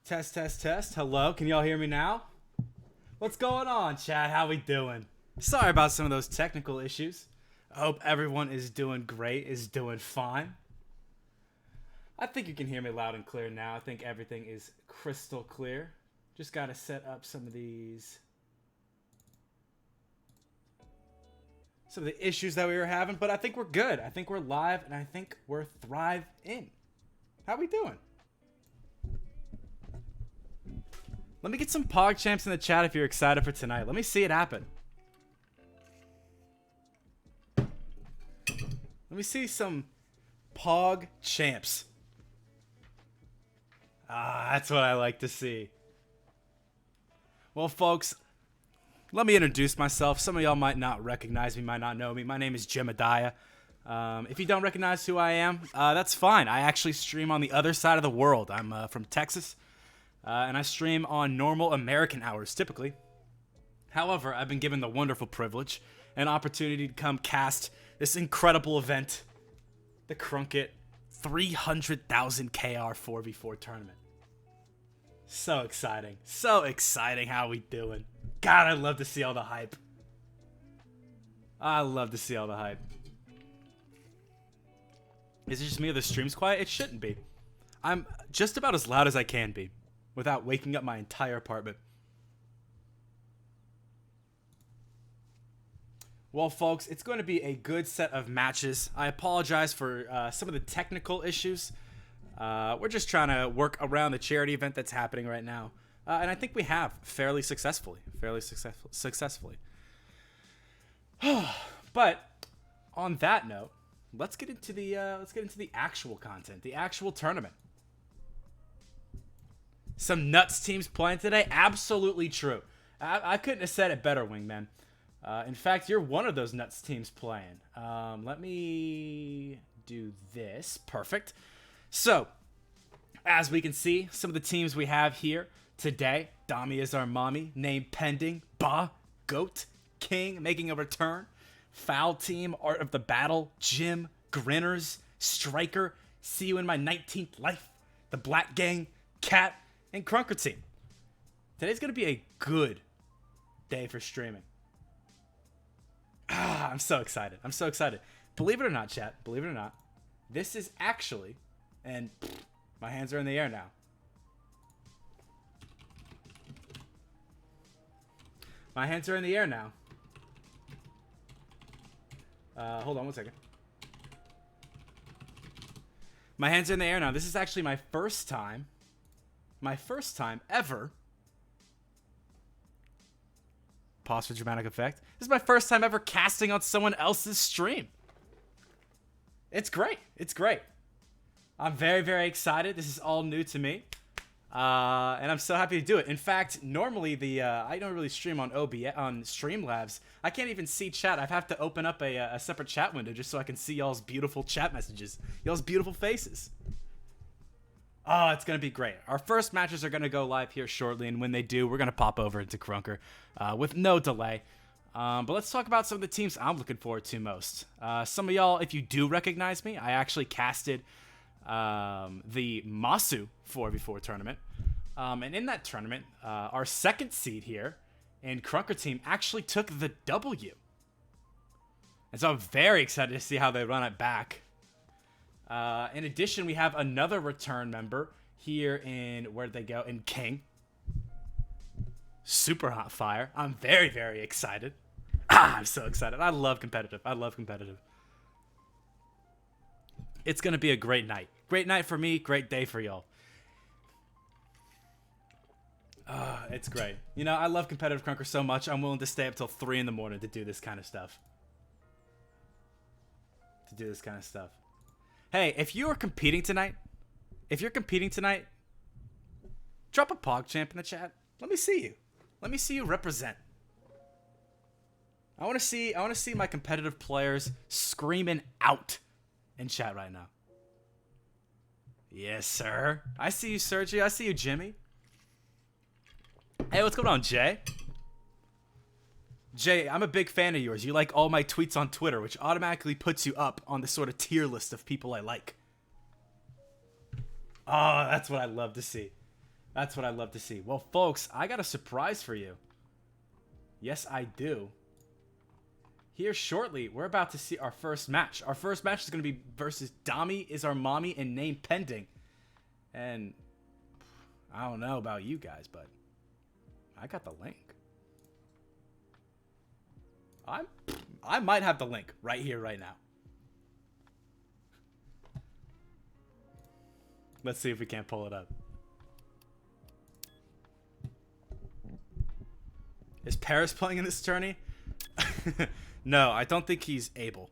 Test, test, test. Hello, can y'all hear me now? What's going on, chat? How we doing? Sorry about some of those technical issues. I hope everyone is doing great, is doing fine. I think you can hear me loud and clear now. I think everything is crystal clear. Just gotta set up some of the issues that we were having, but I think we're good. I think we're live, and I think we're thriving. How we doing? Let me get some Pog Champs in the chat if you're excited for tonight. Let me see it happen. Let me see some Pog Champs. Ah, that's what I like to see. Well, folks, let me introduce myself. Some of y'all might not recognize me, might not know me. My name is Jemadiah. If you don't recognize who I am, that's fine. I actually stream on the other side of the world. I'm from Texas. And I stream on normal American hours, typically. However, I've been given the wonderful privilege and opportunity to come cast this incredible event, the KrunkIT 300,000 KR 4v4 tournament. So exciting. So exciting. How we doing? God, I'd love to see all the hype. I love to see all the hype. Is it just me or the stream's quiet? It shouldn't be. I'm just about as loud as I can be, without waking up my entire apartment. Well, folks, it's going to be a good set of matches. I apologize for some of the technical issues. We're just trying to work around the charity event that's happening right now. And I think we have fairly successfully. But on that note, let's get into the actual content, the actual tournament. Some nuts teams playing today? Absolutely true. I couldn't have said it better, Wingman. In fact, you're one of those nuts teams playing. Let me do this. Perfect. So, as we can see, some of the teams we have here today. Dami is our mommy. Name pending. Ba. Goat. King making a return. Foul team. Art of the Battle. Jim. Grinners. Striker. See you in my 19th life. The Black Gang. Cat. And Krunker team. Today's going to be a good day for streaming. I'm so excited. I'm so excited. Believe it or not, chat. Believe it or not. This is actually, and my hands are in the air now. My hands are in the air now. Hold on one second. My hands are in the air now. This is actually my first time ever. Pause for dramatic effect. This is my first time ever casting on someone else's stream. It's great. It's great. I'm very, very excited. This is all new to me. And I'm so happy to do it. In fact, normally I don't really stream on on Streamlabs. I can't even see chat. I have to open up a separate chat window just so I can see y'all's beautiful chat messages. Y'all's beautiful faces. Oh, it's going to be great. Our first matches are going to go live here shortly, and when they do, we're going to pop over into Krunker with no delay. But let's talk about some of the teams I'm looking forward to most. Some of y'all, if you do recognize me, I actually casted the Masu 4v4 tournament. And in that tournament, our second seed here in Krunker team actually took the W. And so I'm very excited to see how they run it back. In addition, we have another return member here in, where'd they go? In King. Super hot fire. I'm very, very excited. I'm so excited. I love competitive. It's going to be a great night. Great night for me. Great day for y'all. It's great. You know, I love competitive Krunker so much, I'm willing to stay up till 3 in the morning to do this kind of stuff. Hey, if you're competing tonight, drop a Pog Champ in the chat. Let me see you. Let me see you represent. I want to see my competitive players screaming out in chat right now. Yes, sir. I see you, Sergio. I see you, Jimmy. Hey, what's going on, Jay? Jay, I'm a big fan of yours. You like all my tweets on Twitter, which automatically puts you up on the sort of tier list of people I like. Oh, that's what I love to see. That's what I love to see. Well, folks, I got a surprise for you. Yes, I do. Here shortly, we're about to see our first match. Our first match is going to be versus Dami is our mommy and name pending. And I don't know about you guys, but I got the link. I might have the link right here, right now. Let's see if we can't pull it up. Is Paris playing in this tourney? No, I don't think he's able.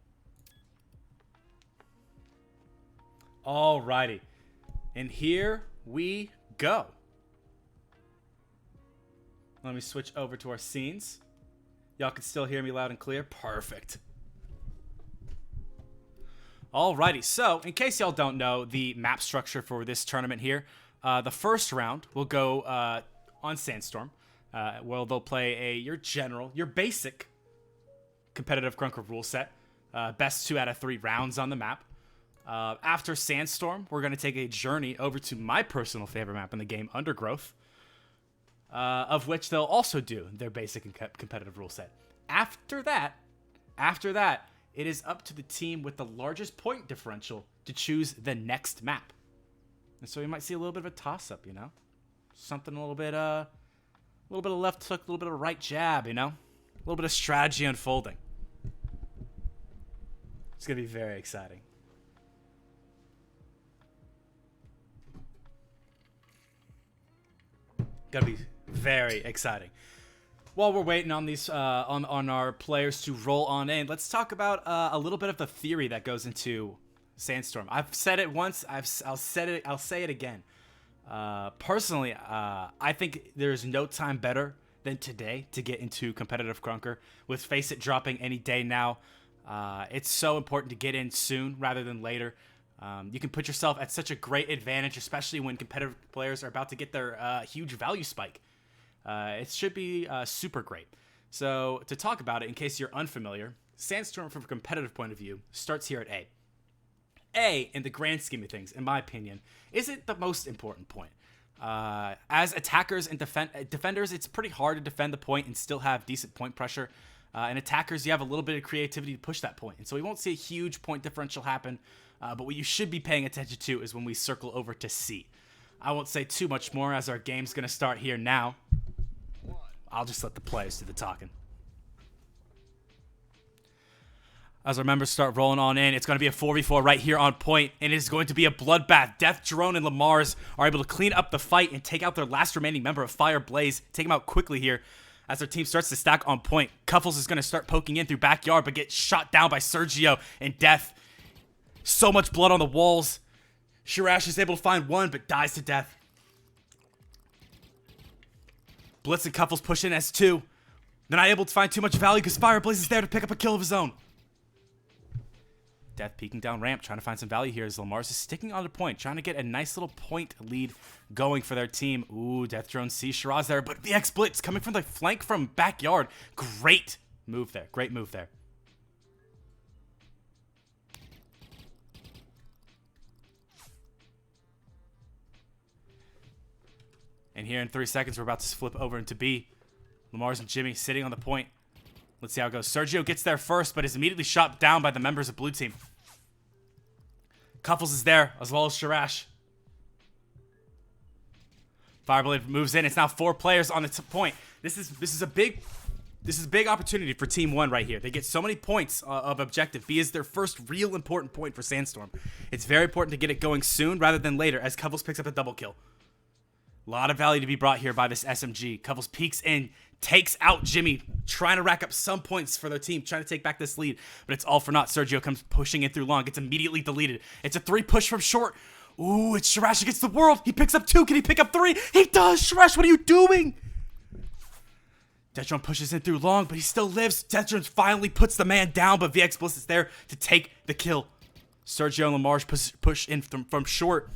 Alrighty. And here we go. Let me switch over to our scenes. Y'all can still hear me loud and clear. Perfect. Alrighty, so in case y'all don't know the map structure for this tournament here, the first round will go on Sandstorm. Well, they'll play your basic competitive Krunker rule set. Best 2 out of 3 rounds on the map. After Sandstorm, we're going to take a journey over to my personal favorite map in the game, Undergrowth, of which they'll also do their basic and competitive rule set. After that, it is up to the team with the largest point differential to choose the next map. And so you might see a little bit of a toss-up, you know? Something a little bit of left hook, a little bit of right jab, you know? A little bit of strategy unfolding. It's going to be very exciting. Going to be very exciting. While we're waiting on these on our players to roll on in, let's talk about a little bit of the theory that goes into Sandstorm. I've said it once. I'll say it again. Personally, I think there's no time better than today to get into competitive Krunker. With Face It dropping any day now, it's so important to get in soon rather than later. You can put yourself at such a great advantage, especially when competitive players are about to get their huge value spike. It should be super great. So to talk about it, in case you're unfamiliar, Sandstorm from a competitive point of view starts here at A. A, in the grand scheme of things, in my opinion, isn't the most important point. As attackers and defenders, it's pretty hard to defend the point and still have decent point pressure. And attackers, you have a little bit of creativity to push that point. And so we won't see a huge point differential happen. But what you should be paying attention to is when we circle over to C. I won't say too much more as our game's going to start here now. I'll just let the players do the talking. As our members start rolling on in, it's going to be a 4v4 right here on point, and it is going to be a bloodbath. Death, Jerome, and Lamar's are able to clean up the fight and take out their last remaining member of Fire Blaze. Take him out quickly here as their team starts to stack on point. Cuffles is going to start poking in through backyard, but get shot down by Sergio and Death. So much blood on the walls. Shirash is able to find one, but dies to death. Blitz and Cuffles push in as 2. They're not able to find too much value because Fire Blaze is there to pick up a kill of his own. Death peeking down ramp, trying to find some value here as Lamar's is sticking on the point, trying to get a nice little point lead going for their team. Ooh, Death Drone sees Shiraz there, but VX Blitz coming from the flank from backyard. Great move there. Great move there. And here in 3 seconds, we're about to flip over into B. Lamar's and Jimmy sitting on the point. Let's see how it goes. Sergio gets there first, but is immediately shot down by the members of Blue Team. Cuffles is there, as well as Shirash. Fireblade moves in. It's now 4 players on the point. This is a big opportunity for Team 1 right here. They get so many points of objective. B is their first real important point for Sandstorm. It's very important to get it going soon rather than later, as Cuffles picks up a double kill. A lot of value to be brought here by this SMG. Cuffles peeks in, takes out Jimmy, trying to rack up some points for their team, trying to take back this lead, but it's all for naught. Sergio comes pushing in through long, gets immediately deleted. It's a 3 push from short. Ooh, it's Shirash against the world. He picks up 2. Can he pick up 3? He does. Shirash, what are you doing? Detron pushes in through long, but he still lives. Detron finally puts the man down, but VX Bliss is there to take the kill. Sergio and Lamar's push in from short.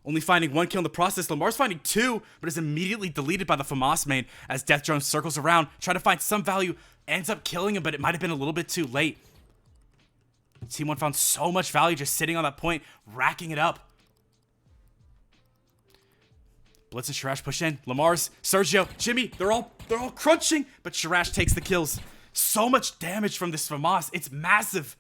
Only finding 1 kill in the process. Lamar's finding 2, but is immediately deleted by the FAMAS main as Death Drone circles around, trying to find some value, ends up killing him, but it might have been a little bit too late. Team 1 found so much value just sitting on that point, racking it up. Blitz and Sharash push in. Lamar's, Sergio, Jimmy, they're all crunching, but Sharash takes the kills. So much damage from this FAMAS. It's massive.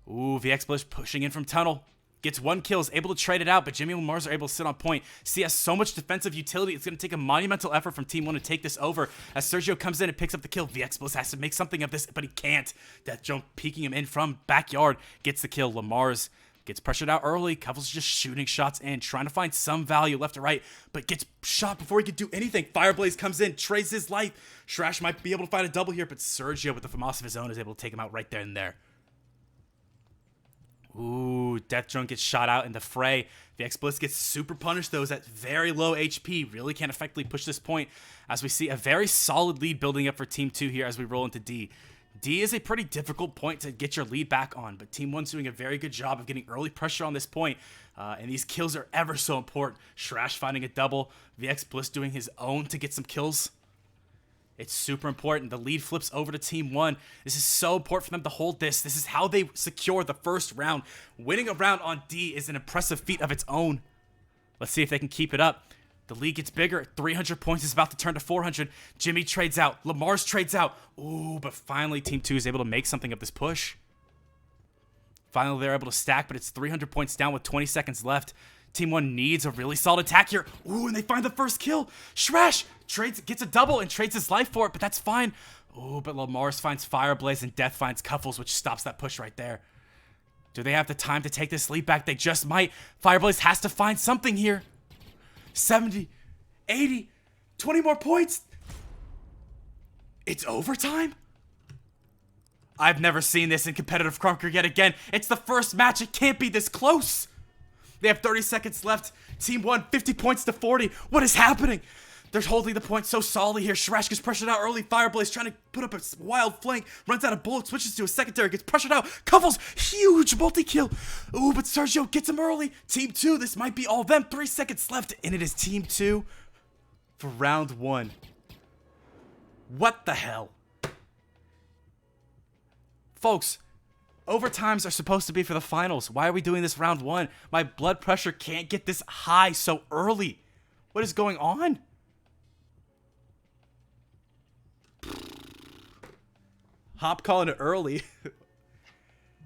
Ooh, VX Bliss pushing in from tunnel. Gets 1 kill, is able to trade it out, but Jimmy and Lamar's are able to sit on point. C has so much defensive utility, it's going to take a monumental effort from Team 1 to take this over. As Sergio comes in and picks up the kill, VX Bliss has to make something of this, but he can't. Death Drone peeking him in from backyard, gets the kill. Lamar's gets pressured out early. Cuffles just shooting shots in, trying to find some value left or right, but gets shot before he can do anything. Fireblaze comes in, trades his life. Shrash might be able to find a double here, but Sergio, with the FAMAS of his own, is able to take him out right there and there. Ooh, Death Drone gets shot out in the fray. The X-Blitz gets super punished, though, is at very low HP. Really can't effectively push this point, as we see a very solid lead building up for Team 2 here as we roll into D. D is a pretty difficult point to get your lead back on, but Team 1's doing a very good job of getting early pressure on this point, and these kills are ever so important. Shrash finding a double, VX Bliss doing his own to get some kills. It's super important. The lead flips over to Team 1. This is so important for them to hold this. This is how they secure the first round. Winning a round on D is an impressive feat of its own. Let's see if they can keep it up. The lead gets bigger. 300 points is about to turn to 400. Jimmy trades out. Lamar's trades out. Ooh, but finally Team 2 is able to make something of this push. Finally, they're able to stack, but it's 300 points down with 20 seconds left. Team 1 needs a really solid attack here. Ooh, and they find the first kill. Shrash gets a double and trades his life for it, but that's fine. Ooh, but Lamar's finds Fireblaze and Death finds Cuffles, which stops that push right there. Do they have the time to take this lead back? They just might. Fireblaze has to find something here. 70, 80, 20 more points. It's overtime? I've never seen this in competitive Krunker yet again. It's the first match. It can't be this close. They have 30 seconds left. Team 1, 50 points to 40. What is happening? They're holding the point so solidly here. Shrash gets pressured out early. Fireblaze trying to put up a wild flank. Runs out of bullets. Switches to a secondary. Gets pressured out. Cuffles. Huge multi-kill. Ooh, but Sergio gets him early. Team 2, this might be all them. 3 seconds left. And it is Team 2 for round 1. What the hell? Folks, overtimes are supposed to be for the finals. Why are we doing this round 1? My blood pressure can't get this high so early. What is going on? Hop calling it early.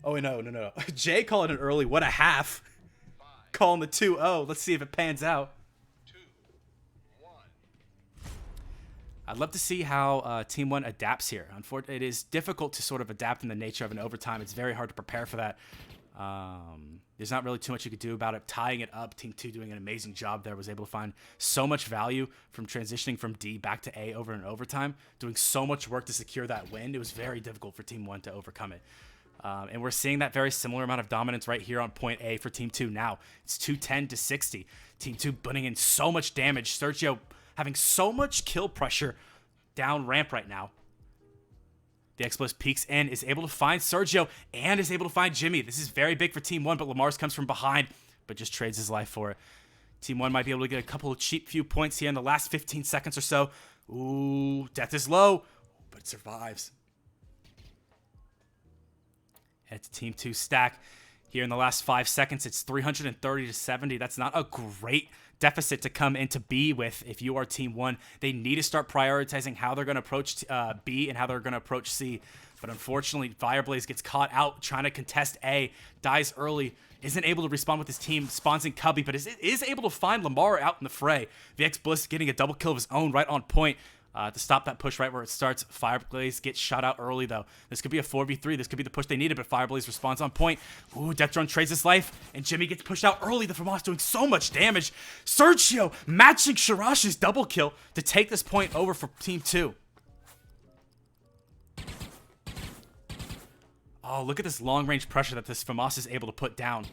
Oh, no. Jay calling it early. What a half. Calling the 2-0. Let's see if it pans out. I'd love to see how Team 1 adapts here. Unfortunately, it is difficult to sort of adapt in the nature of an overtime. It's very hard to prepare for that. There's not really too much you could do about it. Tying it up, Team 2 doing an amazing job there. Was able to find so much value from transitioning from D back to A over an overtime. Doing so much work to secure that win. It was very difficult for Team 1 to overcome it. And we're seeing that very similar amount of dominance right here on point A for Team 2 now. It's 210 to 60. Team 2 putting in so much damage. Sergio having so much kill pressure down ramp right now. The X-Blitz peeks in, is able to find Sergio, and is able to find Jimmy. This is very big for Team 1, but Lamar's comes from behind, but just trades his life for it. Team 1 might be able to get a couple of cheap few points here in the last 15 seconds or so. Ooh, death is low, but it survives. And it's Team 2 stack. Here in the last 5 seconds, it's 330 to 70. That's not a great deficit to come into B with if you are Team 1. They need to start prioritizing how they're going to approach B and how they're going to approach C. But unfortunately, Fireblaze gets caught out trying to contest A, dies early, isn't able to respond with his team, spawns in Cubby, but is able to find Lamar out in the fray. VX Bliss getting a double kill of his own right on point. To stop that push right where it starts. Fireblaze gets shot out early, though. This could be a 4v3. This could be the push they needed, but Fireblaze responds on point. Ooh, Death Drone trades his life, and Jimmy gets pushed out early. The FAMAS doing so much damage. Sergio matching Sharash's double kill to take this point over for Team 2. Oh, look at this long-range pressure that this FAMAS is able to put down.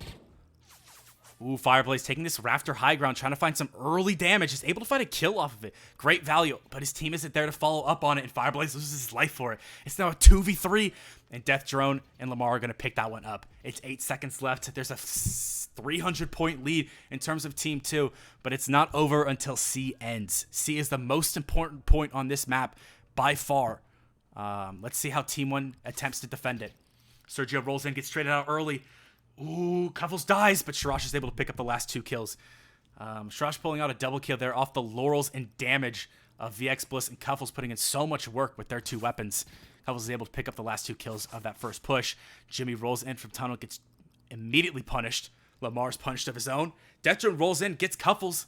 Ooh, Fireblaze taking this rafter high ground, trying to find some early damage. Is able to find a kill off of it. Great value, but his team isn't there to follow up on it, and Fireblaze loses his life for it. It's now a 2v3, and Death Drone and Lamar are going to pick that one up. It's 8 seconds left. There's a 300-point lead in terms of Team 2, but it's not over until C ends. C is the most important point on this map by far. Let's see how Team 1 attempts to defend it. Sergio rolls in, gets traded out early. Ooh, Cuffles dies, but Shirash is able to pick up the last 2 kills. Shirash pulling out a double kill there off the laurels and damage of VX Bliss, and Cuffles putting in so much work with their 2 weapons. Cuffles is able to pick up the last 2 kills of that first push. Jimmy rolls in from tunnel, gets immediately punished. Lamar's punished of his own. Detron rolls in, gets Cuffles,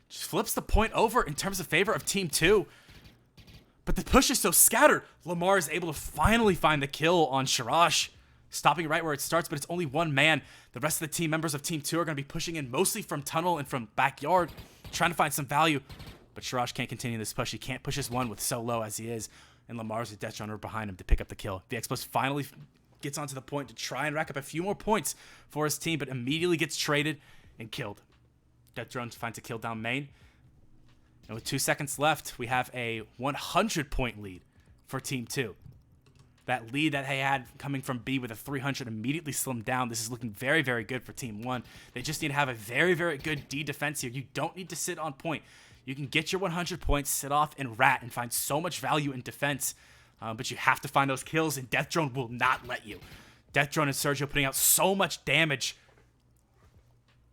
just flips the point over in terms of favor of Team 2. But the push is so scattered. Lamar is able to finally find the kill on Shirash, stopping right where it starts, but it's only 1 man. The rest of the team members of Team 2 are going to be pushing in mostly from tunnel and from backyard, trying to find some value. But Shirash can't continue this push. He can't push his 1 with so low as he is. And Lamar's a Death Runner behind him to pick up the kill. The X-Plus finally gets onto the point to try and rack up a few more points for his team, but immediately gets traded and killed. Death Drone finds a kill down main. And with 2 seconds left, we have a 100-point lead for Team 2. That lead that they had coming from B with a 300 immediately slimmed down. This is looking very, very good for Team 1. They just need to have a very, very good D defense here. You don't need to sit on point. You can get your 100 points, sit off, and rat, and find so much value in defense. But you have to find those kills, and Death Drone will not let you. Death Drone and Sergio putting out so much damage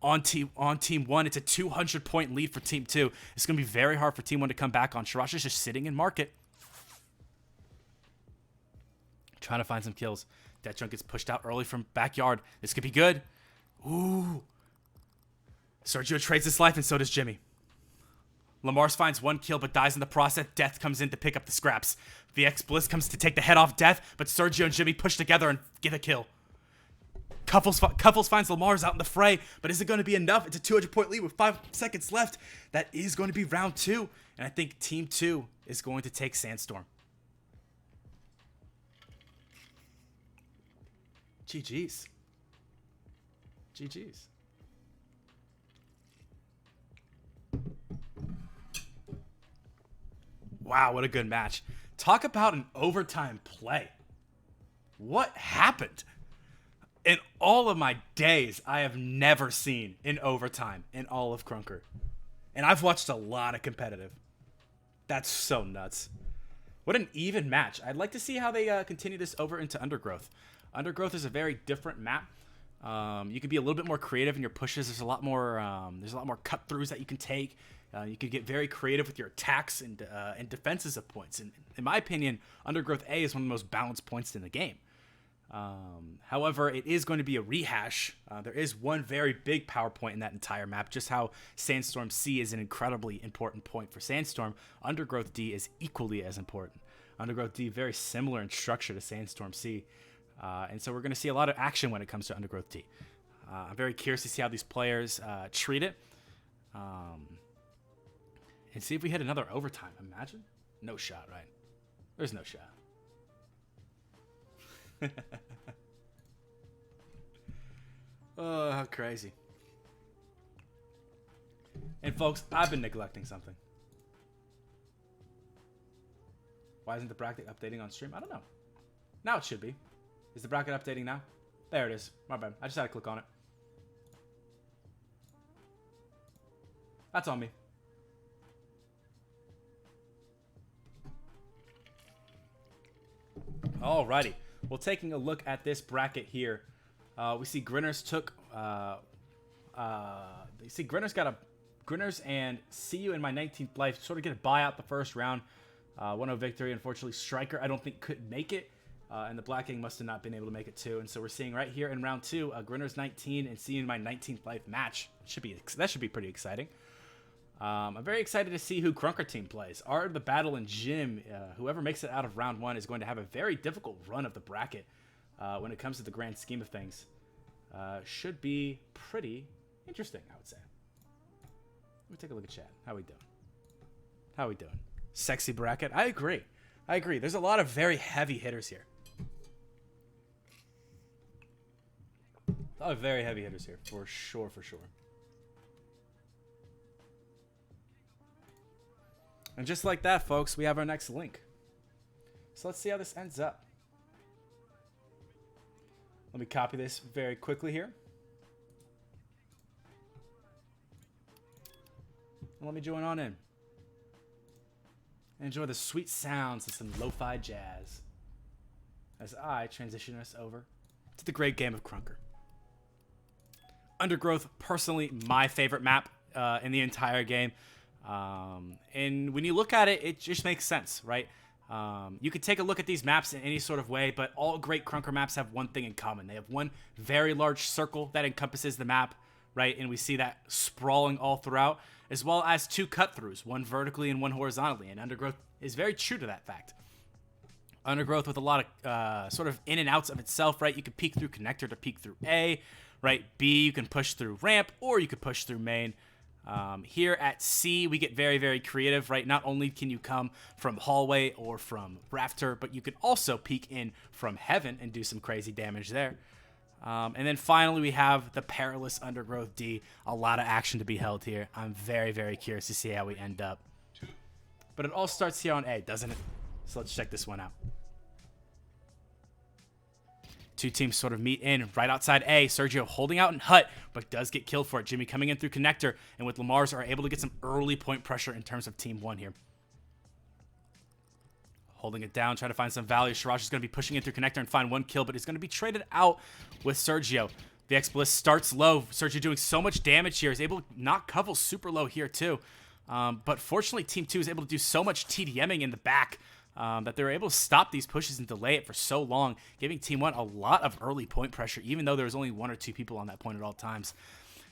on Team 1. It's a 200-point lead for Team 2. It's going to be very hard for Team 1 to come back on. Shirash is just sitting in market, trying to find some kills. Death Drone gets pushed out early from backyard. This could be good. Ooh. Sergio trades his life, and so does Jimmy. Lamar's finds 1 kill, but dies in the process. Death comes in to pick up the scraps. VX Bliss comes to take the head off Death, but Sergio and Jimmy push together and get a kill. Cuffles finds Lamar's out in the fray, but is it going to be enough? It's a 200-point lead with 5 seconds left. That is going to be round 2, and I think Team 2 is going to take Sandstorm. GG's. GG's. Wow, what a good match. Talk about an overtime play. What happened? In all of my days, I have never seen an overtime in all of Krunker. And I've watched a lot of competitive. That's so nuts. What an even match. I'd like to see how they continue this over into Undergrowth. Undergrowth is a very different map. You can be a little bit more creative in your pushes. There's a lot more cut throughs that you can take. You can get very creative with your attacks and defenses of points. And in my opinion, Undergrowth A is one of the most balanced points in the game. However, it is going to be a rehash. There is one very big power point in that entire map. Just how Sandstorm C is an incredibly important point for Sandstorm, Undergrowth D is equally as important. Undergrowth D very similar in structure to Sandstorm C. And so we're going to see a lot of action when it comes to Undergrowth D. I'm very curious to see how these players treat it. And see if we hit another overtime. Imagine? No shot, right? There's no shot. Oh, how crazy. And folks, I've been neglecting something. Why isn't the bracket updating on stream? I don't know. Now it should be. Is the bracket updating now? There it is. My bad. I just had to click on it. That's on me. Alrighty. Well, taking a look at this bracket here, we see Grinners took. You see Grinners and See You in My 19th Life sort of get a buyout the first round. 1-0 victory. Unfortunately, Striker I don't think could make it, and the Black Gang must have not been able to make it too. And so we're seeing right here in round 2, Grinners 19 and See You in My 19th Life match. That should be pretty exciting. I'm very excited to see who Krunker team plays. Art of the Battle and Jim, whoever makes it out of round 1 is going to have a very difficult run of the bracket when it comes to the grand scheme of things. Should be pretty interesting, I would say. Let me take a look at chat. How we doing? How we doing? Sexy bracket? I agree. I agree. There's a lot of very heavy hitters here. A lot of very heavy hitters here, for sure, for sure. And just like that, folks, we have our next link. So let's see how this ends up. Let me copy this very quickly here. And let me join on in. Enjoy the sweet sounds of some lo-fi jazz as I transition us over to the great game of Krunker. Undergrowth, personally, my favorite map in the entire game. And when you look at it, it just makes sense, right? You could take a look at these maps in any sort of way, but all great Krunker maps have one thing in common. They have one very large circle that encompasses the map, right? And we see that sprawling all throughout, as well as two cut-throughs, one vertically and one horizontally. And Undergrowth is very true to that fact. Undergrowth with a lot of sort of in and outs of itself, right? You can peek through connector to peek through A, right? B, you can push through ramp, or you could push through main. Here at C, we get very, very creative, right? Not only can you come from hallway or from rafter, but you can also peek in from heaven and do some crazy damage there. And then finally, we have the perilous Undergrowth D. A lot of action to be held here. I'm very, very curious to see how we end up. But it all starts here on A, doesn't it? So let's check this one out. Two teams sort of meet in right outside A. Sergio holding out in hut, but does get killed for it. Jimmy coming in through connector, and with Lamar's are able to get some early point pressure in terms of team one here. Holding it down, trying to find some value. Shirash is going to be pushing in through connector and find one kill, but he's going to be traded out with Sergio. The X-Bliss starts low. Sergio doing so much damage here. He's able to knock Covels super low here too. But fortunately, Team 2 is able to do so much TDMing in the back that they were able to stop these pushes and delay it for so long, giving Team 1 a lot of early point pressure, even though there was only 1 or 2 people on that point at all times.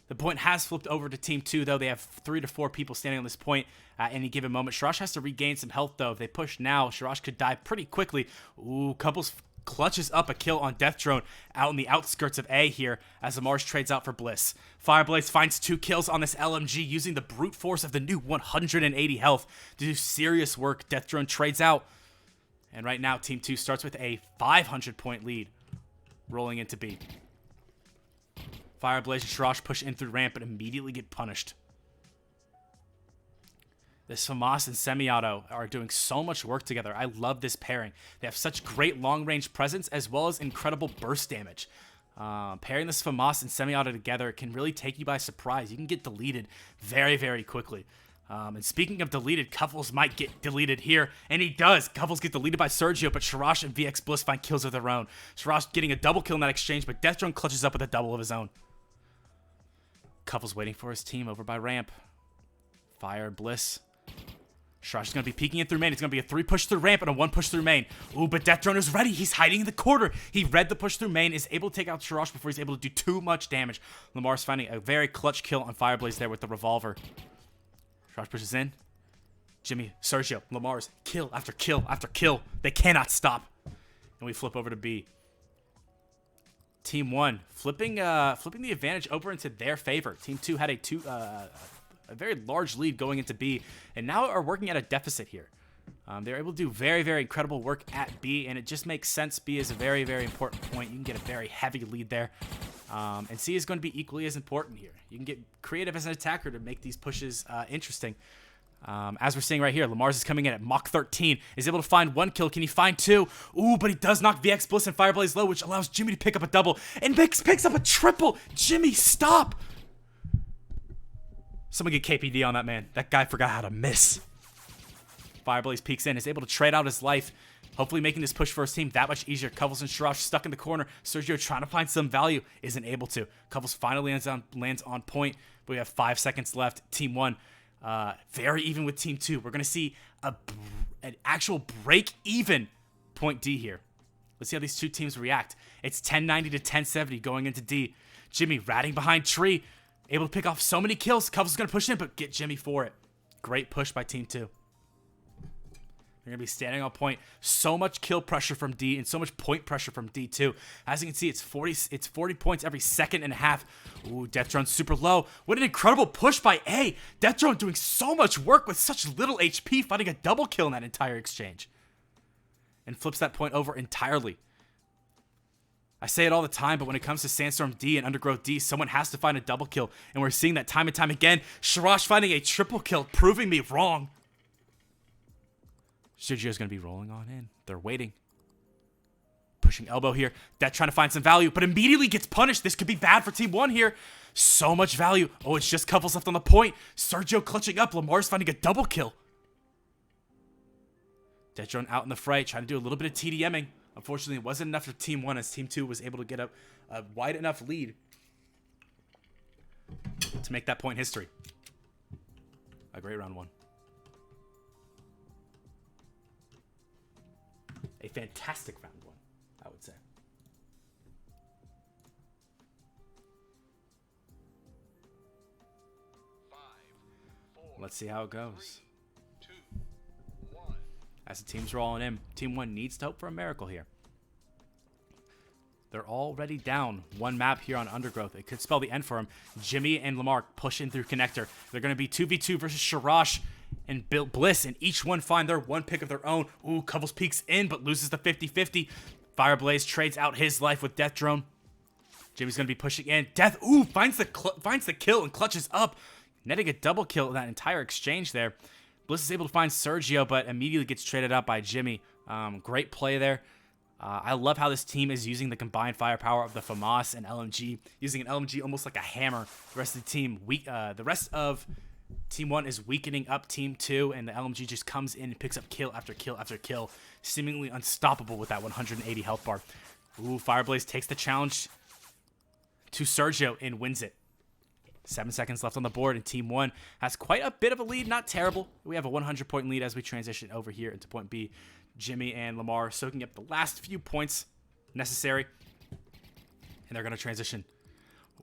The point has flipped over to Team 2, though. They have 3 to 4 people standing on this point at any given moment. Shirash has to regain some health, though. If they push now, Shirash could die pretty quickly. Ooh, Couples clutches up a kill on Death Drone out in the outskirts of A here as Amars trades out for Bliss. Fireblaze finds 2 kills on this LMG using the brute force of the new 180 health to do serious work. Death Drone trades out. And right now, Team 2 starts with a 500-point lead rolling into B. Fireblaze and Shirash push in through ramp but immediately get punished. This FAMAS and semi-auto are doing so much work together. I love this pairing. They have such great long-range presence as well as incredible burst damage. Pairing this FAMAS and semi-auto together can really take you by surprise. You can get deleted very, very quickly. And speaking of deleted, Covels might get deleted here, and he does. Covels get deleted by Sergio, but Shirash and VX Bliss find kills of their own. Shirash getting a double kill in that exchange, but Death Drone clutches up with a double of his own. Covels waiting for his team over by ramp. Fire Bliss. Shirash is going to be peeking in through main. It's going to be a 3 push through ramp and a 1 push through main. Ooh, but Death Drone is ready. He's hiding in the corner. He read the push through main, is able to take out Shirash before he's able to do too much damage. Lamar's finding a very clutch kill on Fireblaze there with the revolver. Shirash pushes in. Jimmy, Sergio, Lamar's kill after kill after kill. They cannot stop. And we flip over to B. Team 1 flipping the advantage over into their favor. Team 2 had a very large lead going into B, and now are working at a deficit here. They're able to do very, very incredible work at B, and it just makes sense. B is a very, very important point. You can get a very heavy lead there. And C is going to be equally as important here. You can get creative as an attacker to make these pushes interesting. As we're seeing right here, Lamar's is coming in at Mach 13. Is able to find 1 kill. Can he find 2? Ooh, but he does knock VX Bliss and Fireblaze low, which allows Jimmy to pick up a double. And picks up a triple. Jimmy, stop! Someone get KPD on that man. That guy forgot how to miss. Fireblaze peeks in, is able to trade out his life, hopefully making this push for his team that much easier. Covels and Shirash stuck in the corner. Sergio trying to find some value, isn't able to. Covels finally lands on point, but we have 5 seconds left. Team 1, very even with Team 2. We're going to see an actual break-even point D here. Let's see how these two teams react. It's 1090 to 1070 going into D. Jimmy ratting behind tree, able to pick off so many kills. Covels is going to push in, but get Jimmy for it. Great push by Team 2. They're going to be standing on point. So much kill pressure from D and so much point pressure from D2. As you can see, it's 40 points every second and a half. Ooh, Death Drone super low. What an incredible push by A. Death Drone doing so much work with such little HP, finding a double kill in that entire exchange. And flips that point over entirely. I say it all the time, but when it comes to Sandstorm D and Undergrowth D, someone has to find a double kill. And we're seeing that time and time again. Shirash finding a triple kill, proving me wrong. Sergio's going to be rolling on in. They're waiting. Pushing elbow here. Death trying to find some value, but immediately gets punished. This could be bad for Team 1 here. So much value. Oh, it's just Covels left on the point. Sergio clutching up. Lamar's finding a double kill. Death Drone out in the fray, trying to do a little bit of TDMing. Unfortunately, it wasn't enough for Team 1 as Team 2 was able to get up a wide enough lead to make that point history. A great round 1. A fantastic round 1, I would say. Let's see how it goes. 3, 2, 1. As the teams rolling in, Team 1 needs to hope for a miracle here. They're already down 1 map here on Undergrowth. It could spell the end for them. Jimmy and Lamar pushing through connector. They're going to be 2v2 versus Sharash and Bliss, and each one find their 1 pick of their own. Ooh, Covels peeks in, but loses the 50-50. Fireblaze trades out his life with Death Drone. Jimmy's going to be pushing in. Death, ooh, finds the kill and clutches up, netting a double kill in that entire exchange there. Bliss is able to find Sergio, but immediately gets traded out by Jimmy. Great play there. I love how this team is using the combined firepower of the FAMAS and LMG, using an LMG almost like a hammer. The rest of the team, the rest of Team 1 is weakening up Team 2, and the LMG just comes in and picks up kill after kill after kill, seemingly unstoppable with that 180 health bar. Ooh, Fireblaze takes the challenge to Sergio and wins it. 7 seconds left on the board, and Team 1 has quite a bit of a lead. Not terrible. We have a 100-point lead as we transition over here into point B. Jimmy and Lamar soaking up the last few points necessary, and they're going to transition.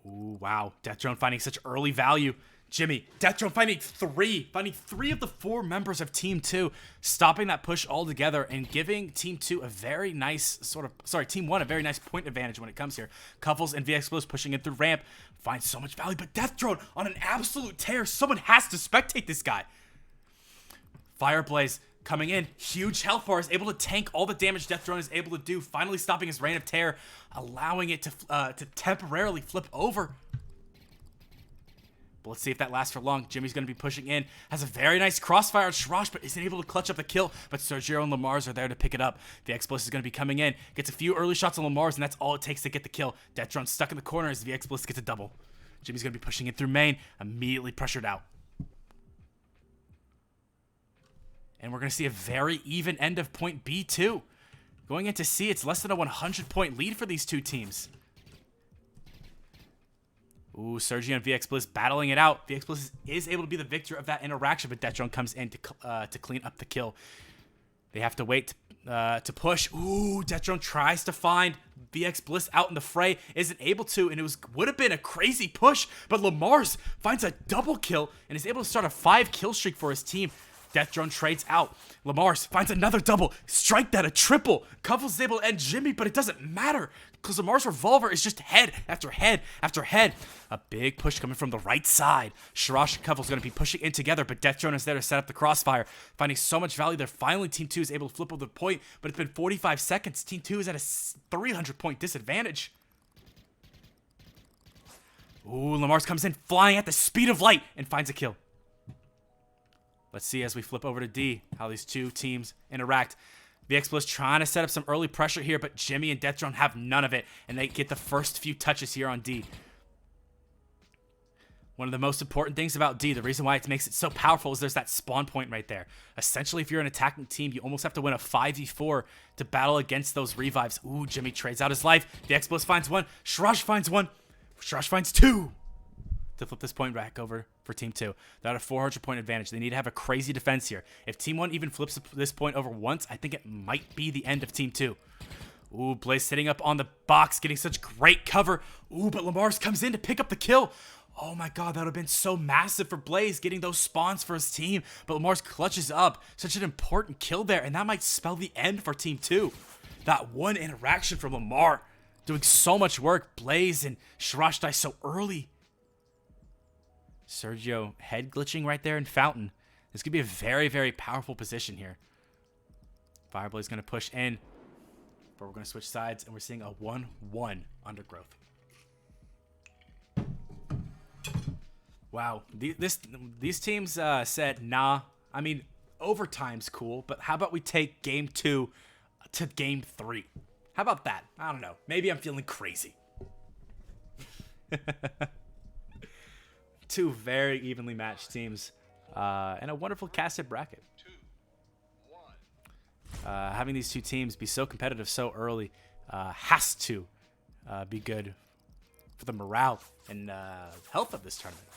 Ooh, wow. Death Drone finding such early value. Jimmy, Death Drone finding three of the 4 members of Team 2, stopping that push altogether and giving Team 2 a very nice Team 1 a very nice point advantage when it comes here. Cuffles and VXplosive pushing in through ramp, finds so much value, but Death Drone on an absolute tear. Someone has to spectate this guy. Fireblaze coming in, huge health bar, is able to tank all the damage Death Drone is able to do, finally stopping his reign of terror, allowing it to temporarily flip over. But let's see if that lasts for long. Jimmy's going to be pushing in, has a very nice crossfire on Shrosh, but isn't able to clutch up the kill. But Sergio and Lamar's are there to pick it up. The Explosive is going to be coming in, gets a few early shots on Lamar's, and that's all it takes to get the kill. Death Drone stuck in the corner as the Explosive gets a double. Jimmy's going to be pushing in through main, immediately pressured out. And we're going to see a very even end of point B2. Going into C, it's less than a 100-point lead for these two teams. Ooh, Sergio and VXBliss battling it out. VXBliss is able to be the victor of that interaction, but Death Drone comes in to clean up the kill. They have to wait to push. Ooh, Death Drone tries to find VXBliss out in the fray. Isn't able to, and would have been a crazy push, but Lamar's finds a double kill and is able to start a 5-kill streak for his team. Death Drone trades out. Lamar's finds another double. Strike that, a triple. Cuffles is able to end Jimmy, but it doesn't matter because Lamar's revolver is just head after head after head. A big push coming from the right side. Sharash and Cuffles going to be pushing in together, but Death Drone is there to set up the crossfire. Finding so much value there. Finally, Team 2 is able to flip over the point, but it's been 45 seconds. Team 2 is at a 300-point disadvantage. Ooh, Lamar's comes in flying at the speed of light and finds a kill. Let's see as we flip over to D how these two teams interact. The Explos trying to set up some early pressure here, but Jimmy and Death Drone have none of it, and they get the first few touches here on D. One of the most important things about D, the reason why it makes it so powerful, is there's that spawn point right there. Essentially, if you're an attacking team, you almost have to win a 5v4 to battle against those revives. Ooh, Jimmy trades out his life. The Explos finds one. Sharash finds one. Sharash finds two to flip this point back over for Team 2. They're at a 400-point advantage. They need to have a crazy defense here. If Team 1 even flips this point over once, I think it might be the end of Team 2. Ooh, Blaze sitting up on the box, getting such great cover. Ooh, but Lamar's comes in to pick up the kill. Oh my god, that would have been so massive for Blaze, getting those spawns for his team. But Lamar's clutches up. Such an important kill there, and that might spell the end for Team 2. That one interaction from Lamar, doing so much work. Blaze and Sharash die so early. Sergio head glitching right there in Fountain. This could be a very, very powerful position here. Fireblaze is going to push in, but we're going to switch sides, and we're seeing a 1-1 Undergrowth. Wow, these teams said, nah, I mean, overtime's cool, but how about we take game 2 to game 3? How about that? I don't know. Maybe I'm feeling crazy. Two very evenly matched teams and a wonderful casted bracket. Having these two teams be so competitive so early has to be good for the morale and health of this tournament.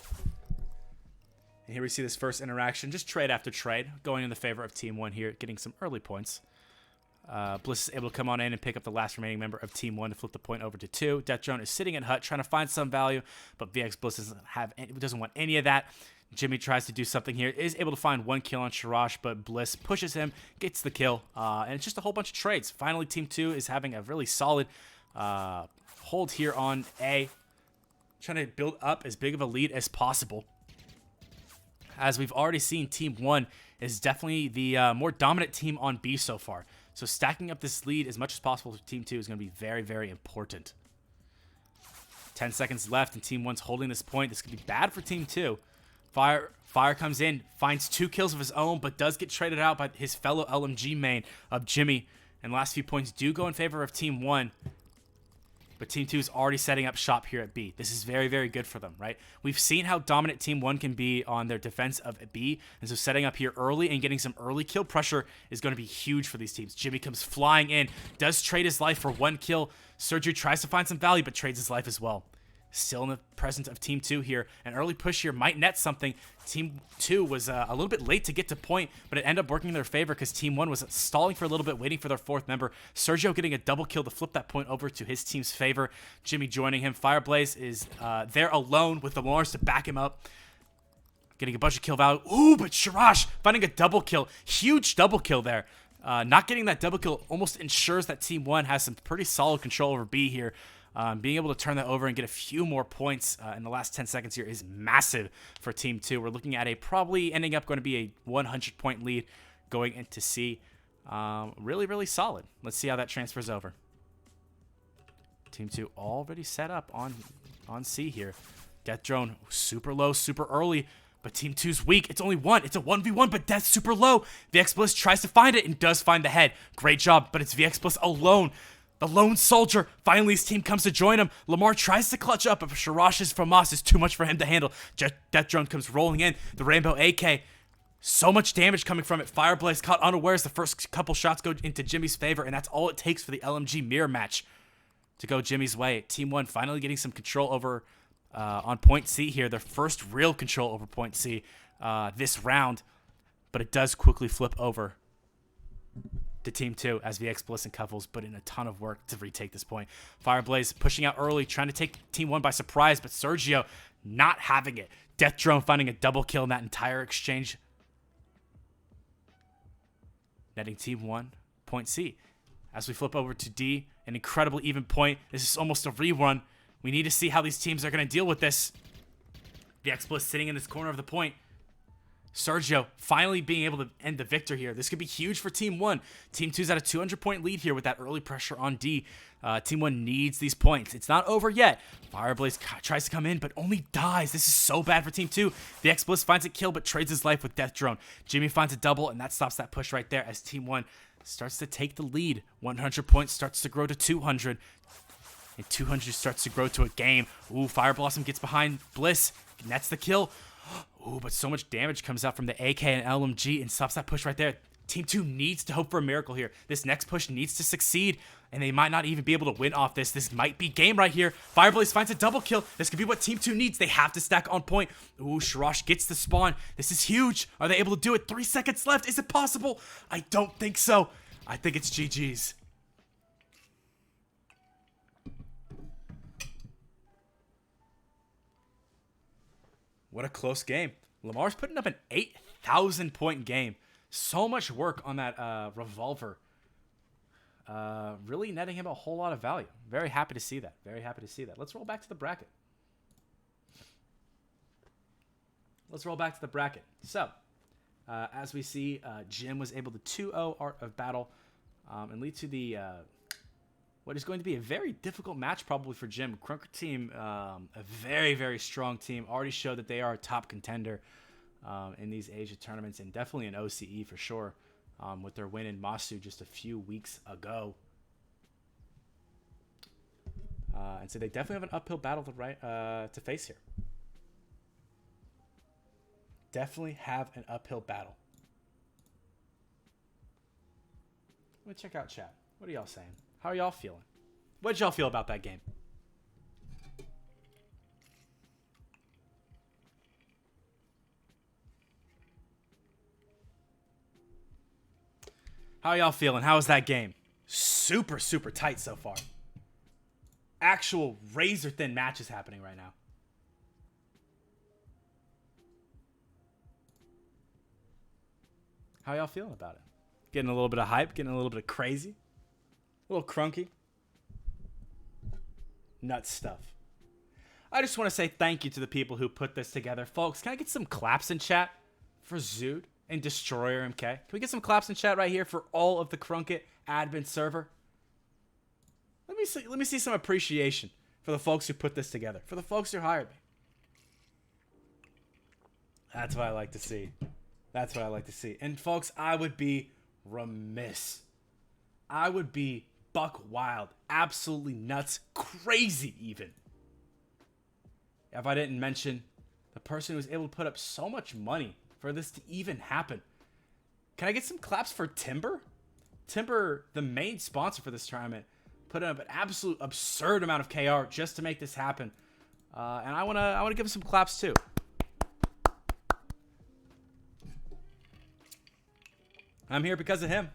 And here we see this first interaction, just trade after trade, going in the favor of Team 1 here, getting some early points. Bliss is able to come on in and pick up the last remaining member of Team 1 to flip the point over to 2. Death Drone is sitting at hut trying to find some value, but VX Bliss doesn't want any of that. Jimmy tries to do something here, is able to find 1 kill on Sharash, but Bliss pushes him, gets the kill, and it's just a whole bunch of trades. Finally, Team 2 is having a really solid hold here on A, trying to build up as big of a lead as possible. As we've already seen, Team 1 is definitely the more dominant team on B so far. So stacking up this lead as much as possible for Team 2 is going to be very, very important. 10 seconds left, and Team 1's holding this point. This could be bad for Team 2. Fire comes in, finds 2 kills of his own, but does get traded out by his fellow LMG main of Jimmy. And last few points do go in favor of Team 1. But Team 2 is already setting up shop here at B. This is very, very good for them, right? We've seen how dominant Team 1 can be on their defense of B. And so setting up here early and getting some early kill pressure is going to be huge for these teams. Jimmy comes flying in, does trade his life for 1 kill. Sergio tries to find some value, but trades his life as well. Still in the presence of Team 2 here. An early push here might net something. Team 2 was a little bit late to get to point, but it ended up working in their favor because Team 1 was stalling for a little bit, waiting for their 4th member. Sergio getting a double kill to flip that point over to his team's favor. Jimmy joining him. Fireblaze is there alone with the Lawrence to back him up. Getting a bunch of kill value. Ooh, but Sharash finding a double kill. Huge double kill there. Not getting that double kill almost ensures that Team 1 has some pretty solid control over B here. Being able to turn that over and get a few more points in the last 10 seconds here is massive for Team 2. We're looking at a probably ending up going to be a 100-point lead going into C. Really, really solid. Let's see how that transfers over. Team 2 already set up on C here. Death Drone super low, super early. But Team 2's weak. It's only 1. It's a 1v1, but Death's super low. VX Bliss tries to find it and does find the head. Great job, but it's VX Bliss alone. The lone soldier. Finally, his team comes to join him. Lamar tries to clutch up, but Sharash's FAMAS is too much for him to handle. Death Drone comes rolling in. The Rainbow AK. So much damage coming from it. Fireblaze caught unawares. The first couple shots go into Jimmy's favor, and that's all it takes for the LMG mirror match to go Jimmy's way. Team 1 finally getting some control over on point C here. Their first real control over point C this round, but it does quickly flip over to Team 2 as VX Bliss and Cuffles put in a ton of work to retake this point. Fireblaze pushing out early, trying to take Team 1 by surprise, but Sergio not having it. Death Drone finding a double kill in that entire exchange. Netting Team 1 point C. As we flip over to D, an incredible even point. This is almost a rerun. We need to see how these teams are going to deal with this. VX Bliss sitting in this corner of the point. Sergio finally being able to end the victor here. This could be huge for Team 1. Team 2's at a 200-point lead here with that early pressure on D. Team 1 needs these points. It's not over yet. Fireblaze tries to come in, but only dies. This is so bad for Team 2. The X-Bliss finds a kill, but trades his life with Death Drone. Jimmy finds a double, and that stops that push right there as Team 1 starts to take the lead. 100 points starts to grow to 200. And 200 starts to grow to a game. Ooh, Fire Blossom gets behind Bliss. Nets the kill. Ooh, but so much damage comes out from the AK and LMG and stops that push right there. Team 2 needs to hope for a miracle here. This next push needs to succeed, and they might not even be able to win off this. This might be game right here. Fireblaze finds a double kill. This could be what Team 2 needs. They have to stack on point. Ooh, Sharash gets the spawn. This is huge. Are they able to do it? 3 seconds left. Is it possible? I don't think so. I think it's GG's. What a close game. Lamar's putting up an 8,000-point game. So much work on that revolver. Really netting him a whole lot of value. Very happy to see that. Very happy to see that. Let's roll back to the bracket. So, as we see, Jim was able to 2-0 Art of Battle and lead to the what is going to be a very difficult match probably for Jim. Krunker team, a very, very strong team. Already showed that they are a top contender in these Asia tournaments and definitely an OCE for sure with their win in Masu just a few weeks ago. And so they definitely have an uphill battle to face here. Definitely have an uphill battle. Let me check out chat. What are y'all saying? How are y'all feeling? What did y'all feel about that game? How y'all feeling? How was that game? Super, super tight so far. Actual razor-thin matches happening right now. How y'all feeling about it? Getting a little bit of hype, getting a little bit of crazy. A little crunky. Nuts stuff. I just want to say thank you to the people who put this together. Folks, can I get some claps in chat for Zood and Destroyer MK? Can we get some claps in chat right here for all of the KrunkIT admin server? Let me see some appreciation for the folks who put this together. For the folks who hired me. That's what I like to see. That's what I like to see. And folks, I would be remiss. I would be buck wild, absolutely nuts, crazy even, if I didn't mention the person who was able to put up so much money for this to even happen. Can I get some claps for Timber? Timber, the main sponsor for this tournament, put up an absolute absurd amount of KR just to make this happen. And I wanna give him some claps too. I'm here because of him.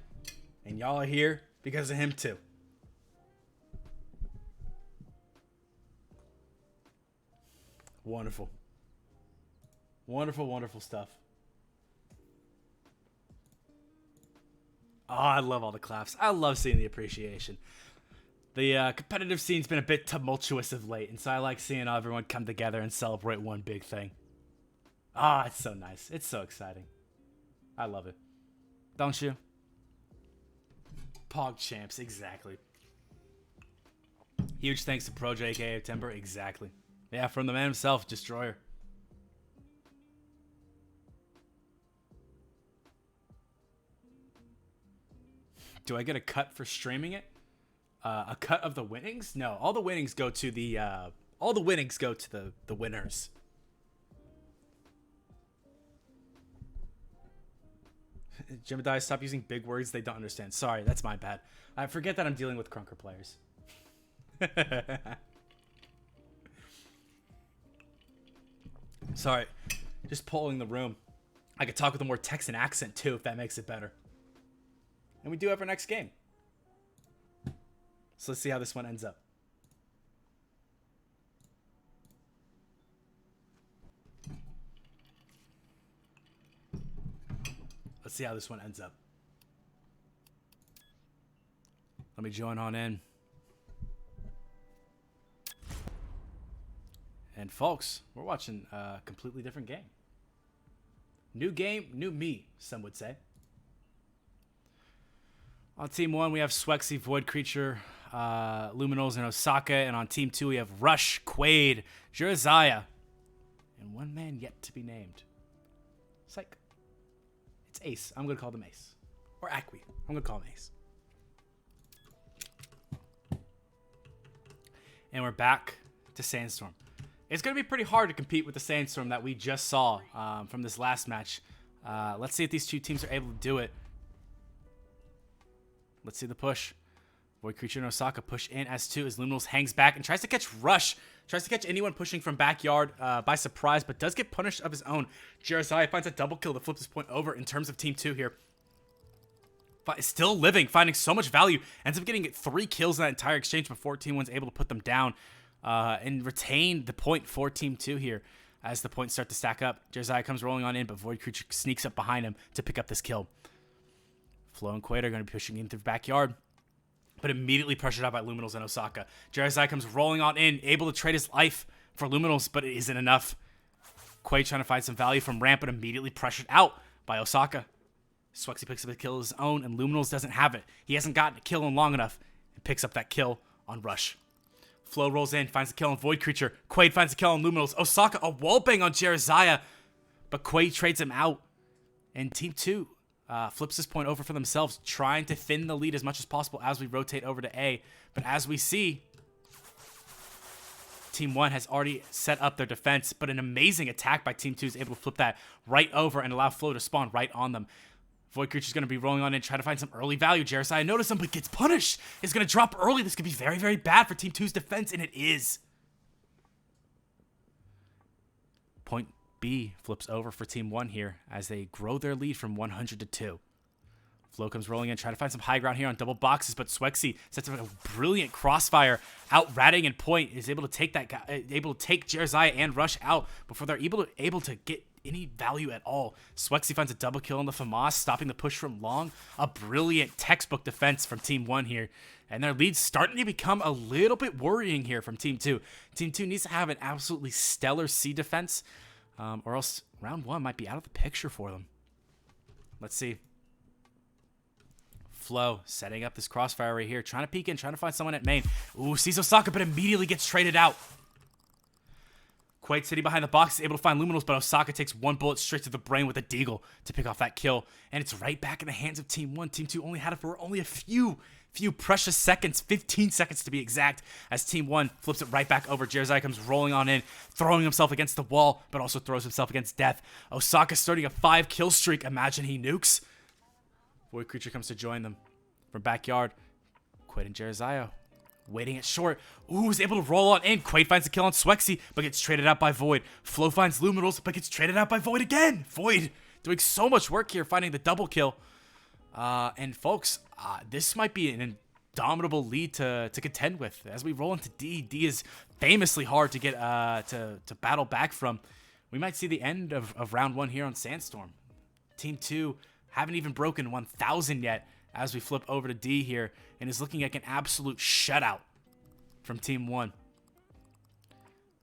And y'all are here because of him too. Wonderful. Wonderful, wonderful stuff. Oh, I love all the claps. I love seeing the appreciation. The competitive scene's been a bit tumultuous of late, and so I like seeing everyone come together and celebrate one big thing. Ah, it's so nice. It's so exciting. I love it. Don't you? Pog champs, exactly. Huge thanks to Pro JK Timber, exactly. Yeah, from the man himself, Destroyer. Do I get a cut for streaming it? A cut of the winnings? No, all the winnings go to the the winners. Jemediah, stop using big words they don't understand. Sorry, that's my bad. I forget that I'm dealing with Krunker players. Sorry, just polling the room. I could talk with a more Texan accent too, if that makes it better. And we do have our next game. So let's see how this one ends up. Let's see how this one ends up. Let me join on in. And folks, we're watching a completely different game. New game, new me, some would say. On Team 1, we have Swexy, Void Creature, Luminals, and Osaka. And on Team 2, we have Rush, Quaid, Jiraziah, and one man yet to be named. Psych. It's Ace. I'm going to call them Ace. Or Acqui. I'm going to call him Ace. And we're back to Sandstorm. It's going to be pretty hard to compete with the Sandstorm that we just saw from this last match. Let's see if these two teams are able to do it. Let's see the push. Void Creature and Osaka push in S2 as Luminals hangs back and tries to catch Rush. Tries to catch anyone pushing from backyard by surprise, but does get punished of his own. Jiraziah finds a double kill to flip this point over in terms of Team 2 here. Still living, finding so much value. Ends up getting 3 kills in that entire exchange before Team 1's able to put them down and retain the point for Team 2 here as the points start to stack up. Jiraziah comes rolling on in, but Void Creature sneaks up behind him to pick up this kill. Flo and Quaid are going to be pushing in through the backyard, but immediately pressured out by Luminals and Osaka. Jiraziah comes rolling on in, able to trade his life for Luminals, but it isn't enough. Quaid trying to find some value from ramp, but immediately pressured out by Osaka. Swexy picks up a kill of his own, and Luminals doesn't have it. He hasn't gotten a kill in long enough, and picks up that kill on Rush. Flo rolls in, finds a kill on Void Creature. Quaid finds a kill on Luminals. Osaka, a wallbang on Jiraziah, but Quaid trades him out. And Team 2 flips this point over for themselves, trying to thin the lead as much as possible as we rotate over to A. But as we see, Team 1 has already set up their defense, but an amazing attack by Team 2 is able to flip that right over and allow Flo to spawn right on them. Void Creature's going to be rolling on in, try to find some early value. Jiraziah notices him, but gets punished. It's going to drop early. This could be very, very bad for Team 2's defense, and it is. Point B flips over for Team 1 here as they grow their lead from 100 to 2. Flo comes rolling in, trying to find some high ground here on double boxes, but Swexy sets up a brilliant crossfire, out ratting in point, is able to take that guy, able to take Jeremiah and Rush out before they're able to get any value at all. Swexy finds a double kill on the FAMAS, stopping the push from long. A brilliant textbook defense from Team 1 here. And their lead's starting to become a little bit worrying here from Team 2. Team 2 needs to have an absolutely stellar C defense, or else round 1 might be out of the picture for them. Let's see. Flo setting up this crossfire right here, trying to peek in, trying to find someone at main. Ooh, sees Osaka, but immediately gets traded out. Quaid sitting behind the box is able to find Luminals, but Osaka takes one bullet straight to the brain with a deagle to pick off that kill. And it's right back in the hands of Team 1. Team 2 only had it for only a few precious seconds, 15 seconds to be exact, as Team 1 flips it right back over. Jeremiah comes rolling on in, throwing himself against the wall, but also throws himself against death. Osaka starting a 5-kill streak. Imagine he nukes. Void Creature comes to join them from backyard. Quaid and Jeremiah waiting it short. Ooh, is able to roll on in. Quaid finds the kill on Swexy, but gets traded out by Void. Flo finds Luminals, but gets traded out by Void again. Void doing so much work here, finding the double kill. And folks, this might be an indomitable lead to contend with. As we roll into D, D is famously hard to get to battle back from. We might see the end of round 1 here on Sandstorm. Team 2 haven't even broken 1,000 yet, as we flip over to D here, and is looking like an absolute shutout from Team 1.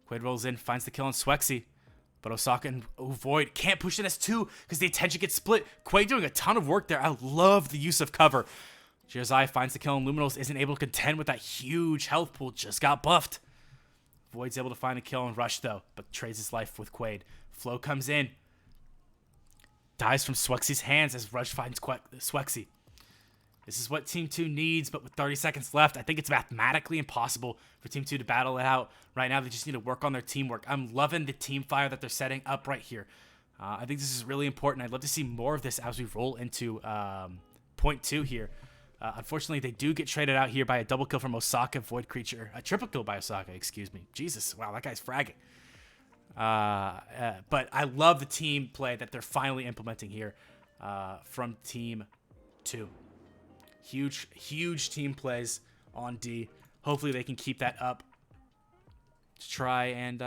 Quaid rolls in, finds the kill on Swexy, but Osaka and Void can't push it as 2 because the attention gets split. Quaid doing a ton of work there. I love the use of cover. Jeremiah finds the kill on Luminals, isn't able to contend with that huge health pool, just got buffed. Void's able to find a kill on Rush though, but trades his life with Quaid. Flo comes in, dies from Swexy's hands as Rush finds Swexy. This is what Team 2 needs, but with 30 seconds left, I think it's mathematically impossible for Team 2 to battle it out. Right now, they just need to work on their teamwork. I'm loving the team fire that they're setting up right here. I think this is really important. I'd love to see more of this as we roll into point 2 here. Unfortunately, they do get traded out here by a double kill from Osaka, Void Creature. A triple kill by Osaka, excuse me. Jesus, wow, that guy's fragging. But I love the team play that they're finally implementing here from Team 2. Huge team plays on D. Hopefully they can keep that up to try and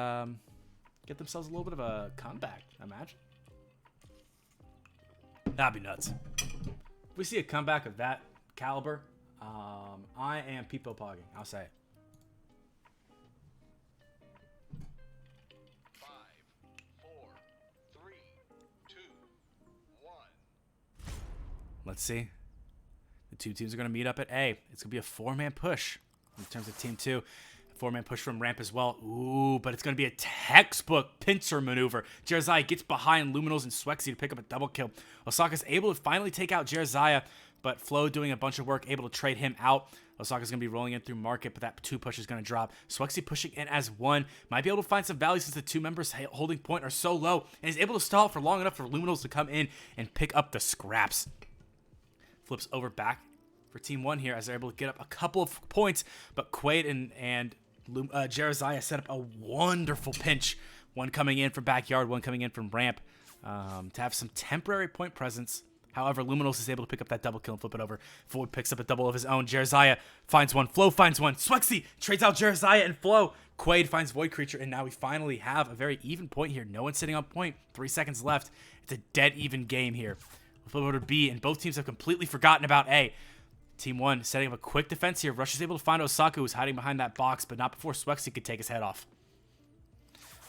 get themselves a little bit of a comeback, imagine. That'd be nuts. If we see a comeback of that caliber, I am people-pogging. I'll say it. 5, 4, 3, 2, 1. Let's see. The two teams are going to meet up at A. It's going to be a 4-man push in terms of Team 2. A 4-man push from ramp as well. Ooh, but it's going to be a textbook pincer maneuver. Jeremiah gets behind Luminals and Swexy to pick up a double kill. Osaka's able to finally take out Jeremiah, but Flo doing a bunch of work, able to trade him out. Osaka's going to be rolling in through market, but that 2 push is going to drop. Swexy pushing in as 1. Might be able to find some value since the 2 members holding point are so low, and is able to stall for long enough for Luminals to come in and pick up the scraps. Flips over back for Team 1 here as they're able to get up a couple of points, but Quaid and Jeremiah set up a wonderful pinch. One coming in from backyard, one coming in from ramp to have some temporary point presence. However, Luminals is able to pick up that double kill and flip it over. Void picks up a double of his own. Jeremiah finds one. Flo finds one. Swexy trades out Jeremiah and Flo. Quaid finds Void Creature, and now we finally have a very even point here. No one's sitting on point. 3 seconds left. It's a dead even game here. We'll flip over to B, and both teams have completely forgotten about A. Team 1 setting up a quick defense here. Rush is able to find Osaka, who's hiding behind that box, but not before Swexy could take his head off.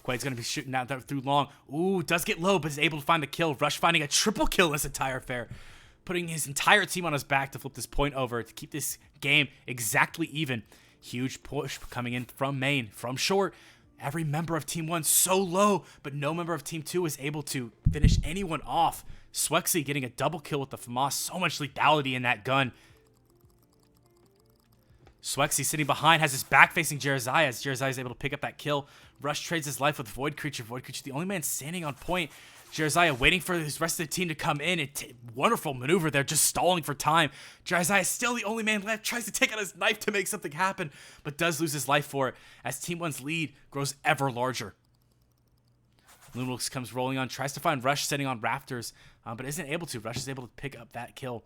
Quaid's going to be shooting out through long. Ooh, does get low, but is able to find the kill. Rush finding a triple kill in this entire affair, putting his entire team on his back to flip this point over to keep this game exactly even. Huge push coming in from main, from short. Every member of Team 1 so low, but no member of Team 2 is able to finish anyone off. Swexy getting a double kill with the FAMAS. So much lethality in that gun. Swexy sitting behind, has his back facing Jeremiah as Jeremiah is able to pick up that kill. Rush trades his life with Void Creature. Void Creature, the only man standing on point. Jeremiah waiting for his rest of the team to come in. Wonderful maneuver there, just stalling for time. Jeremiah is still the only man left, tries to take out his knife to make something happen, but does lose his life for it as Team 1's lead grows ever larger. Luminals comes rolling on, tries to find Rush sitting on rafters, but isn't able to. Rush is able to pick up that kill.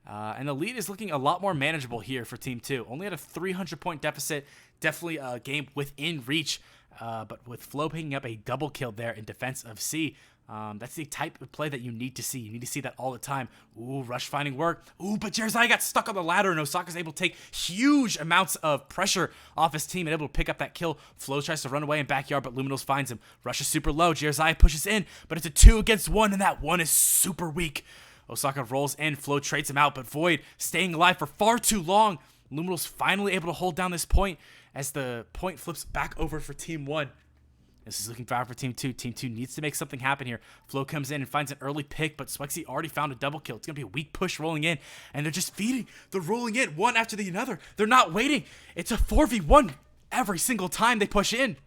And the lead is looking a lot more manageable here for Team 2. Only at a 300-point deficit. Definitely a game within reach. But with Flo picking up a double kill there in defense of C, that's the type of play that you need to see. You need to see that all the time. Ooh, rush finding work. Ooh, but Jerzai got stuck on the ladder, and Osaka's able to take huge amounts of pressure off his team and able to pick up that kill. Flo tries to run away in backyard, but Luminals finds him. Rush is super low. Jerzai pushes in, but it's a 2 against 1, and that 1 is super weak. Osaka rolls in. Flo trades him out, but Void staying alive for far too long. Luminals finally able to hold down this point as the point flips back over for Team 1. This is looking bad for Team 2. Team 2 needs to make something happen here. Flo comes in and finds an early pick, but Swexy already found a double kill. It's going to be a weak push rolling in, and they're just feeding. They're rolling in one after the other. They're not waiting. It's a 4v1 every single time they push in.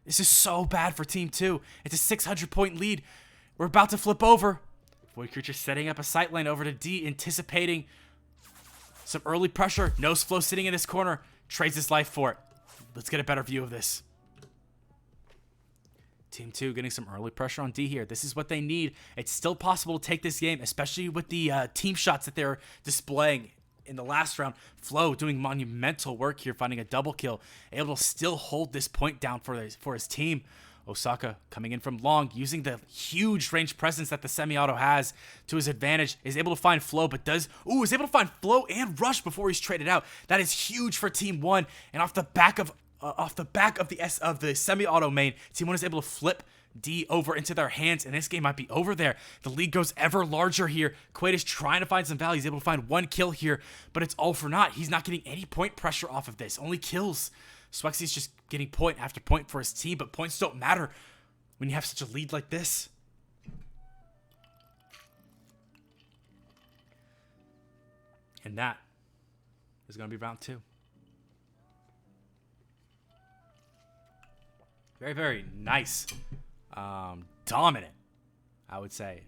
This is so bad for Team 2. It's a 600-point lead. We're about to flip over. Void Creature setting up a sight line over to D, anticipating some early pressure. Knows Flo sitting in this corner. Trades his life for it. Let's get a better view of this. Team 2 getting some early pressure on D here. This is what they need. It's still possible to take this game, especially with the team shots that they're displaying in the last round. Flo doing monumental work here, finding a double kill. Able to still hold this point down for his team. Osaka coming in from long, using the huge range presence that the semi-auto has to his advantage, is able to find Flo, but is able to find Flo and Rush before he's traded out. That is huge for Team 1, and off the back of the semi-auto main, Team 1 is able to flip D over into their hands, and this game might be over there. The lead goes ever larger here. Quaid is trying to find some value. He's able to find 1 kill here, but it's all for naught. He's not getting any point pressure off of this, only kills. Swexy's just getting point after point for his team, but points don't matter when you have such a lead like this. And that is going to be round 2. Very, very nice, dominant, I would say,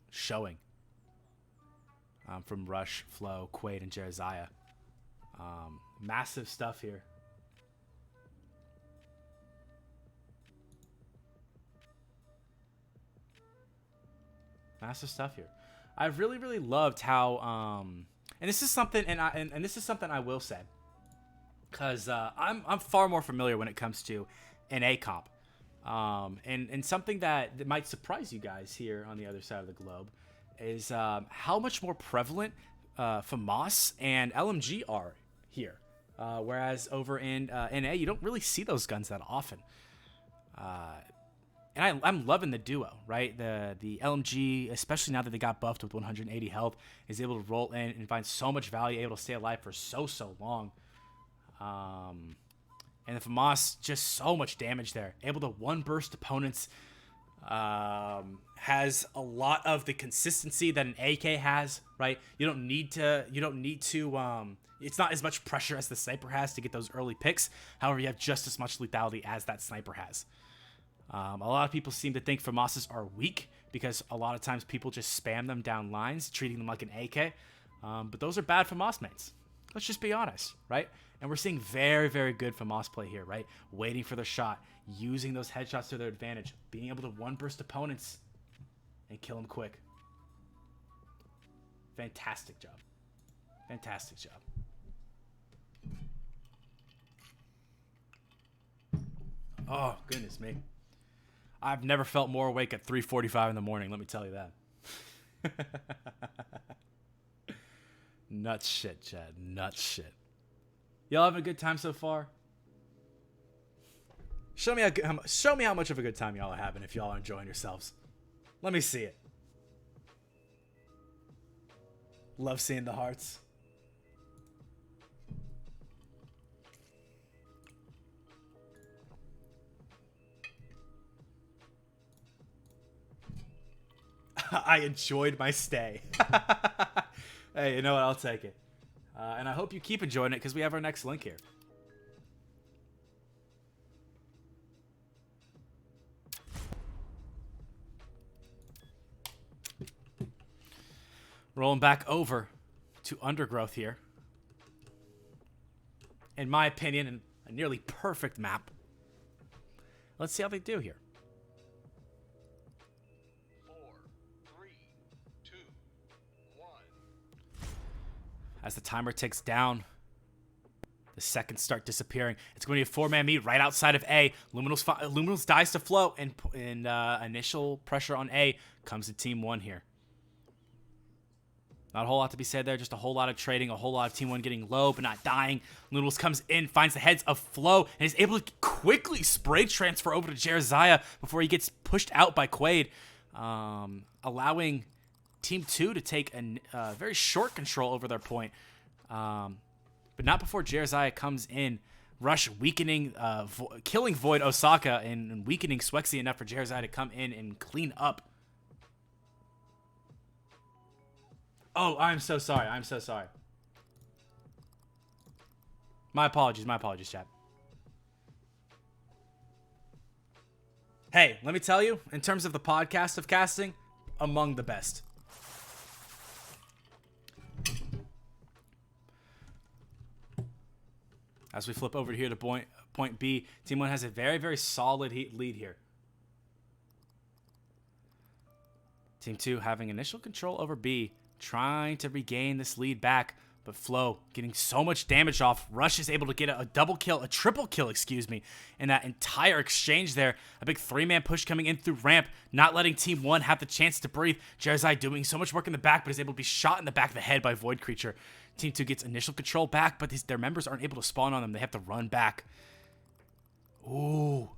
showing from Rush, Flo, Quaid, and Jerzai. Massive stuff here. Massive stuff here. I really, really loved how, and this is something, and this is something I will say, because I'm far more familiar when it comes to an A comp, and something that might surprise you guys here on the other side of the globe is how much more prevalent FAMAS and LMG are here, whereas over in NA you don't really see those guns that often. And I'm loving the duo, right? The LMG, especially now that they got buffed with 180 health, is able to roll in and find so much value, able to stay alive for so long. And the FAMAS, just so much damage there. Able to one-burst opponents. Has a lot of the consistency that an AK has, right? You don't need to, it's not as much pressure as the sniper has to get those early picks. However, you have just as much lethality as that sniper has. A lot of people seem to think FAMASs are weak because a lot of times people just spam them down lines, treating them like an AK. But those are bad FAMAS mates. Let's just be honest, right? And we're seeing very, very good FAMAS play here, right? Waiting for the shot, using those headshots to their advantage, being able to one-burst opponents and kill them quick. Fantastic job. Fantastic job. Oh, goodness me. I've never felt more awake at 3:45 in the morning, let me tell you that. Nuts shit, Chad. Nuts shit. Y'all having a good time so far? Show me how much of a good time y'all are having if y'all are enjoying yourselves. Let me see it. Love seeing the hearts. I enjoyed my stay. Hey, you know what? I'll take it. And I hope you keep enjoying it because we have our next link here. Rolling back over to Undergrowth here. In my opinion, a nearly perfect map. Let's see how they do here. 4, 3, 2, 1. As the timer ticks down, the seconds start disappearing. It's going to be a 4-man meet right outside of A. Luminals dies to Flow, and initial pressure on A comes to Team 1 here. Not a whole lot to be said there, just a whole lot of trading, a whole lot of Team 1 getting low but not dying. Luminals comes in, finds the heads of Flow, and is able to quickly spray transfer over to Jeremiah before he gets pushed out by Quaid, allowing Team 2 to take a very short control over their point. But not before Jeremiah comes in. Rush weakening, killing Void Osaka and weakening Swexy enough for Jeremiah to come in and clean up. Oh, I'm so sorry. I'm so sorry. My apologies, chat. Hey, let me tell you, in terms of the podcast of casting, among the best. As we flip over here to point B, Team 1 has a very, very solid lead here. Team 2 having initial control over B, trying to regain this lead back, but Flow getting so much damage off. Rush is able to get a double kill, a triple kill, excuse me, in that entire exchange there. A big 3-man push coming in through ramp, not letting Team 1 have the chance to breathe. Jeremiah doing so much work in the back, but is able to be shot in the back of the head by Void Creature. Team 2 gets initial control back, but their members aren't able to spawn on them. They have to run back. Ooh.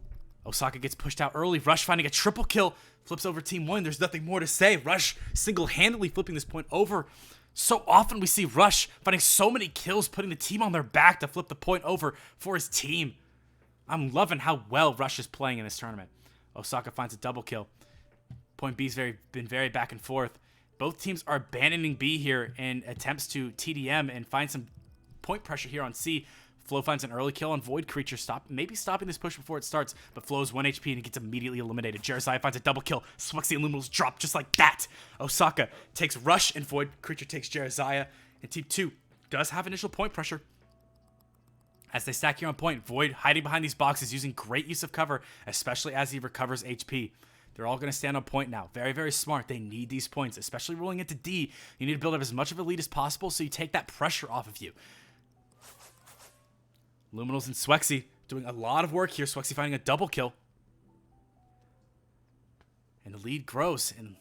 Osaka gets pushed out early. Rush finding a triple kill. Flips over Team 1. There's nothing more to say. Rush single-handedly flipping this point over. So often we see Rush finding so many kills, putting the team on their back to flip the point over for his team. I'm loving how well Rush is playing in this tournament. Osaka finds a double kill. Point B's been very back and forth. Both teams are abandoning B here in attempts to TDM and find some point pressure here on C. Flow finds an early kill on Void Creature, maybe stopping this push before it starts, but Flow's 1 HP and he gets immediately eliminated. Jeremiah finds a double kill. Swexy and Luminals drop just like that. Osaka takes Rush and Void Creature takes Jeremiah, and Team 2 does have initial point pressure. As they stack here on point, Void hiding behind these boxes, using great use of cover, especially as he recovers HP. They're all going to stand on point now. Very, very smart. They need these points, especially rolling into D. You need to build up as much of a lead as possible so you take that pressure off of you. Luminals and Swexy doing a lot of work here. Swexy finding a double kill. And the lead grows. And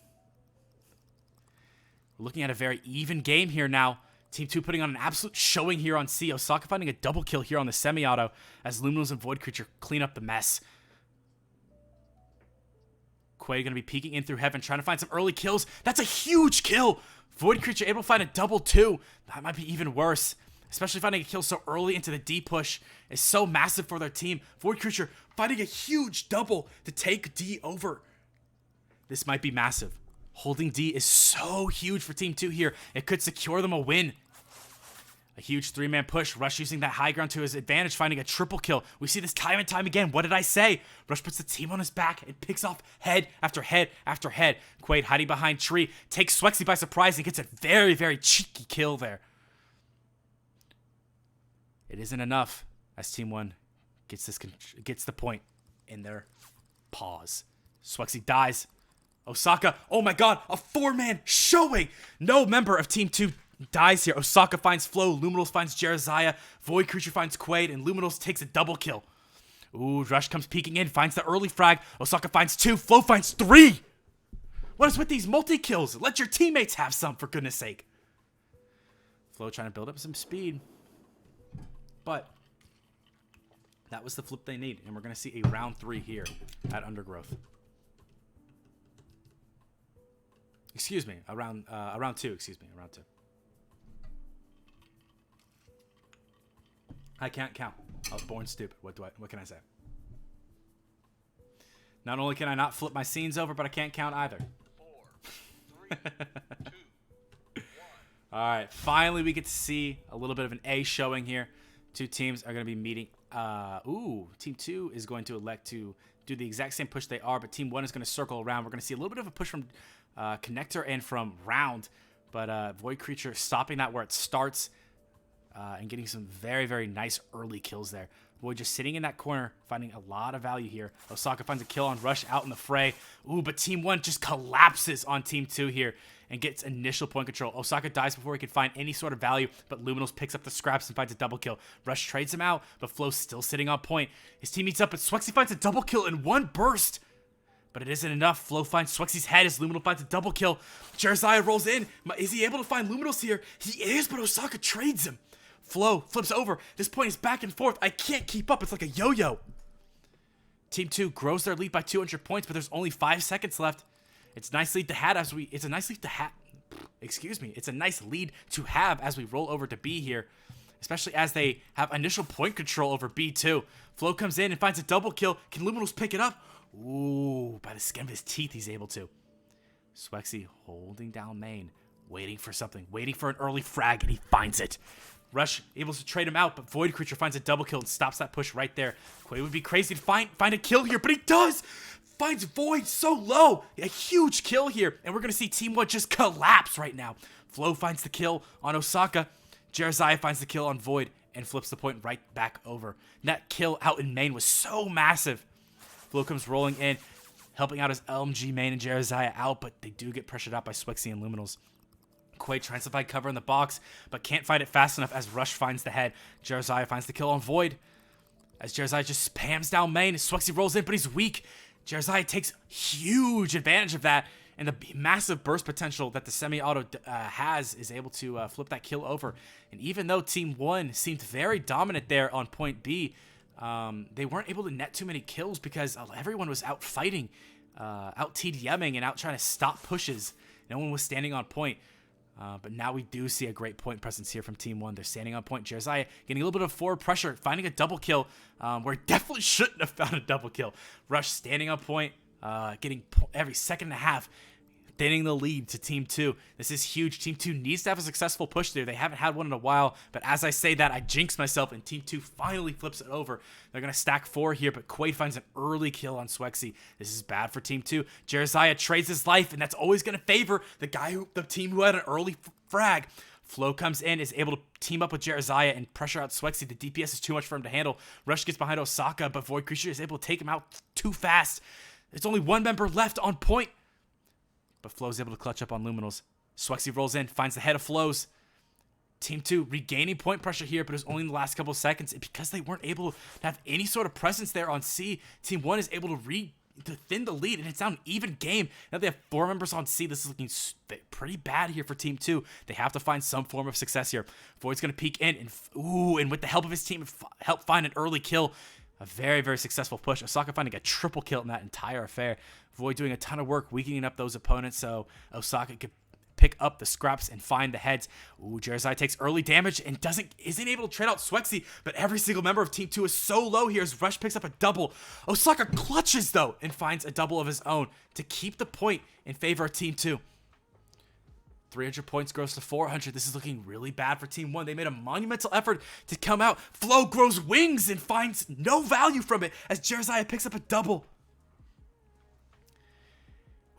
we're looking at a very even game here now. Team 2 putting on an absolute showing here on C. Osaka finding a double kill here on the semi-auto as Luminals and Void Creature clean up the mess. Quay going to be peeking in through heaven, trying to find some early kills. That's a huge kill. Void Creature able to find a double too. That might be even worse. Especially finding a kill so early into the D push is so massive for their team. Void Creature finding a huge double to take D over. This might be massive. Holding D is so huge for Team 2 here. It could secure them a win. A huge 3-man push. Rush using that high ground to his advantage, finding a triple kill. We see this time and time again. What did I say? Rush puts the team on his back and picks off head after head after head. Quaid hiding behind tree, takes Swexy by surprise and gets a very, very cheeky kill there. It isn't enough as Team 1 gets the point in their paws. Swexy dies. Osaka, oh my god, a 4-man showing! No member of Team 2 dies here. Osaka finds Flow, Luminals finds Jeremiah, Void Creature finds Quaid, and Luminals takes a double kill. Ooh, Rush comes peeking in, finds the early frag. Osaka finds 2, Flow finds 3! What is with these multi-kills? Let your teammates have some, for goodness sake. Flow trying to build up some speed. But that was the flip they need, and we're going to see a round 3 here at Undergrowth. Excuse me, around 2, excuse me, around 2. I can't count. I was born stupid. What can I say? Not only can I not flip my scenes over, but I can't count either. 4, 3, 2, 1. All right, finally we get to see a little bit of an A showing here. Two teams are going to be meeting. Team 2 is going to elect to do the exact same push they are, but Team 1 is going to circle around. We're going to see a little bit of a push from Connector and from Round, but Void Creature stopping that where it starts and getting some very, very nice early kills there. Void just sitting in that corner, finding a lot of value here. Osaka finds a kill on Rush out in the fray. Ooh, but Team 1 just collapses on Team 2 here. and gets initial point control. Osaka dies before he can find any sort of value, but Luminals picks up the scraps and finds a double kill. Rush trades him out, but Flo's still sitting on point. His team meets up, but Swexy finds a double kill in one burst. But it isn't enough. Flo finds Swexy's head as Luminal finds a double kill. Jeremiah rolls in. Is he able to find Luminals here? He is, but Osaka trades him. Flo flips over. This point is back and forth. I can't keep up. It's like a yo-yo. Team 2 grows their lead by 200 points, but there's only 5 seconds left. It's a nice lead to have as we roll over to B here, especially as they have initial point control over B2. Flo comes in and finds a double kill. Can Luminals pick it up? Ooh, by the skin of his teeth, he's able to. Swexy holding down main, waiting for something, waiting for an early frag, and he finds it. Rush able to trade him out, but Void Creature finds a double kill and stops that push right there. Quay would be crazy to find a kill here, but he does! Finds Void so low. A huge kill here, and we're going to see Team 1 just collapse right now. Flo finds the kill on Osaka. Jeremiah finds the kill on Void and flips the point right back over. That kill out in main was so massive. Flo comes rolling in, helping out his LMG main and Jeremiah out, but they do get pressured out by Swexy and Luminals. Quay tries to find cover in the box, but can't find it fast enough as Rush finds the head. Jeremiah finds the kill on Void. As Jeremiah just spams down main, Swexy rolls in, but he's weak. Jeremiah takes huge advantage of that, and the massive burst potential that the semi-auto has is able to flip that kill over. And even though Team 1 seemed very dominant there on point B, they weren't able to net too many kills because everyone was out fighting, out TDMing, and out trying to stop pushes. No one was standing on point. But now we do see a great point presence here from Team 1. They're standing on point. Jeremiah getting a little bit of forward pressure, finding a double kill where he definitely shouldn't have found a double kill. Rush standing on point, getting every second and a half, thinning the lead to Team 2. This is huge. Team 2 needs to have a successful push there. They haven't had one in a while, but as I say that, I jinx myself, and Team 2 finally flips it over. They're going to stack 4 here, but Quaid finds an early kill on Swexy. This is bad for Team 2. Jeremiah trades his life, and that's always going to favor the team who had an early frag. Flo comes in, is able to team up with Jeremiah and pressure out Swexy. The DPS is too much for him to handle. Rush gets behind Osaka, but Void Creature is able to take him out too fast. There's only one member left on point. But Flo's able to clutch up on Luminals. Swexy rolls in, finds the head of Flo's. Team 2 regaining point pressure here, but it was only in the last couple of seconds. And because they weren't able to have any sort of presence there on C, Team 1 is able to thin the lead, and it's now an even game. Now they have 4 members on C. This is looking pretty bad here for Team 2. They have to find some form of success here. Void's going to peek in, and with the help of his team, help find an early kill. A very, very successful push. Osaka finding a triple kill in that entire affair. Void doing a ton of work, weakening up those opponents so Osaka could pick up the scraps and find the heads. Ooh, Jeremiah takes early damage and isn't able to trade out Swexy, but every single member of Team 2 is so low here as Rush picks up a double. Osaka clutches, though, and finds a double of his own to keep the point in favor of Team 2. 300 points grows to 400. This is looking really bad for Team 1. They made a monumental effort to come out. Flo grows wings and finds no value from it as Jeremiah picks up a double.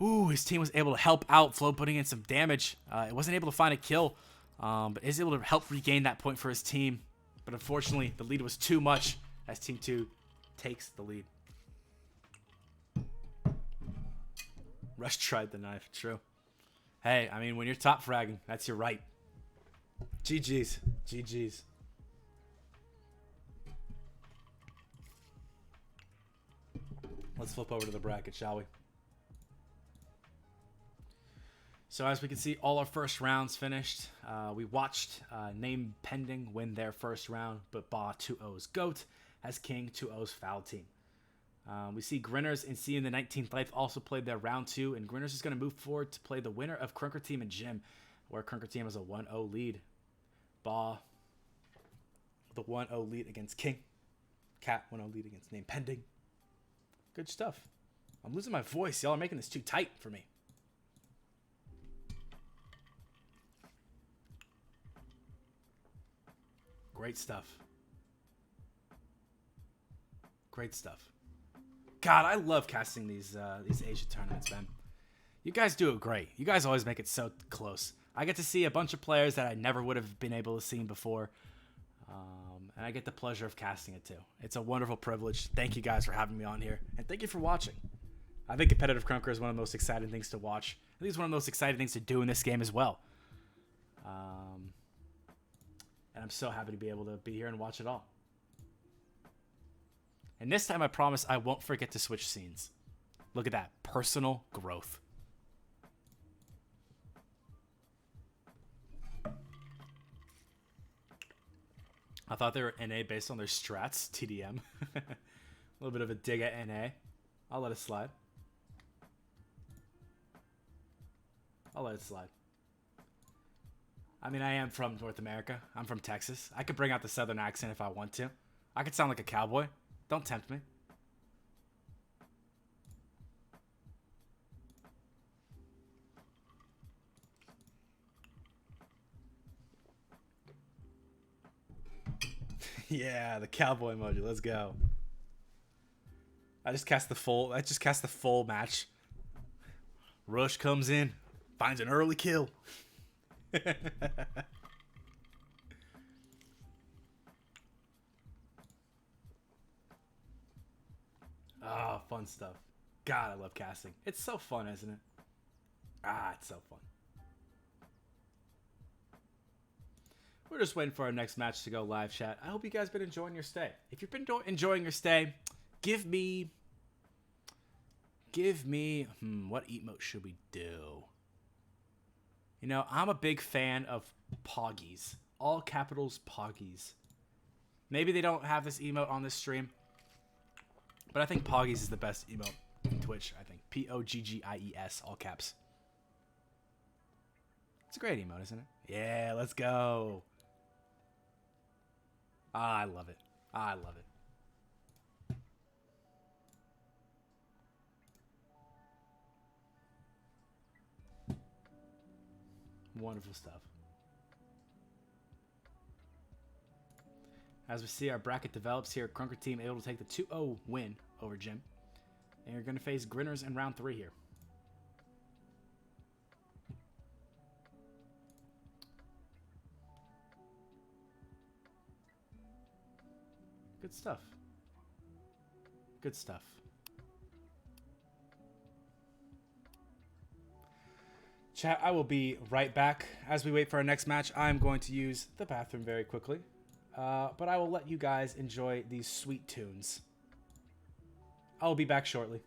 Ooh, his team was able to help out. Flo putting in some damage. It wasn't able to find a kill, but is able to help regain that point for his team. But unfortunately, the lead was too much as Team 2 takes the lead. Rush tried the knife. True. Hey, I mean, when you're top fragging, that's your right. GG's. GG's. Let's flip over to the bracket, shall we? So as we can see, all our first rounds finished. We watched Name Pending win their first round, but Ba 2-0's GOAT has King 2-0's Foul Team. We see Grinners and C in the 19th Life also played their round 2, and Grinners is going to move forward to play the winner of Krunker Team and Jim, where Krunker Team has a 1-0 lead. Ba, the 1-0 lead against King. Cat, 1-0 lead against Name Pending. Good stuff. I'm losing my voice. Y'all are making this too tight for me. Great stuff. Great stuff. God, I love casting these Asia tournaments, man. You guys do it great. You guys always make it so close. I get to see a bunch of players that I never would have been able to see before. And I get the pleasure of casting it too. It's a wonderful privilege. Thank you guys for having me on here. And thank you for watching. I think competitive Krunker is one of the most exciting things to watch I think it's one of the most exciting things to do in this game as well. And I'm so happy to be able to be here and watch it all. And this time I promise I won't forget to switch scenes. Look at that. Personal growth. I thought they were NA based on their strats, TDM. A little bit of a dig at NA. I'll let it slide. I'll let it slide. I mean, I am from North America. I'm from Texas. I could bring out the southern accent if I want to. I could sound like a cowboy. Don't tempt me. Yeah, the cowboy emoji. Let's go. I just cast the full match. Rush comes in, finds an early kill. Oh, fun stuff. God, I love casting. It's so fun, isn't it? Ah, it's so fun. We're just waiting for our next match to go live, chat. I hope you guys been enjoying your stay. If you've been enjoying your stay, give me, what emote should we do? You know, I'm a big fan of Poggies. All capitals Poggies. Maybe they don't have this emote on this stream, but I think Poggies is the best emote in Twitch, I think. Poggies, all caps. It's a great emote, isn't it? Yeah, let's go. Ah, I love it. I love it. Wonderful stuff. As we see, our bracket develops here. Krunker team able to take the 2-0 win over Jim. And you're going to face Grinners in round 3 here. Good stuff. Good stuff. Chat, I will be right back. As we wait for our next match, I'm going to use the bathroom very quickly. But I will let you guys enjoy these sweet tunes. I will be back shortly.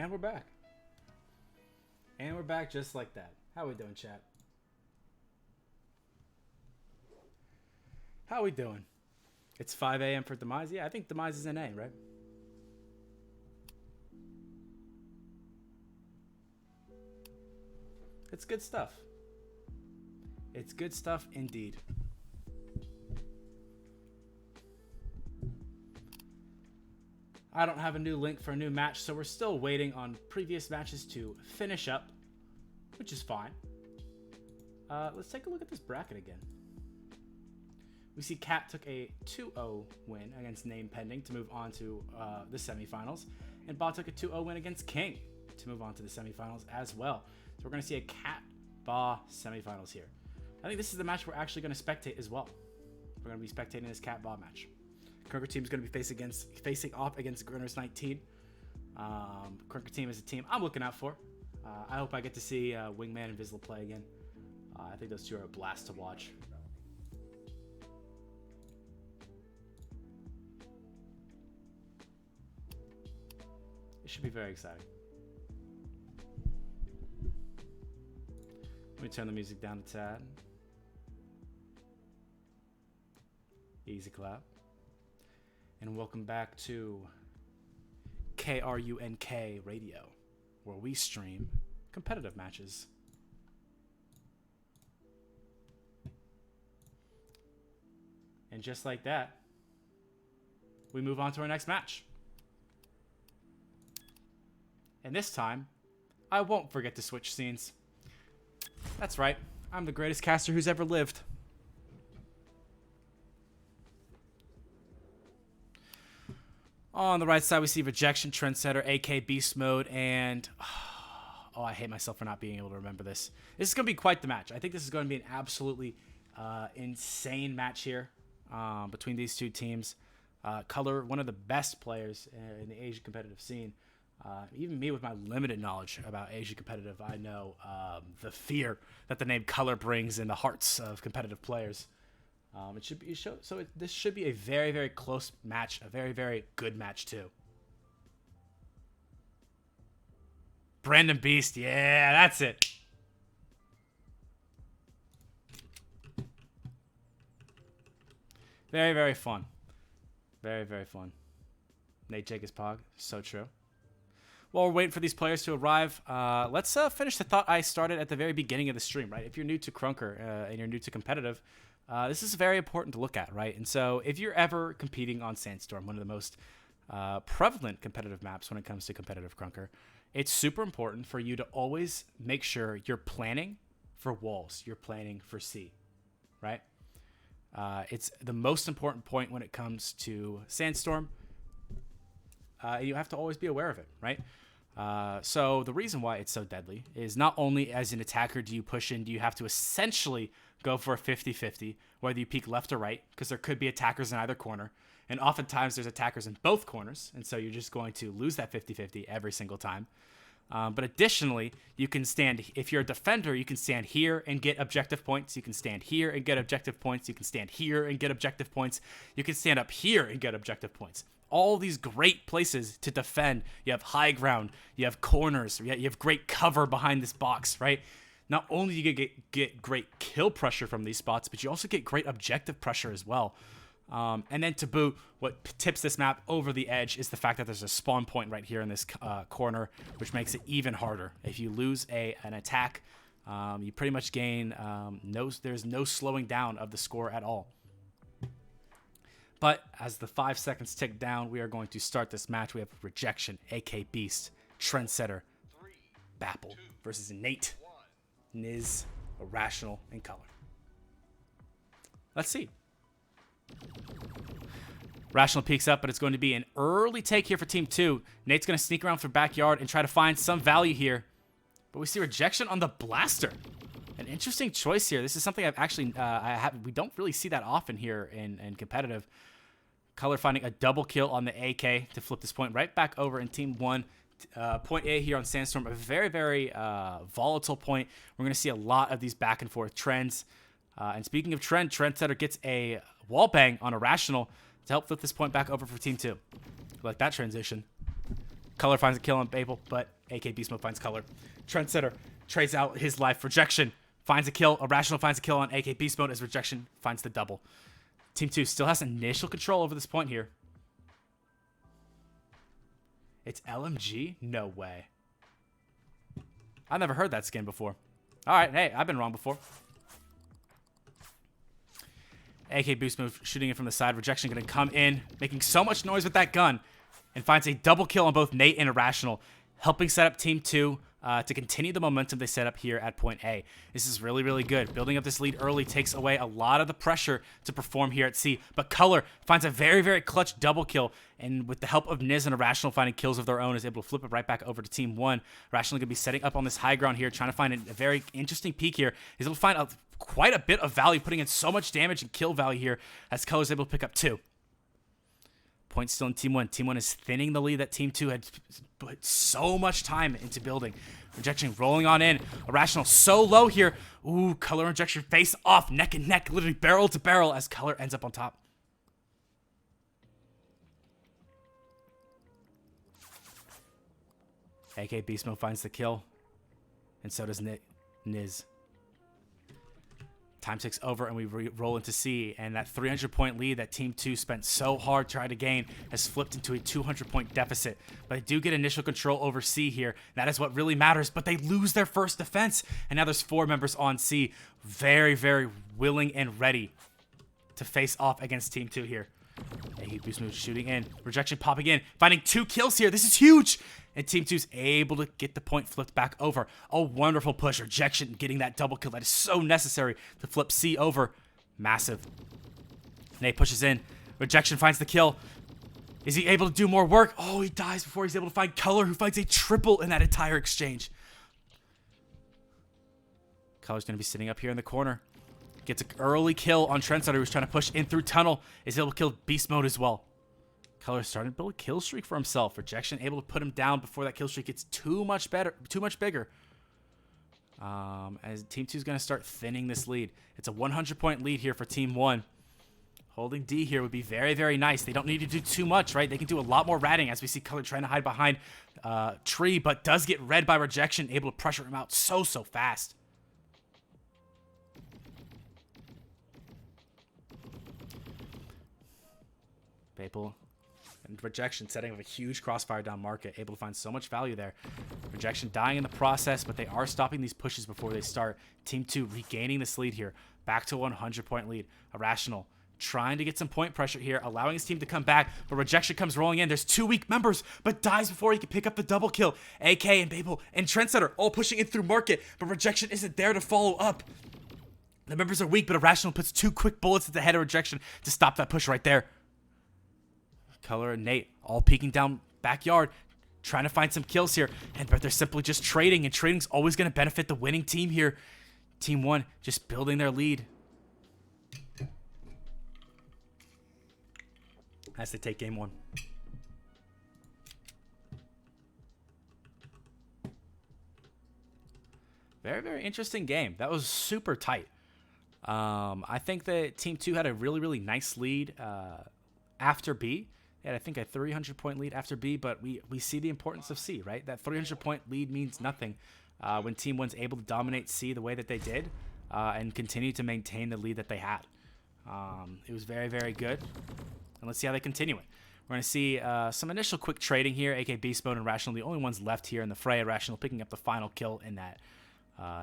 And we're back. And we're back just like that. How we doing, chat? How we doing? It's 5 a.m. for Demise. Yeah, I think Demise is an A, right? It's good stuff. It's good stuff indeed. I don't have a new link for a new match, so we're still waiting on previous matches to finish up, which is fine. Let's take a look at this bracket again. We see Cat took a 2-0 win against Name Pending to move on to the semifinals, and Ba took a 2-0 win against King to move on to the semifinals as well. So we're going to see a Cat Ba semifinals here. I think this is the match we're actually going to spectate as well. We're going to be spectating this Cat Ba match. Krunker team is going to be facing off against Grunners 19. Krunker team is a team I'm looking out for. I hope I get to see Wingman and Vizsla play again. I think those two are a blast to watch. It should be very exciting. Let me turn the music down a tad. Easy clap. And welcome back to KRUNK Radio, where we stream competitive matches. And just like that, we move on to our next match. And this time, I won't forget to switch scenes. That's right, I'm the greatest caster who's ever lived. On the right side, we see Rejection, Trendsetter, AK Beast Mode, and... Oh, I hate myself for not being able to remember this. This is going to be quite the match. I think this is going to be an absolutely insane match here between these two teams. Color, one of the best players in the Asian competitive scene. Even me with my limited knowledge about Asian competitive, I know the fear that the name Color brings in the hearts of competitive players. It should be this should be a very, very close match, a very, very good match too. Brandon Beast, yeah, that's it. Very, very fun. Very, very fun. Nate Jacobs Pog, so true. While we're waiting for these players to arrive, let's finish the thought I started at the very beginning of the stream, right? If you're new to Krunker and you're new to competitive, this is very important to look at, right? And so if you're ever competing on Sandstorm, one of the most prevalent competitive maps when it comes to competitive Krunker, it's super important for you to always make sure you're planning for walls, you're planning for C, right? It's the most important point when it comes to Sandstorm. You have to always be aware of it, right? So the reason why it's so deadly is not only as an attacker do you push in, do you have to essentially go for a 50-50, whether you peek left or right, because there could be attackers in either corner. And oftentimes there's attackers in both corners, and so you're just going to lose that 50-50 every single time. But additionally, you can stand, if you're a defender, you can stand here and get objective points. You can stand here and get objective points. You can stand here and get objective points. You can stand up here and get objective points. All these great places to defend. You have high ground. You have corners. You have great cover behind this box, right? Not only do you get great kill pressure from these spots, but you also get great objective pressure as well. And then to boot, what tips this map over the edge is the fact that there's a spawn point right here in this corner, which makes it even harder. If you lose an attack, you pretty much gain there's no slowing down of the score at all. But as the 5 seconds tick down, we are going to start this match. We have Rejection, AK Beast, Trendsetter, Bapple versus Nate, Niz, Irrational, and Color. Let's see. Rational peeks up, but it's going to be an early take here for Team 2. Nate's going to sneak around for backyard and try to find some value here. But we see Rejection on the Blaster. An interesting choice here. This is something I've actually, we don't really see that often here in competitive. Color finding a double kill on the AK to flip this point right back over in Team 1. Point A here on Sandstorm, a very, very volatile point. We're going to see a lot of these back and forth trends. And speaking of trend, Trendsetter gets a wall bang on Irrational to help flip this point back over for Team 2. Like that transition. Color finds a kill on Babel, but AK Beast Mode finds Color. Trendsetter trades out his life. Rejection finds a kill. Irrational finds a kill on AK Beast Mode as Rejection finds the double. Team 2 still has initial control over this point here. It's LMG? No way. I've never heard that skin before. Alright, hey, I've been wrong before. AK Boost Move shooting it from the side. Rejection going to come in, making so much noise with that gun, and finds a double kill on both Nate and Irrational, helping set up Team 2 to continue the momentum they set up here at point A. This is really, really good. Building up this lead early takes away a lot of the pressure to perform here at C. But Color finds a very, very clutch double kill, and with the help of Niz and Irrational finding kills of their own, is able to flip it right back over to Team 1. Irrational going to be setting up on this high ground here, trying to find a very interesting peak here. He's able to find quite a bit of value, putting in so much damage and kill value here, as Color's able to pick up 2. Point still in Team 1. Team 1 is thinning the lead that Team 2 had put so much time into building. Rejection rolling on in. Irrational so low here. Ooh, Color and Rejection face off, neck and neck, literally barrel to barrel, as Color ends up on top. AK Beast Mode finds the kill, and so does Niz. Time ticks over, and we roll into C, and that 300-point lead that Team 2 spent so hard trying to gain has flipped into a 200-point deficit. But they do get initial control over C here. That is what really matters, but they lose their first defense, and now there's 4 members on C, very, very willing and ready to face off against Team 2 here. AK Boost Move shooting in. Rejection popping in, finding 2 kills here. This is huge! And Team 2's able to get the point flipped back over. A wonderful push. Rejection getting that double kill. That is so necessary to flip C over. Massive. Nate pushes in. Rejection finds the kill. Is he able to do more work? Oh, he dies before he's able to find Color, who finds a triple in that entire exchange. Color's going to be sitting up here in the corner. Gets an early kill on Trendsetter, who's trying to push in through tunnel. Is able to kill Beast Mode as well. Color starting to build a kill streak for himself. Rejection able to put him down before that kill streak gets too much bigger. As Team 2 is going to start thinning this lead. It's a 100-point lead here for Team 1. Holding D here would be very, very nice. They don't need to do too much, right? They can do a lot more ratting, as we see Color trying to hide behind tree, but does get read by Rejection, able to pressure him out so fast. Babel and Rejection setting up a huge crossfire down market, able to find so much value there. Rejection dying in the process, but they are stopping these pushes before they start. Team 2 regaining this lead here, back to a 100-point lead. Irrational trying to get some point pressure here, allowing his team to come back, but Rejection comes rolling in. There's 2 weak members, but dies before he can pick up the double kill. AK and Babel and Trendsetter all pushing in through market, but Rejection isn't there to follow up. The members are weak, but Irrational puts 2 quick bullets at the head of Rejection to stop that push right there. Color and Nate all peeking down backyard, trying to find some kills here, but they're simply just trading, and trading's always going to benefit the winning team here. Team 1 just building their lead as they take game 1. Very, very interesting game. That was super tight. I think that Team 2 had a really, really nice lead after B. Yeah, I think a 300-point lead after B, but we see the importance of C, right? That 300-point lead means nothing when Team 1's able to dominate C the way that they did and continue to maintain the lead that they had. It was very, very good, and let's see how they continue it. We're going to see some initial quick trading here. AK Beast Mode and Irrational, the only ones left here in the fray. Irrational picking up the final kill in that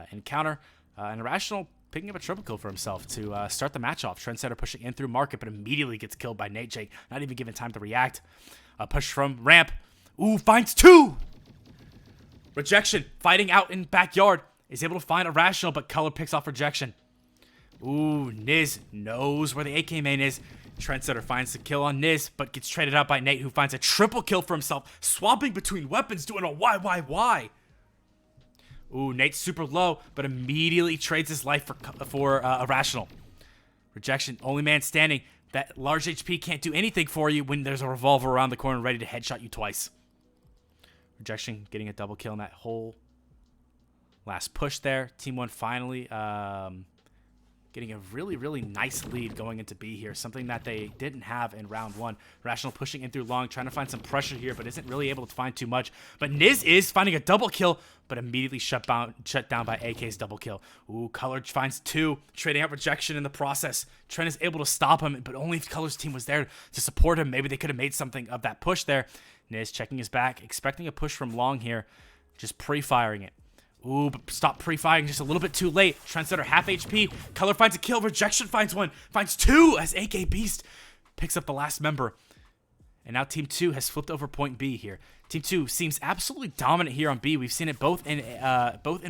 encounter, and Irrational picking up a triple kill for himself to start the match off. Trendsetter pushing in through market, but immediately gets killed by Nate Jake, not even given time to react. A push from ramp. Ooh, finds 2! Rejection fighting out in backyard. Is able to find Irrational, but Color picks off Rejection. Ooh, Niz knows where the AK main is. Trendsetter finds the kill on Niz, but gets traded out by Nate, who finds a triple kill for himself, swapping between weapons, doing a why. Ooh, Nate's super low, but immediately trades his life for Irrational. Rejection, only man standing. That large HP can't do anything for you when there's a revolver around the corner ready to headshot you twice. Rejection getting a double kill in that whole last push there. Team 1 finally getting a really, really nice lead going into B here. Something that they didn't have in round 1. Rational pushing in through long, trying to find some pressure here, but isn't really able to find too much. But Niz is finding a double kill, but immediately shut down by AK's double kill. Ooh, Color finds 2, trading out rejection in the process. Trent is able to stop him, but only if Color's team was there to support him. Maybe they could have made something of that push there. Niz checking his back, expecting a push from long here, just pre-firing it. Ooh, but stop pre-firing just a little bit too late. Trendsetter half HP. Color finds a kill. Rejection finds 1. Finds 2 as AK Beast picks up the last member. And now Team 2 has flipped over point B here. Team 2 seems absolutely dominant here on B. We've seen it both in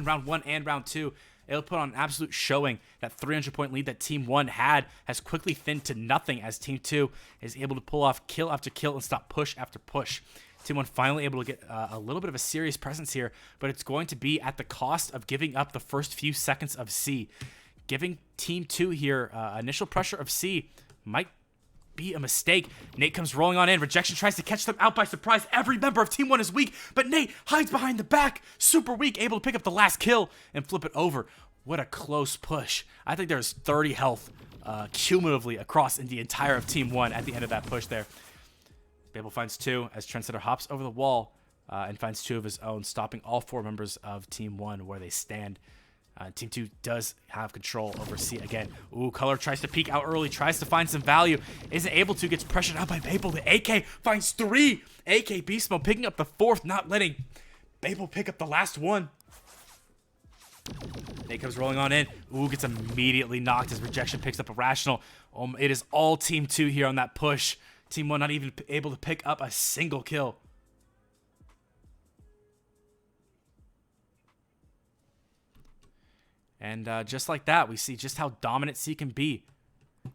round 1 and round 2. It'll put on an absolute showing. That 300-point lead that Team 1 had has quickly thinned to nothing as Team 2 is able to pull off kill after kill and stop push after push. Team 1 finally able to get a little bit of a serious presence here, but it's going to be at the cost of giving up the first few seconds of C. Giving Team 2 here initial pressure of C might be a mistake. Nate comes rolling on in. Rejection tries to catch them out by surprise. Every member of Team 1 is weak, but Nate hides behind the back. Super weak, able to pick up the last kill and flip it over. What a close push. I think there's 30 health cumulatively across in the entire of Team 1 at the end of that push there. Babel finds 2 as Trendsetter hops over the wall and finds 2 of his own, stopping all 4 members of Team 1 where they stand. Team 2 does have control over C again. Ooh, Color tries to peek out early, tries to find some value, isn't able to, gets pressured out by Babel. The AK finds 3. AK Beast Mode picking up the 4th, not letting Babel pick up the last one. Nate comes rolling on in. Ooh, gets immediately knocked as Rejection picks up a Rational. It is all Team 2 here on that push. Team 1 not even able to pick up a single kill. And just like that, we see just how dominant C can be.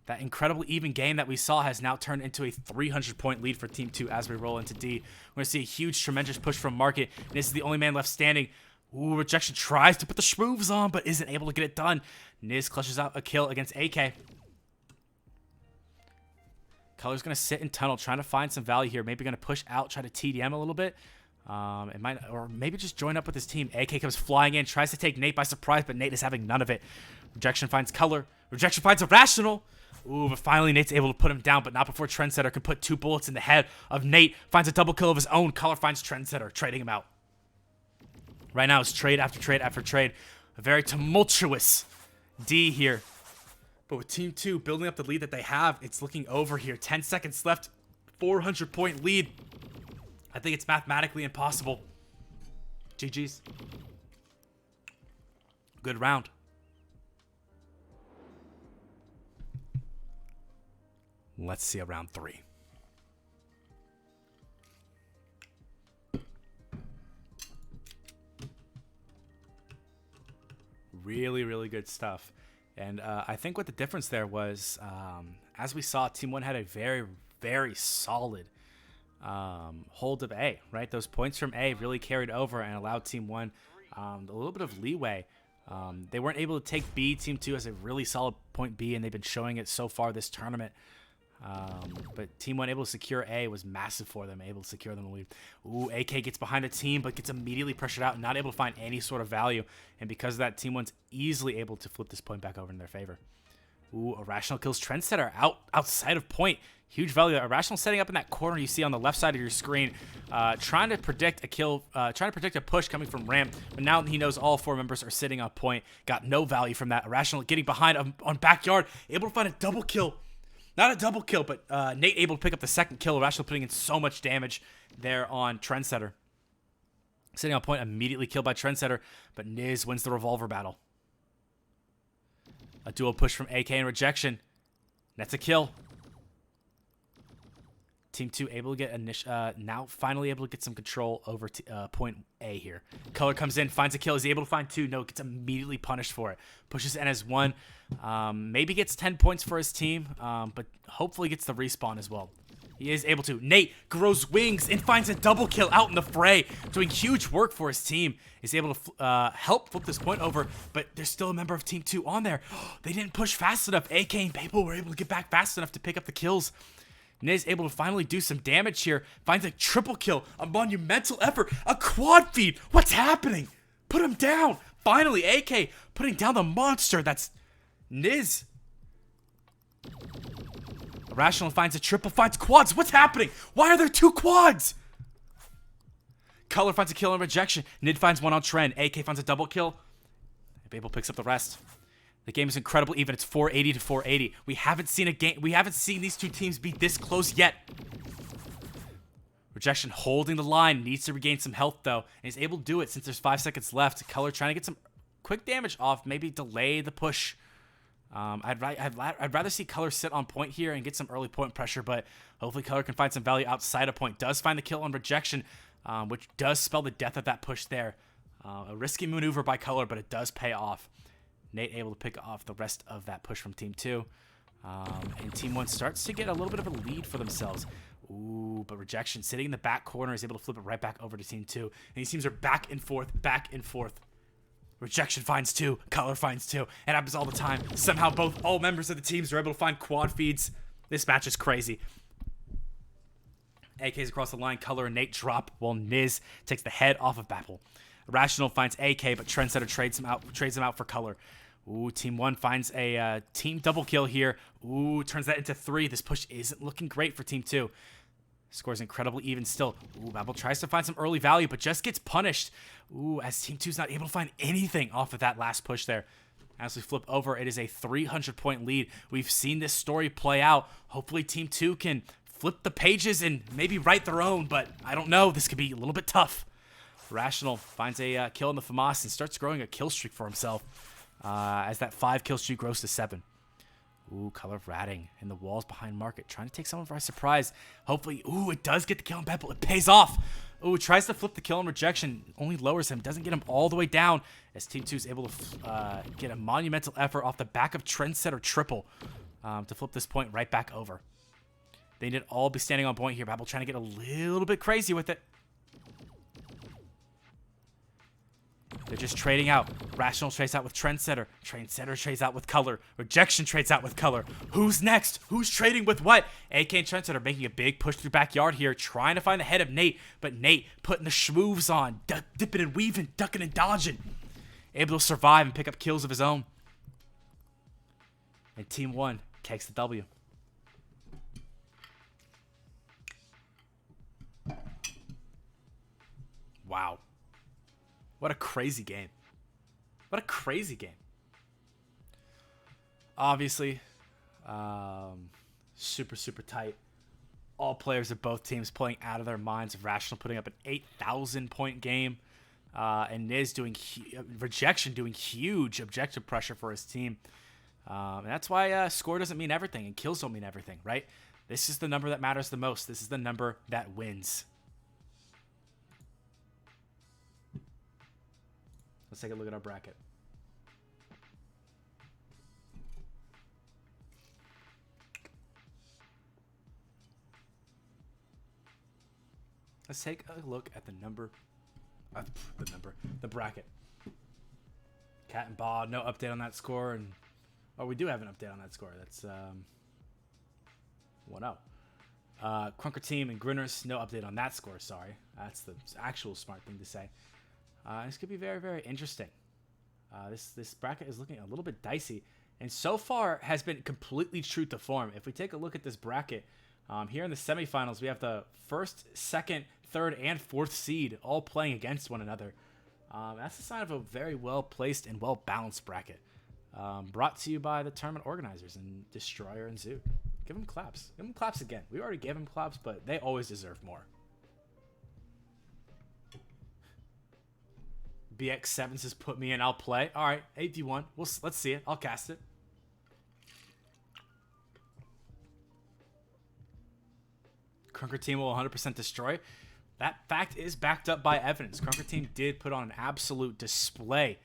That incredible even game that we saw has now turned into a 300-point lead for Team 2 as we roll into D. We're going to see a huge, tremendous push from Market. And this is the only man left standing. Ooh, Rejection tries to put the schmoves on, but isn't able to get it done. Niz clutches out a kill against AK. Color's going to sit in tunnel, trying to find some value here. Maybe going to push out, try to TDM a little bit. It might, or maybe just join up with his team. AK comes flying in, tries to take Nate by surprise, but Nate is having none of it. Rejection finds Color. Rejection finds a Rational. Ooh, but finally Nate's able to put him down, but not before Trendsetter can put 2 bullets in the head of Nate. Finds a double kill of his own. Color finds Trendsetter, trading him out. Right now it's trade after trade after trade. A very tumultuous D here. But with Team 2 building up the lead that they have, it's looking over here. 10 seconds left. 400-point lead. I think it's mathematically impossible. GG's. Good round. Let's see a round 3. Really, really good stuff. And I think what the difference there was, as we saw, Team 1 had a very, very solid hold of A, right? Those points from A really carried over and allowed Team 1 a little bit of leeway. They weren't able to take B. Team 2 has a really solid point B, and they've been showing it so far this tournament. But Team 1 able to secure A was massive for them, able to secure them the lead. Ooh, AK gets behind the team, but gets immediately pressured out, not able to find any sort of value. And because of that, Team 1's easily able to flip this point back over in their favor. Ooh, Irrational kills Trendsetter outside of point. Huge value. Irrational setting up in that corner you see on the left side of your screen, trying to predict a kill, trying to predict a push coming from ramp. But now he knows all 4 members are sitting on point. Got no value from that. Irrational getting behind on backyard, able to find a double kill. Not a double kill, but Nate able to pick up the 2nd kill. Irrational putting in so much damage there on Trendsetter. Sitting on point, immediately killed by Trendsetter, but Niz wins the revolver battle. A dual push from AK and Rejection. That's a kill. Team 2 able to get now finally able to get some control over point A here. Color comes in, finds a kill. Is he able to find 2? No, gets immediately punished for it. Pushes in as 1. Maybe gets 10 points for his team, but hopefully gets the respawn as well. He is able to. Nate grows wings and finds a double kill out in the fray. Doing huge work for his team. Is able to help flip this point over, but there's still a member of Team 2 on there. They didn't push fast enough. AK and Babel were able to get back fast enough to pick up the kills. Niz able to finally do some damage here. Finds a triple kill. A monumental effort. A quad feed. What's happening? Put him down. Finally, AK putting down the monster that's Niz. Irrational finds a triple, finds quads. What's happening? Why are there 2 quads? Color finds a kill on rejection. Nid finds one on trend. AK finds a double kill. Babel picks up the rest. The game is incredibly even. It's 480 to 480. We haven't seen these 2 teams be this close yet. Rejection holding the line. Needs to regain some health though. And he's able to do it since there's 5 seconds left. Color trying to get some quick damage off. Maybe delay the push. I'd rather see Color sit on point here and get some early point pressure, but hopefully Color can find some value outside of point. Does find the kill on rejection, which does spell the death of that push there. A risky maneuver by Color, but it does pay off. Nate able to pick off the rest of that push from Team 2. And Team 1 starts to get a little bit of a lead for themselves. Ooh, but rejection sitting in the back corner is able to flip it right back over to Team 2. And these teams are back and forth, back and forth. Rejection finds 2, Color finds 2. It happens all the time. Somehow all members of the teams are able to find quad feeds. This match is crazy. AK's across the line. Color and Nate drop while Niz takes the head off of Babel. Irrational finds AK, but Trendsetter trades him out for Color. Ooh, Team 1 finds a team double kill here. Ooh, turns that into 3. This push isn't looking great for Team 2. Scores incredibly even still. Ooh, Babel tries to find some early value, but just gets punished. Ooh, as Team 2's not able to find anything off of that last push there. As we flip over, it is a 300-point lead. We've seen this story play out. Hopefully Team 2 can flip the pages and maybe write their own, but I don't know. This could be a little bit tough. Rational finds a kill in the FAMAS and starts growing a kill streak for himself as that 5 kill streak grows to 7. Ooh, Color ratting in the walls behind Market, trying to take someone by surprise. Hopefully, ooh, it does get the kill on Pebble. It pays off. Ooh, tries to flip the kill on rejection, only lowers him, doesn't get him all the way down as Team 2 is able to get a monumental effort off the back of Trendsetter triple to flip this point right back over. They need to all be standing on point here. Babel trying to get a little bit crazy with it. They're just trading out. Rational trades out with Trendsetter. Trendsetter trades out with Color. Rejection trades out with Color. Who's next? Who's trading with what? AK and Trendsetter making a big push through backyard here, trying to find the head of Nate, but Nate putting the schmoves on, dipping and weaving, ducking and dodging. Able to survive and pick up kills of his own. And Team 1 takes the W. Wow. What a crazy game. What a crazy game. Obviously, super, super tight. All players of both teams playing out of their minds. Rational putting up an 8,000-point game. And Niz doing rejection, doing huge objective pressure for his team. And that's why score doesn't mean everything and kills don't mean everything, right? This is the number that matters the most. This is the number that wins. Let's take a look at our bracket. Let's take a look at the bracket. Cat and Bod, no update on that score, and oh, we do have an update on that score. That's 1-0. Krunker team and Grinners, no update on that score. Sorry, that's the actual smart thing to say. This could be very, very interesting. This bracket is looking a little bit dicey, and so far has been completely true to form. If we take a look at this bracket, here in the semifinals, we have the first, second, third, and fourth seed all playing against one another. That's a sign of a very well-placed and well-balanced bracket. Brought to you by the tournament organizers and Destroyer and Zoo. Give them claps. Give them claps again. We already gave them claps, but they always deserve more. BX7 says, put me in, I'll play. All right, 8v1. Let's see it. I'll cast it. Krunker team will 100% destroy. That fact is backed up by evidence. Krunker team did put on an absolute display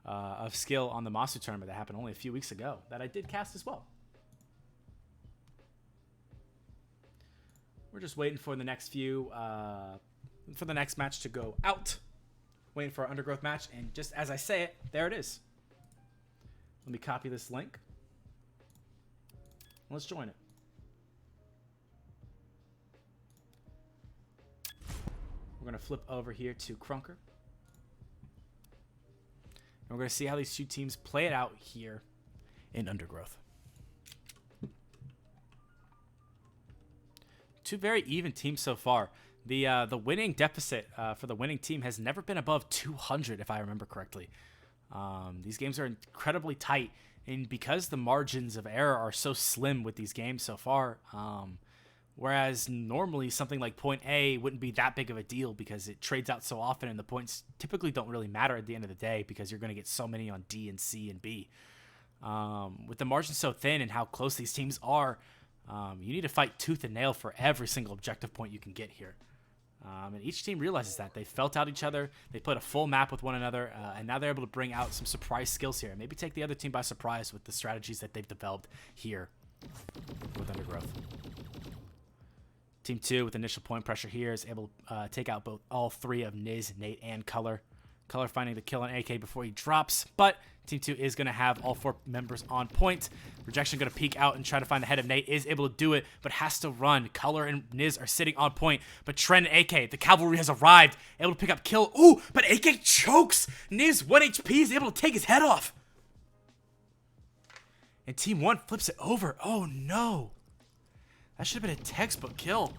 of skill on the Masu tournament that happened only a few weeks ago that I did cast as well. We're just waiting for the next for the next match to go out. Waiting for our Undergrowth match, and just as I say it, there it is. Let me copy this link. Let's join it. We're going to flip over here to Krunker. And we're going to see how these two teams play it out here in Undergrowth. Two very even teams so far. The winning deficit for the winning team has never been above 200, if I remember correctly. These games are incredibly tight, and because the margins of error are so slim with these games so far, whereas normally something like point A wouldn't be that big of a deal because it trades out so often and the points typically don't really matter at the end of the day because you're going to get so many on D and C and B. With the margins so thin and how close these teams are, you need to fight tooth and nail for every single objective point you can get here. And each team realizes that. They felt out each other, they played a full map with one another, and now they're able to bring out some surprise skills here. Maybe take the other team by surprise with the strategies that they've developed here with Undergrowth. Team 2 with initial point pressure here is able to take out all three of Niz, Nate, and Color. Color finding the kill on AK before he drops, but Team 2 is going to have all 4 members on point. Rejection going to peek out and try to find the head of Nate. Is able to do it, but has to run. Color and Niz are sitting on point, but Trent and AK, the cavalry has arrived, able to pick up kill. Ooh, but AK chokes. Niz, 1 HP, is able to take his head off. And Team 1 flips it over. Oh, no. That should have been a textbook kill.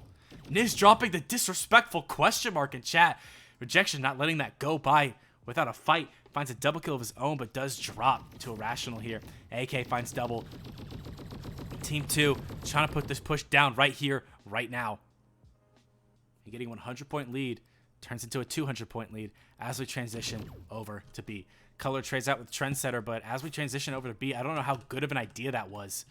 Niz dropping the disrespectful question mark in chat. Rejection not letting that go by without a fight. Finds a double kill of his own, but does drop to Irrational here. AK finds double. Team 2 trying to put this push down right here, right now. And getting 100-point lead turns into a 200-point lead as we transition over to B. Color trades out with Trendsetter, but as we transition over to B, I don't know how good of an idea that was.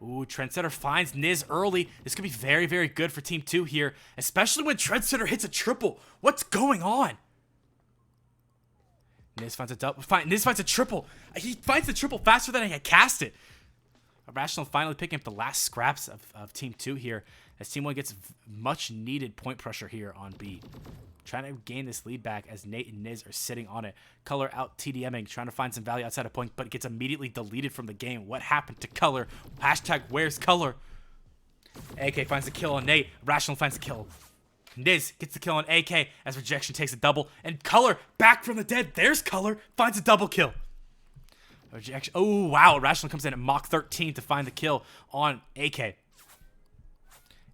Ooh, Trendsetter finds Niz early. This could be very, very good for Team 2 here, especially when Trendsetter hits a triple. What's going on? Niz finds a double. Niz finds a triple. He finds the triple faster than I had cast it. Irrational finally picking up the last scraps of Team 2 here, as Team 1 gets much needed point pressure here on B. Trying to gain this lead back as Nate and Niz are sitting on it. Color out TDMing, trying to find some value outside of point, but it gets immediately deleted from the game. What happened to Color? Hashtag where's Color? AK finds the kill on Nate. Rational finds the kill. Niz gets the kill on AK as Rejection takes a double. And Color back from the dead. There's Color. Finds a double kill. Rejection. Oh, wow. Rational comes in at Mach 13 to find the kill on AK. And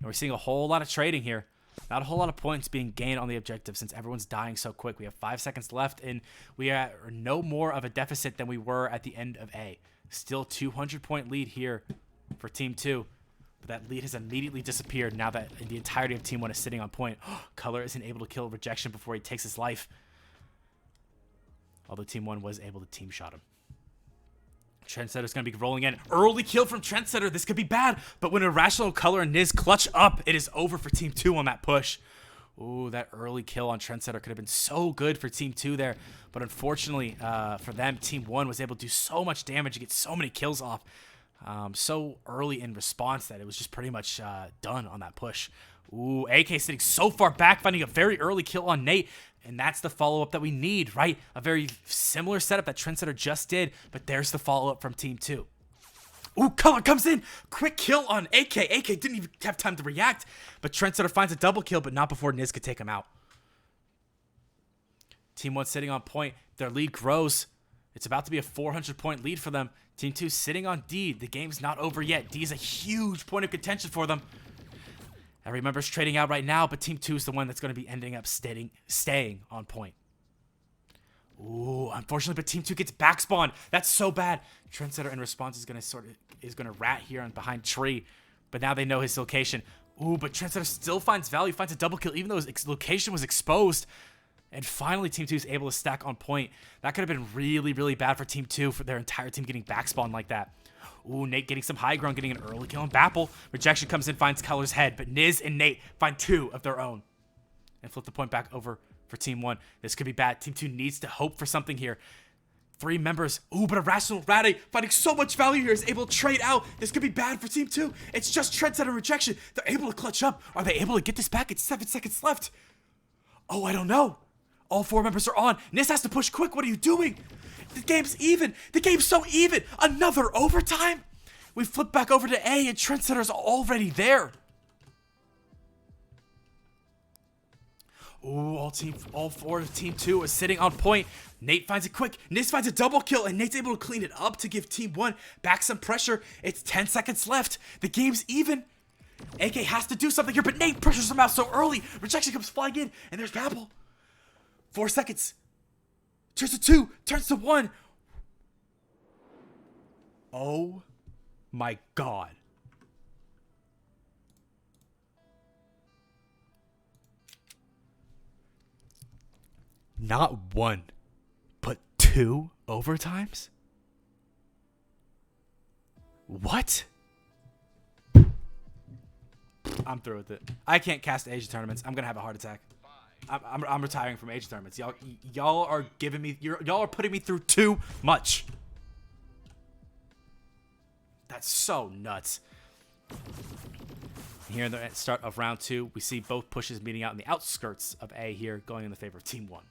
we're seeing a whole lot of trading here. Not a whole lot of points being gained on the objective since everyone's dying so quick. We have 5 seconds left, and we are no more of a deficit than we were at the end of A. Still 200-point lead here for Team 2. But that lead has immediately disappeared now that the entirety of Team 1 is sitting on point. Color isn't able to kill Rejection before he takes his life. Although Team 1 was able to team shot him. Trendsetter's going to be rolling in. Early kill from Trendsetter. This could be bad. But when Irrational, Color, and Niz clutch up, it is over for Team 2 on that push. Ooh, that early kill on Trendsetter could have been so good for Team 2 there. But unfortunately for them, Team 1 was able to do so much damage and get so many kills off so early in response that it was just pretty much done on that push. Ooh, AK sitting so far back, finding a very early kill on Nate. And that's the follow-up that we need, right? A very similar setup that Trendsetter just did, but there's the follow-up from Team 2. Ooh, Color comes in. Quick kill on AK. AK didn't even have time to react, but Trendsetter finds a double kill, but not before Niz could take him out. Team 1 sitting on point. Their lead grows. It's about to be a 400-point lead for them. Team 2 sitting on D. The game's not over yet. D is a huge point of contention for them. Every member's trading out right now, but Team 2 is the one that's going to be ending up staying on point. Ooh, unfortunately, but Team 2 gets back spawn. That's so bad. Trendsetter in response is going to rat here and behind tree, but now they know his location. Ooh, but Trendsetter still finds value, finds a double kill, even though his location was exposed. And finally, Team 2 is able to stack on point. That could have been really, really bad for Team 2 for their entire team getting back spawn like that. Ooh, Nate getting some high ground, getting an early kill on Bapple. Rejection comes in, finds Color's head, but Niz and Nate find 2 of their own. And flip the point back over for Team 1. This could be bad. Team 2 needs to hope for something here. 3 members. Ooh, but Irrational Rade finding so much value here is able to trade out. This could be bad for Team 2. It's just Trendsetter and Rejection. They're able to clutch up. Are they able to get this back? It's 7 seconds left. Oh, I don't know. All 4 members are on. Niz has to push quick. What are you doing? The game's even. The game's so even. Another overtime? We flip back over to A and Trendsetter's already there. Ooh, all four of Team 2 is sitting on point. Nate finds it quick. Niz finds a double kill, and Nate's able to clean it up to give Team 1 back some pressure. It's 10 seconds left. The game's even. AK has to do something here, but Nate pressures him out so early. Rejection comes flying in, and there's Babel. 4 seconds. Turns to 2. Turns to 1. Oh my god. Not 1, but 2 overtimes? What? I'm through with it. I can't cast Asia tournaments. I'm gonna have a heart attack. I'm retiring from Asia tournaments. Y'all are giving me. Y'all are putting me through too much. That's so nuts. Here in the start of round 2, we see both pushes meeting out in the outskirts of A here, going in the favor of Team 1.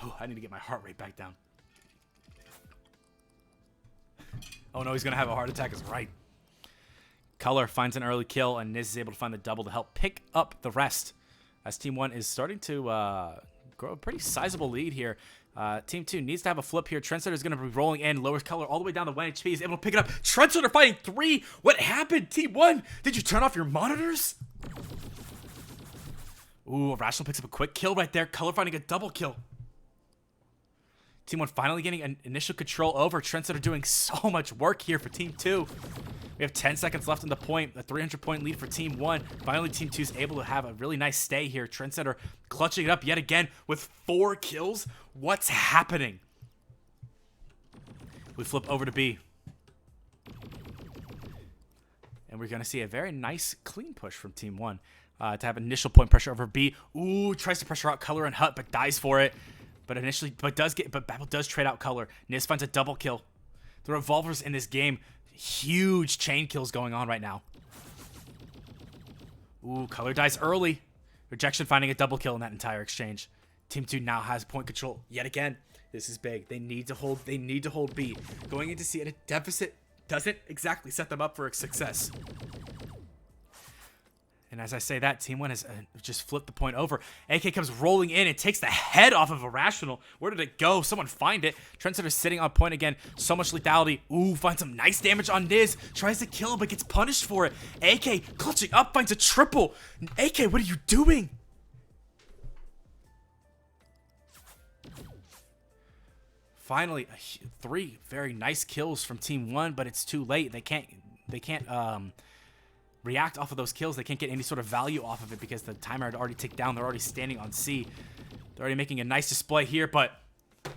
Oh, I need to get my heart rate back down. Oh no, he's gonna have a heart attack. Is right. Color finds an early kill, and Niz is able to find the double to help pick up the rest. As Team 1 is starting to grow a pretty sizable lead here. Team 2 needs to have a flip here. Trendsetter is going to be rolling in. Lowers Color all the way down to 1 HP. He's able to pick it up. Trendsetter fighting 3. What happened, Team 1? Did you turn off your monitors? Ooh, Irrational picks up a quick kill right there. Color finding a double kill. Team 1 finally getting an initial control over. Trendsetter doing so much work here for Team 2. We have 10 seconds left on the point. A 300-point lead for Team 1. Finally, Team 2 is able to have a really nice stay here. Trendsetter clutching it up yet again with 4 kills. What's happening? We flip over to B. And we're going to see a very nice, clean push from Team 1 to have initial point pressure over B. Ooh, tries to pressure out Color and Hut, but dies for it. But Babel does trade out Color. Niz finds a double kill. The revolvers in this game, huge chain kills going on right now. Ooh, Color dies early. Rejection finding a double kill in that entire exchange. Team 2 now has point control yet again. This is big. They need to hold B. Going into C at a deficit doesn't exactly set them up for a success. And as I say that, Team 1 has just flipped the point over. AK comes rolling in and takes the head off of Irrational. Where did it go? Someone find it. Trendsetter sitting on point again. So much lethality. Ooh, finds some nice damage on Niz. Tries to kill him, but gets punished for it. AK clutching up, finds a triple. AK, what are you doing? Finally, 3 very nice kills from Team 1, but it's too late. They can't react off of those kills. They can't get any sort of value off of it because the timer had already ticked down. They're already standing on C. They're already making a nice display here, but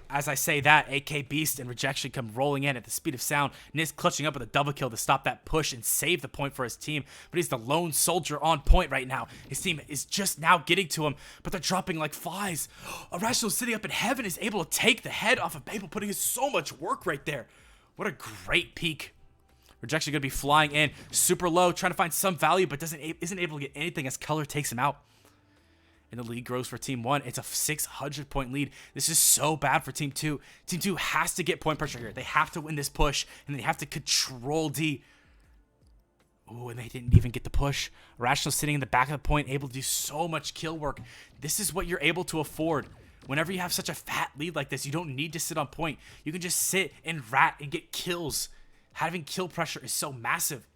as I say that, AK Beast and Rejection come rolling in at the speed of sound. Niz clutching up with a double kill to stop that push and save the point for his team, but he's the lone soldier on point right now. His team is just now getting to him, but they're dropping like flies. Irrational sitting up in heaven is able to take the head off of Babel, putting in so much work right there. What a great peek. Rejection going to be flying in super low, trying to find some value, but isn't able to get anything as Color takes him out. And the lead grows for Team 1. It's a 600-point lead. This is so bad for Team 2. Team 2 has to get point pressure here. They have to win this push, and they have to control D. Ooh, and they didn't even get the push. Irrational sitting in the back of the point, able to do so much kill work. This is what you're able to afford. Whenever you have such a fat lead like this, you don't need to sit on point. You can just sit and rat and get kills. Having kill pressure is so massive.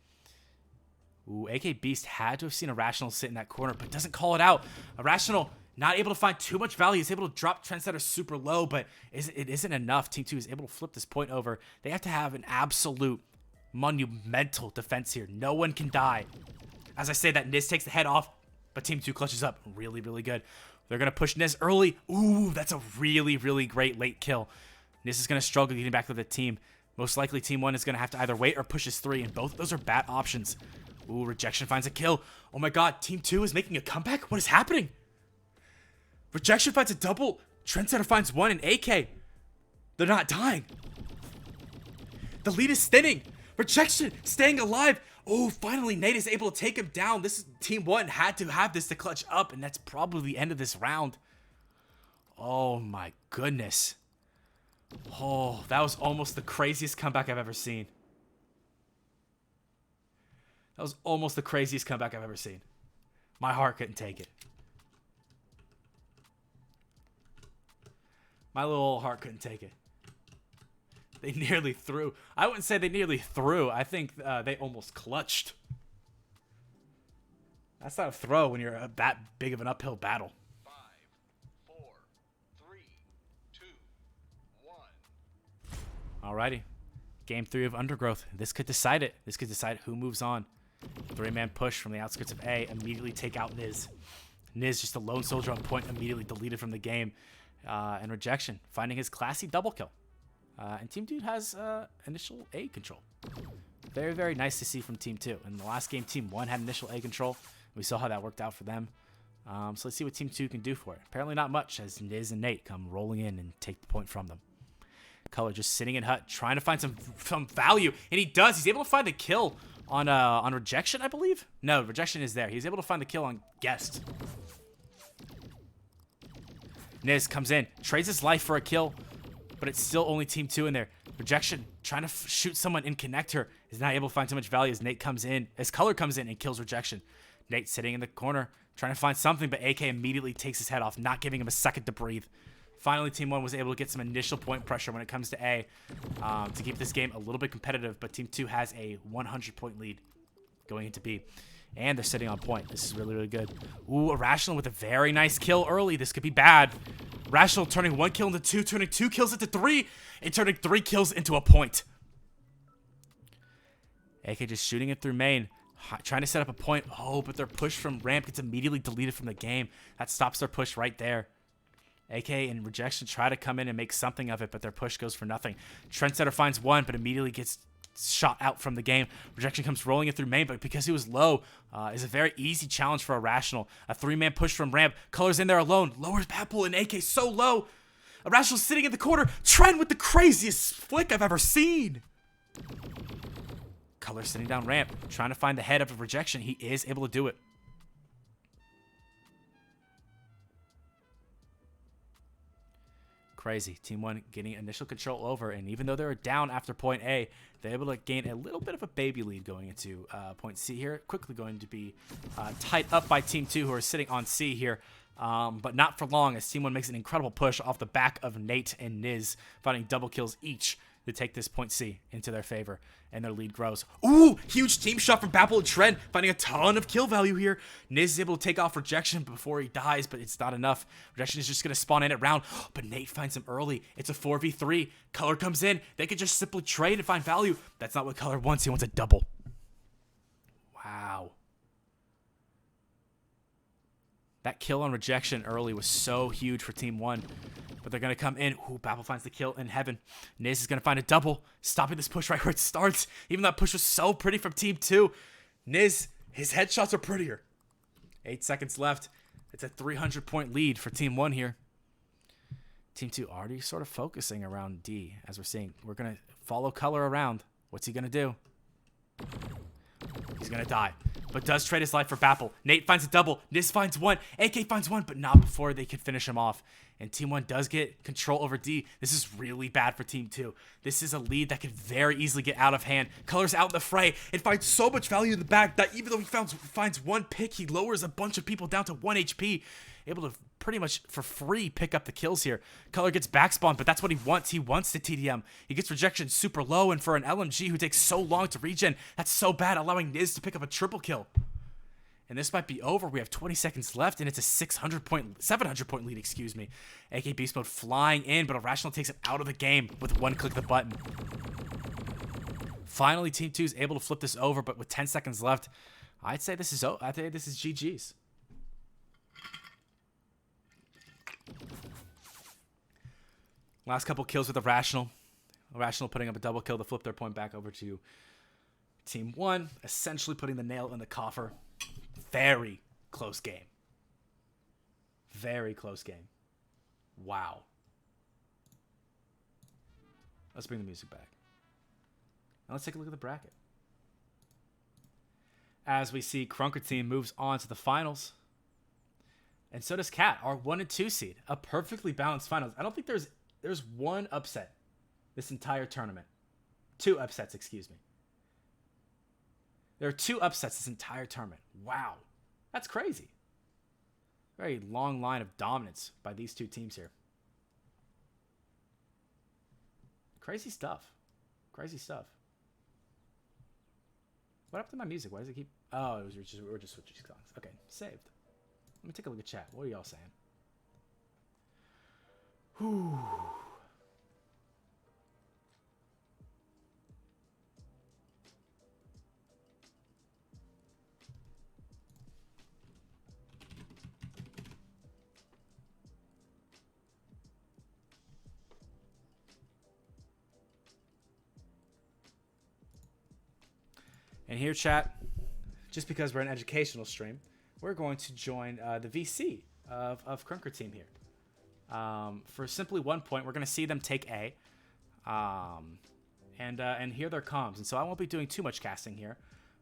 Ooh, AK Beast had to have seen Irrational sit in that corner, but doesn't call it out. Irrational not able to find too much value. He's able to drop Trendsetter super low, but it isn't enough. Team 2 is able to flip this point over. They have to have an absolute monumental defense here. No one can die. As I say that, Niz takes the head off, but Team 2 clutches up. Really, really good. They're going to push Niz early. Ooh, that's a really, really great late kill. Niz is going to struggle getting back with the team. Most likely, Team 1 is going to have to either wait or push his 3, and both of those are bad options. Ooh, Rejection finds a kill. Oh my god, Team 2 is making a comeback? What is happening? Rejection finds a double. Trendsetter finds 1, and AK. They're not dying. The lead is thinning. Rejection staying alive. Oh, finally, Nate is able to take him down. This is Team 1 had to have this to clutch up, and that's probably the end of this round. Oh my goodness. Oh, that was almost the craziest comeback I've ever seen. That was almost the craziest comeback I've ever seen. My heart couldn't take it. My little heart couldn't take it. They nearly threw. I wouldn't say they nearly threw. I think they almost clutched. That's not a throw when you're that big of an uphill battle. 5, 4, 3, 2, 1. Alrighty. Game 3 of Undergrowth. This could decide it. This could decide who moves on. 3-man push from the outskirts of A. Immediately take out Niz. Niz, just a lone soldier on point, immediately deleted from the game. And rejection, finding his classy double kill. And Team 2 has initial A control. Very, very nice to see from Team 2. In the last game, Team 1 had initial A control. We saw how that worked out for them. So let's see what Team 2 can do for it. Apparently not much, as Niz and Nate come rolling in and take the point from them. Color just sitting in hut, trying to find some value. And he does. He's able to find the kill on rejection, I believe. No, rejection is there. He's able to find the kill on guest. Niz comes in, trades his life for a kill, but it's still only Team 2 in there. Rejection, trying to shoot someone in connector, is not able to find too much value as Nate comes in, as Color comes in and kills rejection. Nate sitting in the corner, trying to find something, but AK immediately takes his head off, not giving him a second to breathe. Finally, Team 1 was able to get some initial point pressure when it comes to A to keep this game a little bit competitive, but Team 2 has a 100-point lead going into B. And they're sitting on point. This is really, really good. Ooh, Irrational with a very nice kill early. This could be bad. Rational turning 1 kill into 2, turning 2 kills into 3, and turning 3 kills into a point. AK just shooting it through main, trying to set up a point. Oh, but their push from ramp gets immediately deleted from the game. That stops their push right there. AK and rejection try to come in and make something of it, but their push goes for nothing. Trendsetter finds 1, but immediately gets shot out from the game. Rejection comes rolling it through main, but because he was low, is a very easy challenge for Irrational. A 3-man push from ramp. Color's in there alone. Lowers Batpool and AK so low. Irrational sitting in the corner. Trend with the craziest flick I've ever seen. Color sitting down ramp, trying to find the head of rejection. He is able to do it. Crazy. Team 1 getting initial control over, and even though they're down after point A, they're able to gain a little bit of a baby lead going into point C here. Quickly going to be tied up by Team 2, who are sitting on C here, but not for long, as Team 1 makes an incredible push off the back of Nate and Niz, finding double kills each to take this point C into their favor, and their lead grows. Ooh, huge team shot from Babel and Trent, finding a ton of kill value here. Niz is able to take off rejection before he dies, but it's not enough. Rejection is just going to spawn in at round, but Nate finds him early. It's a 4v3. Color comes in. They could just simply trade and find value. That's not what Color wants. He wants a double. Wow. That kill on rejection early was so huge for Team 1. But they're going to come in. Ooh, Babel finds the kill in heaven. Niz is going to find a double, stopping this push right where it starts. Even though that push was so pretty from Team 2. Niz, his headshots are prettier. 8 seconds left. It's a 300-point lead for Team 1 here. Team 2 already sort of focusing around D, as we're seeing. We're going to follow Color around. What's he going to do? He's going to die, but does trade his life for Babel. Nate finds a double. Niz finds 1. AK finds 1, but not before they can finish him off. And Team 1 does get control over D. This is really bad for Team 2. This is a lead that could very easily get out of hand. Color's out in the fray and finds so much value in the back that even though he finds 1 pick, he lowers a bunch of people down to 1 HP. Able to pretty much for free pick up the kills here. Color gets backspawn, but that's what he wants. He wants the TDM. He gets rejection super low, and for an LMG who takes so long to regen, that's so bad, allowing Niz to pick up a triple kill. And this might be over. We have 20 seconds left, and it's a 700-point lead, excuse me. AK Beast Mode flying in, but Irrational takes it out of the game with 1 click of the button. Finally, Team 2 is able to flip this over, but with 10 seconds left, I'd say this is GG's. Last couple kills with Irrational. Irrational putting up a double kill to flip their point back over to Team 1, essentially putting the nail in the coffer. Very close game. Very close game. Wow. Let's bring the music back. Now let's take a look at the bracket. As we see, KrunkIT moves on to the finals. And so does Cat, our 1 and 2 seed. A perfectly balanced finals. I don't think there's one upset this entire tournament. 2 upsets, excuse me. There are 2 upsets this entire tournament. Wow. That's crazy. Very long line of dominance by these 2 teams here. Crazy stuff. Crazy stuff. What happened to my music? Why does it keep... Oh, we're just switching songs. Okay, saved. Let me take a look at chat. What are y'all saying? Whew. And here, chat, just because we're an educational stream, we're going to join the VC of Krunker team here. For simply 1 point, we're going to see them take A, and hear their comms. And so I won't be doing too much casting here.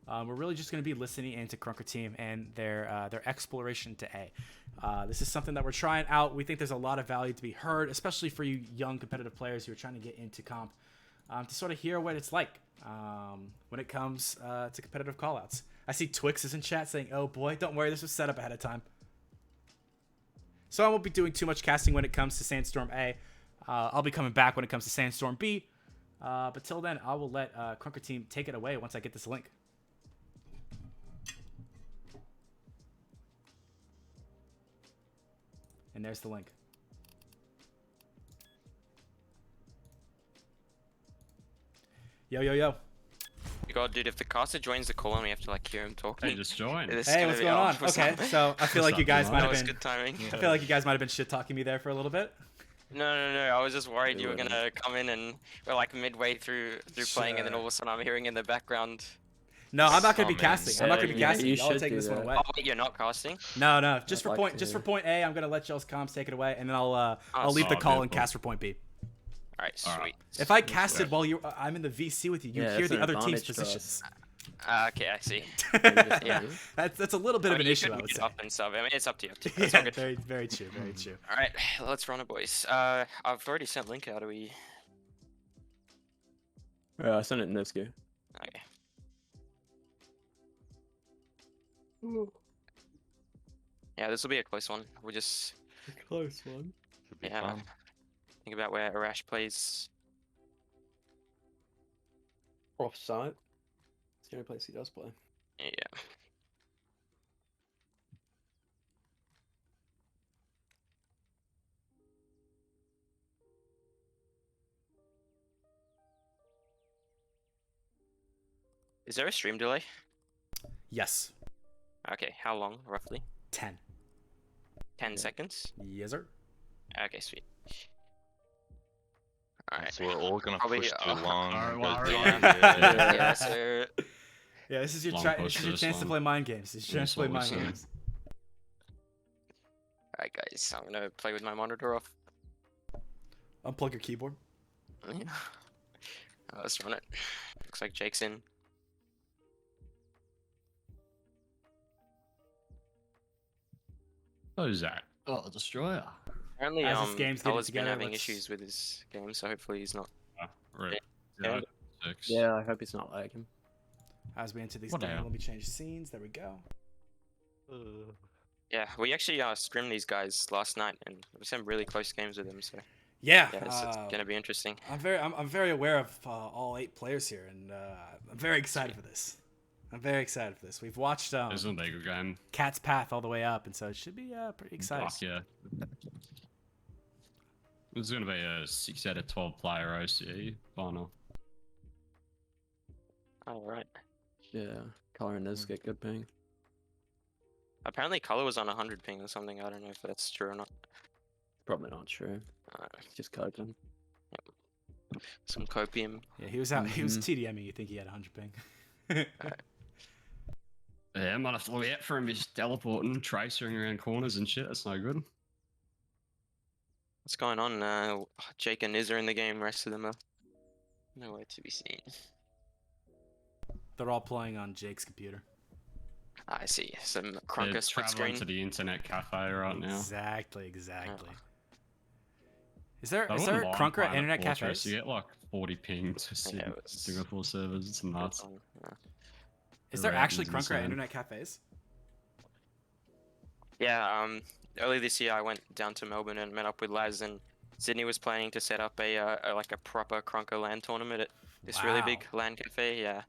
We're really just going to be listening into Krunker team and their exploration to A. This is something that we're trying out. We think there's a lot of value to be heard, especially for you young competitive players who are trying to get into comp, to sort of hear what it's like when it comes to competitive callouts. I see Twix is in chat saying, "Oh boy, don't worry, this was set up ahead of time." So I won't be doing too much casting when it comes to Sandstorm A. I'll be coming back when it comes to Sandstorm B. But till then, I will let Krunker team take it away once I get this link. And there's the link. Yo, yo, yo. God, dude, if the caster joins the call and we have to like hear him talking. Hey, just join. Hey, what's going on? Okay, so I feel like you guys might have been. Good timing. I feel like you guys might have been shit talking me there for a little bit. No. I was just worried you were gonna come in and we're like midway through playing, and then all of a sudden I'm hearing in the background. No, I'm not gonna be casting. I'm not gonna be casting. you I'll should take do this one that. away. Oh, wait, you're not casting? No, just I'd for like just to. for point A, I'm gonna let y'all's comms take it away, and then I'll leave the Oh, call and beautiful. cast for point B. All right, sweet. Alright. If I casted while I'm in the VC with you, you Yeah, hear it's the an other team's advantage to us. positions. Okay, I see. Yeah, that's a little bit of an you issue, could I would mute say. up and stuff. I mean, it's up to you. It's all Yeah, good. very true, very true. All right, let's run it, boys. I've already sent link out. Are we? I sent it in this game. Okay. Yeah, this will be a close one. We'll just Close one. yeah. Think about where Arash plays. Offside. It's the only place he does play. Yeah. Is there a stream delay? Yes, Okay, how long, roughly? 10. 10 seconds? Yes, sir. Okay, sweet. Alright. So we're all gonna Probably, push too long. alright, and well, go alright. down. Yeah, Yeah. so Yeah, this is your Long this push is for your this chance to one. play mind games. This is your chance to play That's what mind we're games. alright guys, I'm gonna play with my monitor off. Unplug your keyboard. Yeah. Let's run it. Looks like Jake's in. Who's that? Oh, Destroyer. Apparently, As this game's getting Ella's been together, having let's- issues with his game, so hopefully he's not. Right. Yeah. 6. Yeah, I hope it's not lagging. As we enter these What the games, hell? let me change scenes. There we go. Yeah, we actually streamed these guys last night, and we some really close games with them. So Yeah, yeah, it's gonna be interesting. I'm very aware of all 8 players here, and I'm very excited for this. I'm very excited for this. We've watched Isn't they good game? Cat's Path all the way up, and so it should be pretty exciting. Fuck yeah. This is going to be a 6 out of 12 player OCE final. All right. Yeah, Color and Niz get good ping. Apparently, color was on 100 ping or something. I don't know if that's true or not. Probably not true. It's just coping. Some copium. Yeah, he was out. He was TDMing. You think he had 100 ping? Yeah, I might have to look out for him just teleporting, tracing around corners and shit. That's no good. What's going on? Jake and Niz are in the game. Rest of them are nowhere to be seen. They're all playing on Jake's computer. I see. Some They're Krunker split traveling screen. to the internet cafe right now. Exactly. Is there I is wouldn't there mind Krunker playing internet at Fortress. cafes? You get like 40 ping to Yeah, it's- Singapore servers. It's nuts. Is there The actually rating's Krunker insane. internet cafes? Yeah. Early this year, I went down to Melbourne and met up with Laz, and Sydney was planning to set up like a proper Krunker LAN tournament at this really big Wow. LAN cafe. Yeah,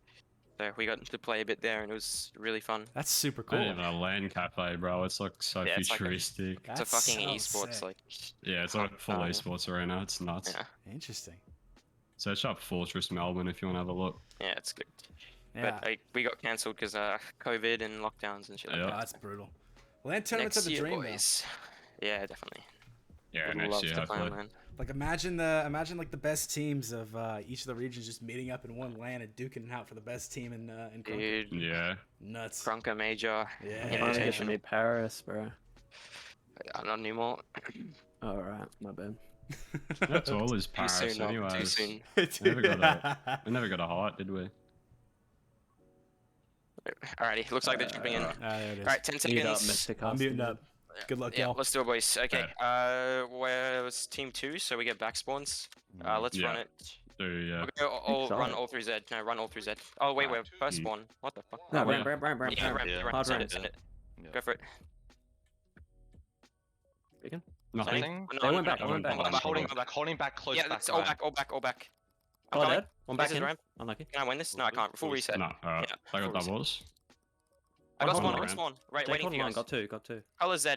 so we got to play a bit there, and it was really fun. That's super Not cool. even a LAN cafe, bro. It's like so Yeah, it's like a- futuristic. It's a That's fucking so esports sick. like. Yeah, it's like a full Um, esports arena. It's nuts. Yeah, Interesting. Search up Fortress Melbourne if you want to have a look. yeah, it's good. Yeah. But like, we got cancelled because COVID and lockdowns and shit. Yeah. Like Oh, that. that's brutal. LAN tournaments Next are the year, dream, boys. Yeah, definitely. Yeah, Would next love year, to play on hopefully. LAN. though. Like imagine like the best teams of each of the regions just meeting up in one LAN and duking it out for the best team in Krunker. Dude, Yeah. Nuts. Krunker Major. Yeah. Invitation. me Paris, bro. Not anymore. Alright, my bad. That's all is Too Paris soon, not anyway. too soon. We never got a height, did we? Alrighty, looks like they're jumping in. alright. There it is. Alright, 10 Mute up, seconds. Mr. I'm muting up. Good luck, Yeah, y'all. let's do it, boys. Okay, where's team 2? So we get back spawns. Let's run Yeah. it. So yeah. We'll go all, run Excited. all through Z. No, run all through Z. Oh, wait, we're first Mm. spawn. What the fuck? No, Oh, ramp, ramp. yeah, Yeah. ramp, Yeah. ramp. Hard Send ramp. it, send it. Yeah. Go for it. Nothing. Nothing. They went back, no, they went back. no, I'm no, holding no, no. back, holding back, close Yeah, back. that's all back, all back, all back. I'm Oh, coming. dead. One back This is in. ramp. Unlucky. Can I win this? No, I can't. Full reset. No, alright. Yeah, I got full reset. doubles. I got Hold spawn, on, I got ramp. spawn. Right, Jake waiting for you line, guys. got two. Color Z.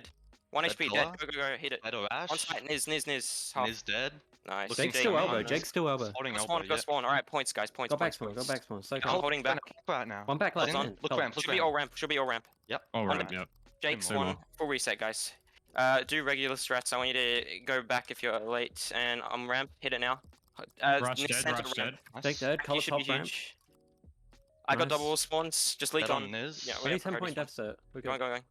1 Red HP pillar? dead. Go, go, go. Hit it. Red or Ash? On site. Niz. Half. Niz dead. Nice. Looking Jake's for still Jake. elbow. Jake's still elbow. Holding Go elbow. spawn, go Yeah. spawn. Alright, points, guys. Points, Go back points, spawn, go points. back spawn. So I'm calm. holding back. Right now. One back left. Hold on. in. Look Color. ramp. Look Should be ramp. all ramp. Should be all ramp. Oh, On right, it. yep. Jake's Two one. more. Full reset, guys. Do regular strats. I want you to go back if you're late. And I'm ramp. Hit it now. Rush Nick dead, center rush ramp. dead. Nice. Jake dead. Color You should be top ramp. huge. I got Nice. double spawns. Just leak Dead on on. Niz. Yeah, We we need 10 have point priority deficit. We're Go on, good. go on.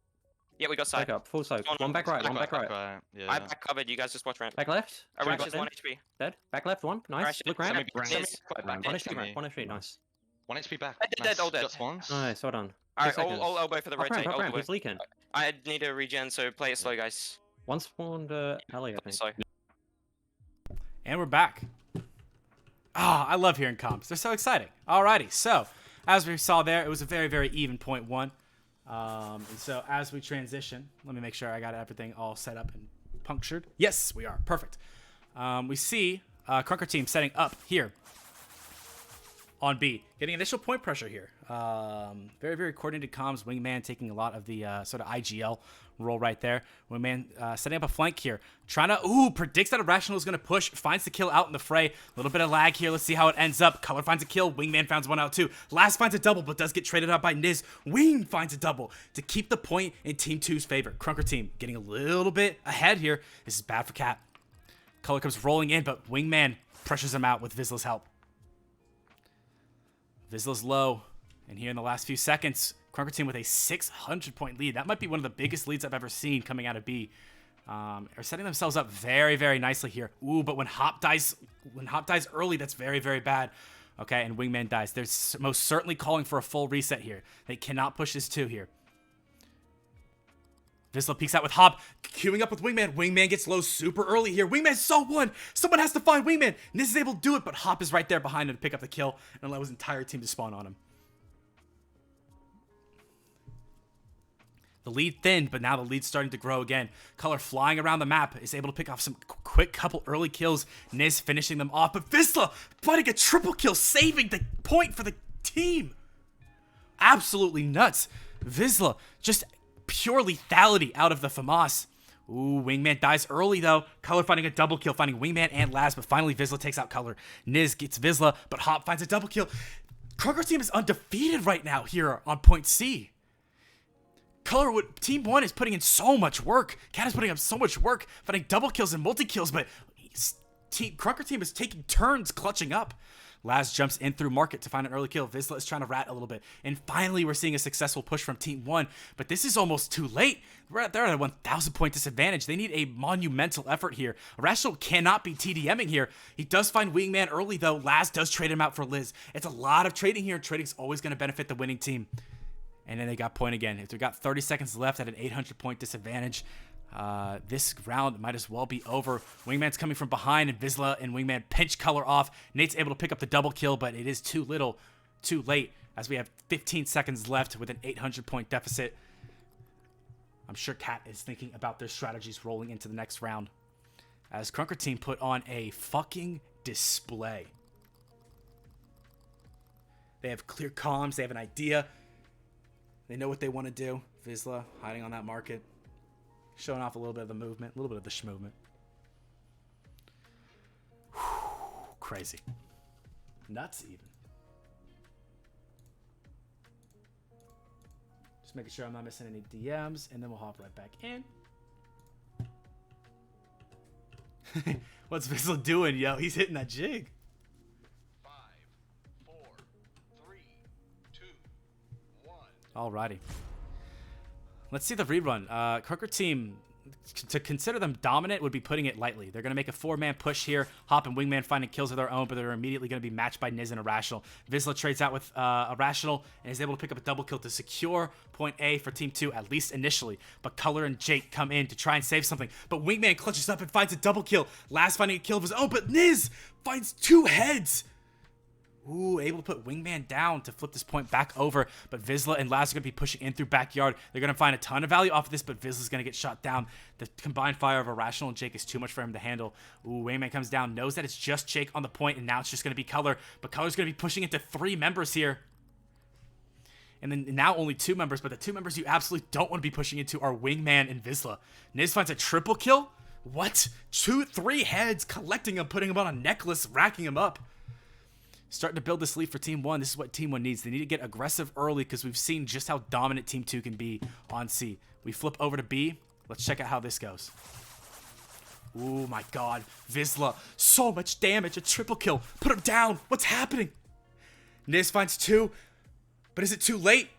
Yeah, we got side. Soak up. Full soak. On, One back right. One back right. Yeah. I back covered. You guys just watch ramp. Back left. Arash Back is 1 left. HP. Dead. Back left. One. Nice. Arash, Look send ramp. me Ramp. Niz. Back One dead HP to ramp. me. 1 HP. Nice. 1 HP back. Dead, all dead. Got spawns. Nice. Well done. Alright, 2 seconds. all elbow for the Up ramp. rotate. Up All ramp. the way. He's leaking. I need a regen, so play it slow, guys. One spawned alley, I think. Slow. And we're back. Ah, I love hearing comps. They're so exciting. Alrighty, so as we saw there, it was a very, very even point one. And so as we transition, let me make sure I got everything all set up and punctured. Yes, we are. Perfect. We see Krunker team setting up here on B, getting initial point pressure here. Very, very coordinated comms. Wingman taking a lot of the sort of IGL role right there. Wingman setting up a flank here. Trying to, predicts that Irrational is going to push. Finds the kill out in the fray. A little bit of lag here. Let's see how it ends up. Color finds a kill. Wingman finds one out too. Last finds a double, but does get traded out by Niz. Wing finds a double to keep the point in Team 2's favor. Krunker team getting a little bit ahead here. This is bad for Cat. Color comes rolling in, but Wingman pressures him out with Vizsla's help. Vizsla's low, and here in the last few seconds, Krunker team with a 600-point lead. That might be one of the biggest leads I've ever seen coming out of B. Are setting themselves up very, very nicely here. But when Hop dies early, that's very, very bad. Okay, and Wingman dies. They're most certainly calling for a full reset here. They cannot push this 2 here. Vizsla peeks out with Hop, queuing up with Wingman. Wingman gets low super early here. Wingman's so one. Someone has to find Wingman. Niz is able to do it, but Hop is right there behind him to pick up the kill and allow his entire team to spawn on him. The lead thinned, but now the lead's starting to grow again. Color flying around the map is able to pick off some quick couple early kills. Niz finishing them off, but Vizsla finding a triple kill, saving the point for the team. Absolutely nuts. Vizsla just pure lethality out of the FAMAS. Wingman dies early though. Color finding a double kill, finding Wingman and Laz, but finally Vizsla takes out Color. Niz gets Vizsla, but Hop finds a double kill. Krunker team is undefeated right now here on point C. Team 1 is putting in so much work. Cat is putting up so much work, finding double kills and multi kills, but Krunker team is taking turns clutching up. Laz jumps in through market to find an early kill. Vizsla is trying to rat a little bit. And finally, we're seeing a successful push from Team 1. But this is almost too late. They're at a 1,000 point disadvantage. They need a monumental effort here. Irrational cannot be TDMing here. He does find Wingman early, though. Laz does trade him out for Liz. It's a lot of trading here. Trading's always going to benefit the winning team. And then they got point again. If they got 30 seconds left at an 800 point disadvantage, this round might as well be over. Wingman's coming from behind, and Vizsla and Wingman pinch Color off. Nate's able to pick up the double kill, but it is too little, too late, as we have 15 seconds left with an 800 point deficit. I'm sure Cat is thinking about their strategies rolling into the next round. as Krunker team put on a fucking display. They have clear comms. They have an idea. They know what they want to do. Vizsla hiding on that market. Showing off a little bit of the movement. A little bit of the sh-movement. Crazy. Nuts even. Just making sure I'm not missing any DMs. And then we'll hop right back in. What's Vizsla doing, yo? He's hitting that jig. 5, 4, 3, 2, 1. Alrighty. Let's see the rerun. Krunker team, to consider them dominant would be putting it lightly. They're going to make a 4-man push here. Hop and Wingman finding kills of their own, but they're immediately going to be matched by Niz and Irrational. Vizsla trades out with Irrational and is able to pick up a double kill to secure point A for Team 2, at least initially. But Color and Jake come in to try and save something. But Wingman clutches up and finds a double kill. Last finding a kill of his own, but Niz finds 2 heads. Ooh, able to put Wingman down to flip this point back over. But Vizsla and Laz are going to be pushing in through backyard. They're going to find a ton of value off of this, but Vizsla's going to get shot down. The combined fire of Irrational and Jake is too much for him to handle. Ooh, Wingman comes down, knows that it's just Jake on the point, and now it's just going to be Color. But Color's going to be pushing into 3 members here. And then now only 2 members, but the 2 members you absolutely don't want to be pushing into are Wingman and Vizsla. Niz finds a triple kill? What? 3 heads, collecting them, putting them on a necklace, racking them up. Starting to build this lead for Team 1. This is what Team 1 needs. They need to get aggressive early because we've seen just how dominant Team 2 can be on C. We flip over to B. Let's check out how this goes. Oh my god. Vizsla. So much damage. A triple kill. Put him down. What's happening? Niz finds 2. But is it too late?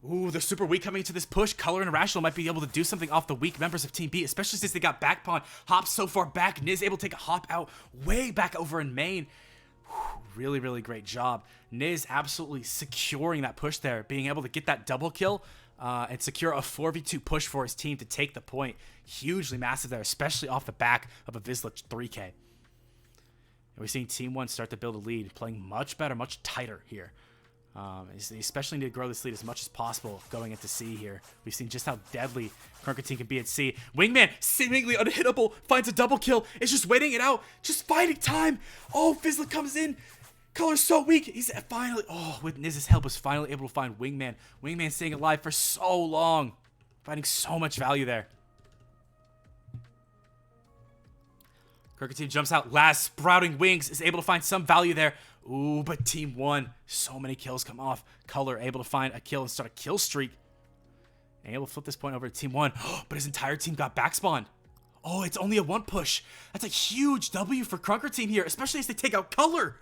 Ooh, they're super weak coming into this push. Color and Irrational might be able to do something off the weak members of Team B, especially since they got back pawn. Hop so far back. Niz able to take a hop out way back over in main. Really, really great job. Niz absolutely securing that push there, being able to get that double kill and secure a 4v2 push for his team to take the point. Hugely massive there, especially off the back of a Vizsla 3K. And we're seeing Team 1 start to build a lead, playing much better, much tighter here. They especially need to grow this lead as much as possible going into C here. We've seen just how deadly KrunkIT team can be at C. Wingman, seemingly unhittable, finds a double kill. Is just waiting it out. Just fighting time. Oh, Vizsla comes in. Color's so weak. He's finally, oh, with Niz's help, was finally able to find Wingman. Wingman staying alive for so long. Finding so much value there. KrunkIT team jumps out. Last sprouting wings is able to find some value there. Ooh, but Team 1, so many kills come off. Color able to find a kill and start a kill streak. And able to flip this point over to Team 1. But his entire team got back spawned. Oh, it's only a 1 push. That's a huge W for KrunkIT team here, especially as they take out Color.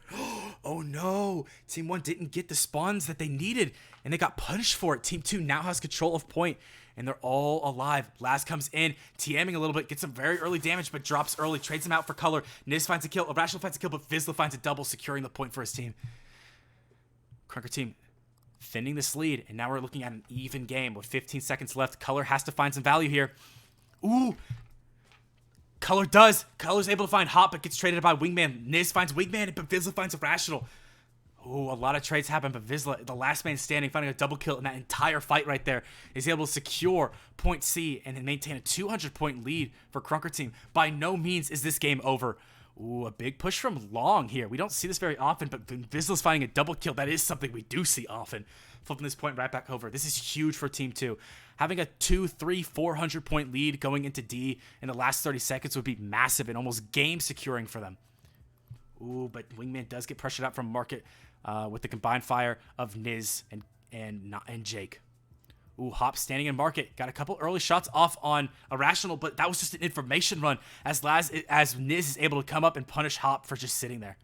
Oh no, Team 1 didn't get the spawns that they needed, and they got punished for it. Team 2 now has control of point, and they're all alive. Laz comes in, TMing a little bit, gets some very early damage, but drops early, trades him out for Color. Niz finds a kill, Irrational finds a kill, but Vizsla finds a double, securing the point for his team. KrunkIT team thinning this lead, and now we're looking at an even game with 15 seconds left. Color has to find some value here. Ooh, Color does. Color's able to find Hop, but gets traded by Wingman. Niz finds Wingman, but Vizsla finds Irrational. Ooh, a lot of trades happen, but Vizsla, the last man standing, finding a double kill in that entire fight right there, is able to secure point C and maintain a 200-point lead for KrunkIT team. By no means is this game over. Ooh, a big push from Long here. We don't see this very often, but Vizsla's finding a double kill. That is something we do see often. Flipping this point right back over. This is huge for Team 2. Having a 2, 3, 400-point lead going into D in the last 30 seconds would be massive and almost game securing for them. Ooh, but Wingman does get pressured out from market with the combined fire of Niz and Jake. Ooh, Hop standing in market. Got a couple early shots off on Irrational, but that was just an information run as Niz is able to come up and punish Hop for just sitting there.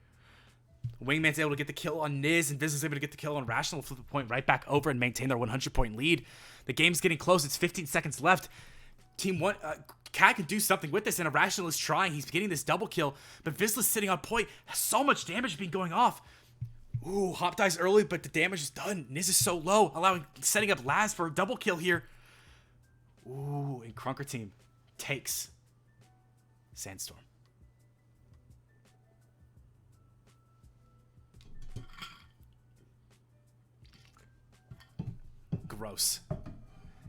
Wingman's able to get the kill on Niz, and Vizsla's able to get the kill on Irrational, flip the point right back over and maintain their 100-point lead. The game's getting close. It's 15 seconds left. Team 1, Cat can do something with this, and Irrational is trying. He's getting this double kill, but Vizsla's sitting on point. So much damage being going off. Ooh, Hop dies early, but the damage is done. Niz is so low, setting up Laz for a double kill here. Ooh, and KrunkIT team takes Sandstorm. Gross.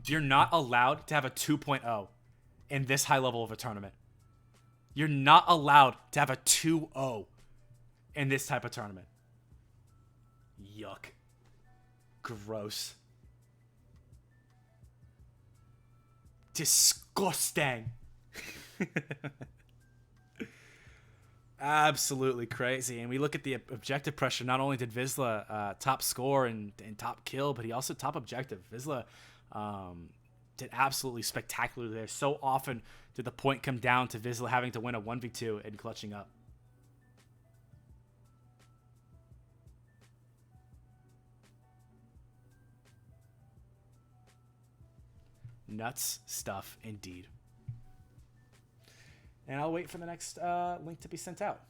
You're not allowed to have a 2.0 in this high level of a tournament. You're not allowed to have a 2-0 in this type of tournament. Yuck. Gross. Disgusting. Absolutely crazy. And we look at the objective pressure. Not only did Vizsla top score and top kill, but he also top objective. Vizsla did absolutely spectacular there. So often did the point come down to Vizsla having to win a 1v2 and clutching up. Nuts stuff indeed. And I'll wait for the next link to be sent out.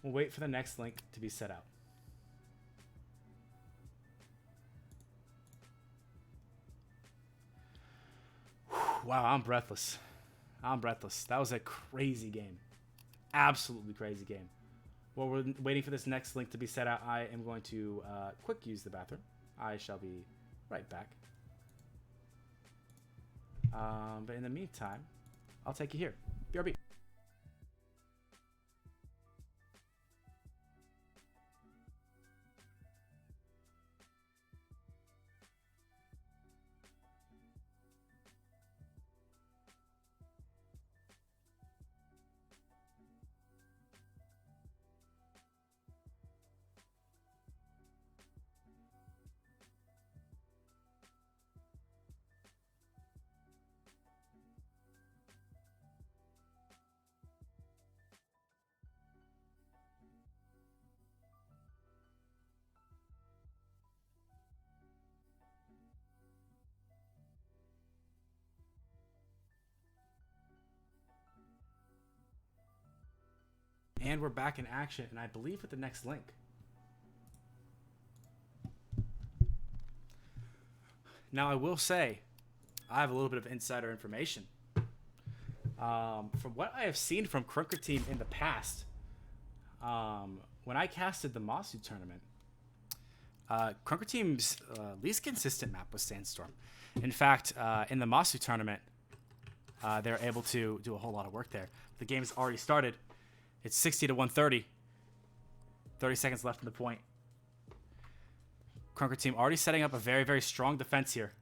We'll wait for the next link to be set out. Wow, I'm breathless. I'm breathless. That was a crazy game. Absolutely crazy game. While we're waiting for this next link to be set out, I am going to quick use the bathroom. I shall be right back. But in the meantime, I'll take you here. BRB. And we're back in action, and I believe with the next link. Now, I will say, I have a little bit of insider information. From what I have seen from Krunker team in the past, when I casted the Masu tournament, Krunker team's least consistent map was Sandstorm. In fact, in the Masu tournament, they're able to do a whole lot of work there. The game's already started. It's 60 to 130. 30 seconds left in the point. Krunker team already setting up a very, very strong defense here.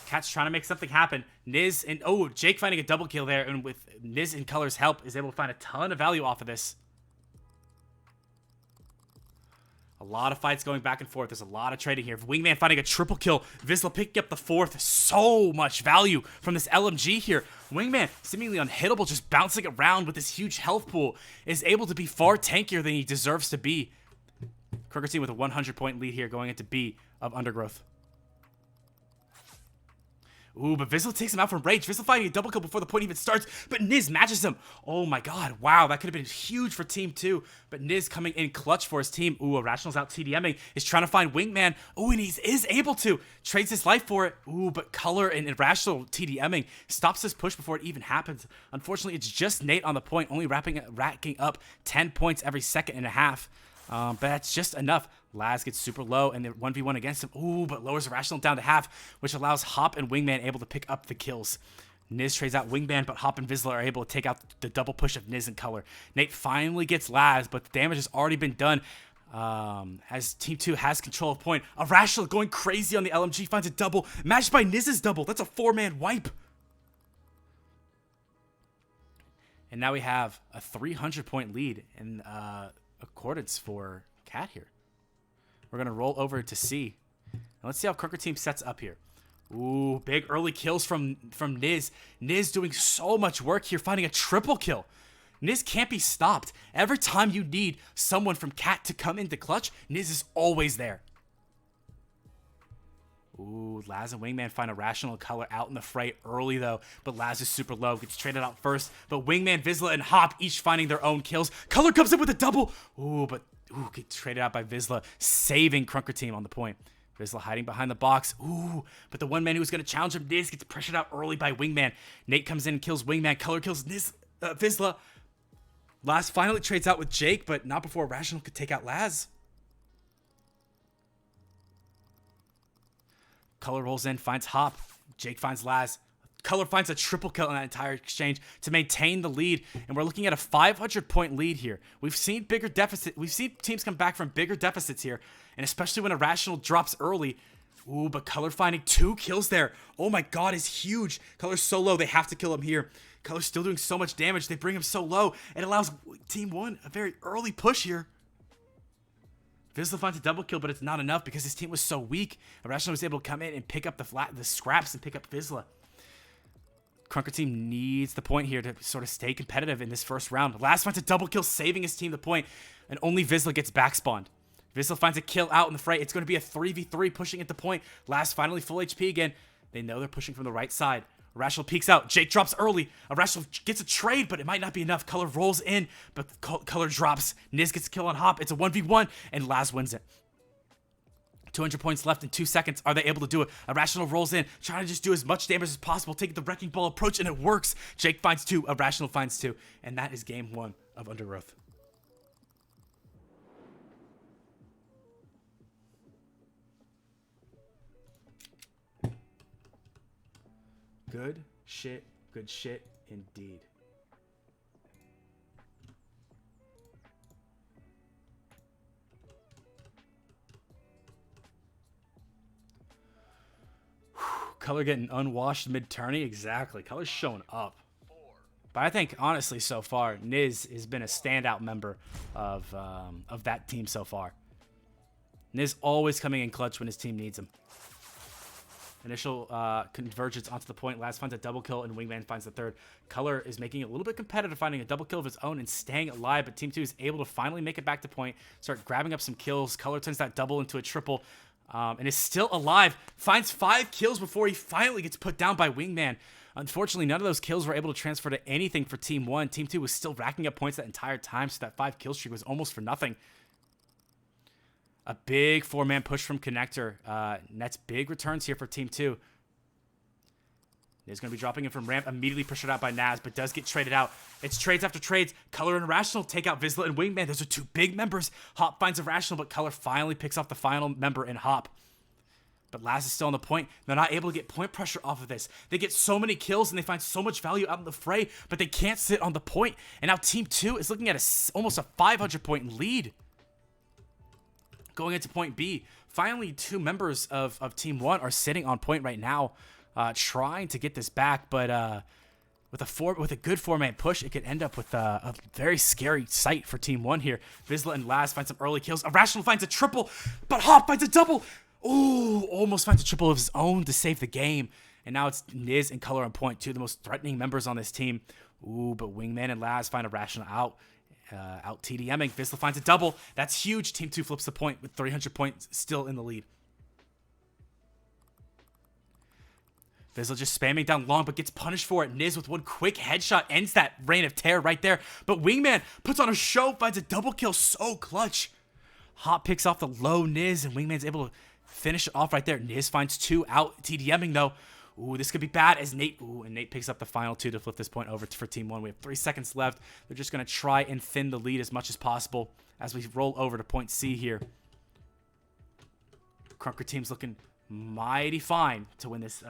Cat's trying to make something happen. Niz and... Oh, Jake finding a double kill there. And with Niz and Color's help, is able to find a ton of value off of this. A lot of fights going back and forth. There's a lot of trading here. Wingman finding a triple kill. Vizsla picking up the fourth. So much value from this LMG here. Wingman, seemingly unhittable, just bouncing around with this huge health pool, is able to be far tankier than he deserves to be. Krunker team with a 100-point lead here going into B of Undergrowth. Ooh, but Vizsla takes him out from rage. Vizsla finding a double kill before the point even starts, but Niz matches him. Oh my god, wow, that could have been huge for Team 2, but Niz coming in clutch for his team. Ooh, Irrational's out TDMing, is trying to find Wingman. Ooh, and he is able to. Trades his life for it. Ooh, but Color and Irrational TDMing stops this push before it even happens. Unfortunately, it's just Nate on the point, only racking up 10 points every second and a half. But that's just enough. Laz gets super low, and they're 1v1 against him. Ooh, but lowers Irrational down to half, which allows Hop and Wingman able to pick up the kills. Niz trades out Wingman, but Hop and Vizsla are able to take out the double push of Niz and Color. Nate finally gets Laz, but the damage has already been done. As Team 2 has control of point. Irrational going crazy on the LMG, finds a double, matched by Niz's double. That's a 4-man wipe. And now we have a 300-point lead in accordance for Cat here. We're going to roll over to C. And let's see how Krunker team sets up here. Ooh, big early kills from Niz. Niz doing so much work here, finding a triple kill. Niz can't be stopped. Every time you need someone from Cat to come into clutch, Niz is always there. Ooh, Laz and Wingman find a Rational Color out in the fray early, though. But Laz is super low, gets traded out first. But Wingman, Vizsla, and Hop each finding their own kills. Color comes in with a double. Ooh, but gets traded out by Vizsla, saving Krunker team on the point. Vizsla hiding behind the box. Ooh, but the one man who's going to challenge him, Niz, gets pressured out early by Wingman. Nate comes in and kills Wingman. Color kills Niz. Vizsla. Laz finally trades out with Jake, but not before Rational could take out Laz. Color rolls in, finds Hop. Jake finds Laz. Color finds a triple kill in that entire exchange to maintain the lead, and we're looking at a 500-point lead here. We've seen bigger deficit. We've seen teams come back from bigger deficits here, and especially when Irrational drops early. Ooh, but Color finding 2 kills there. Oh my god, is huge. Color's so low, they have to kill him here. Color's still doing so much damage, they bring him so low. It allows Team 1 a very early push here. Vizsla finds a double kill, but it's not enough because his team was so weak. Irrational was able to come in and pick up the scraps and pick up Vizsla. Krunker team needs the point here to sort of stay competitive in this first round. Laz finds a double kill, saving his team the point, and only Vizsla gets back spawned. Vizsla finds a kill out in the fray. It's going to be a 3v3 pushing at the point. Laz finally full HP again. They know they're pushing from the right side. Irrational peeks out. Jake drops early. Irrational gets a trade, but it might not be enough. Color rolls in, but Color drops. Niz gets a kill on Hop. It's a 1v1, and Laz wins it. 200 points left in 2 seconds. Are they able to do it? Irrational rolls in, trying to just do as much damage as possible, taking the Wrecking Ball approach, and it works. Jake finds 2, Irrational finds 2, and that is game 1 of Undergrowth. Good shit indeed. Color getting unwashed mid-tourney? Exactly. Color's showing up. But I think, honestly, so far, Niz has been a standout member of that team so far. Niz always coming in clutch when his team needs him. Initial convergence onto the point. Laz finds a double kill, and Wingman finds the third. Color is making it a little bit competitive, finding a double kill of his own and staying alive, but Team 2 is able to finally make it back to point, start grabbing up some kills. Color turns that double into a triple. And is still alive, finds 5 kills before he finally gets put down by Wingman. Unfortunately, none of those kills were able to transfer to anything for Team 1. Team 2 was still racking up points that entire time, so that 5 kill streak was almost for nothing. A big 4-man push from Connector. Nets big returns here for Team 2. He's going to be dropping in from ramp, immediately pushed out by Naz, but does get traded out. It's trades after trades. Color and Irrational take out Vizsla and Wingman. Those are 2 big members. Hop finds Irrational, but Color finally picks off the final member in Hop. But Laz is still on the point. They're not able to get point pressure off of this. They get so many kills and they find so much value out in the fray, but they can't sit on the point. And now Team 2 is looking at almost a 500-point lead. Going into point B, finally 2 members of Team 1 are sitting on point right now, trying to get this back, but with a good 4-man push, it could end up with a very scary sight for Team 1 here. Vizsla and Laz find some early kills. Irrational finds a triple, but Hop finds a double. Ooh, almost finds a triple of his own to save the game. And now it's Niz and Color on point, 2 of the most threatening members on this team. Ooh, but Wingman and Laz find Irrational out TDMing. Vizsla finds a double. That's huge. Team 2 flips the point with 300 points still in the lead. Vizsla just spamming down long, but gets punished for it. Niz with one quick headshot ends that reign of terror right there. But Wingman puts on a show, finds a double kill, so clutch. Hop picks off the low Niz, and Wingman's able to finish it off right there. Niz finds 2 out TDMing though. Ooh, this could be bad as Nate. Ooh, and Nate picks up the final 2 to flip this point over for Team 1. We have 3 seconds left. They're just going to try and thin the lead as much as possible as we roll over to point C here. Krunker team's looking mighty fine to win this,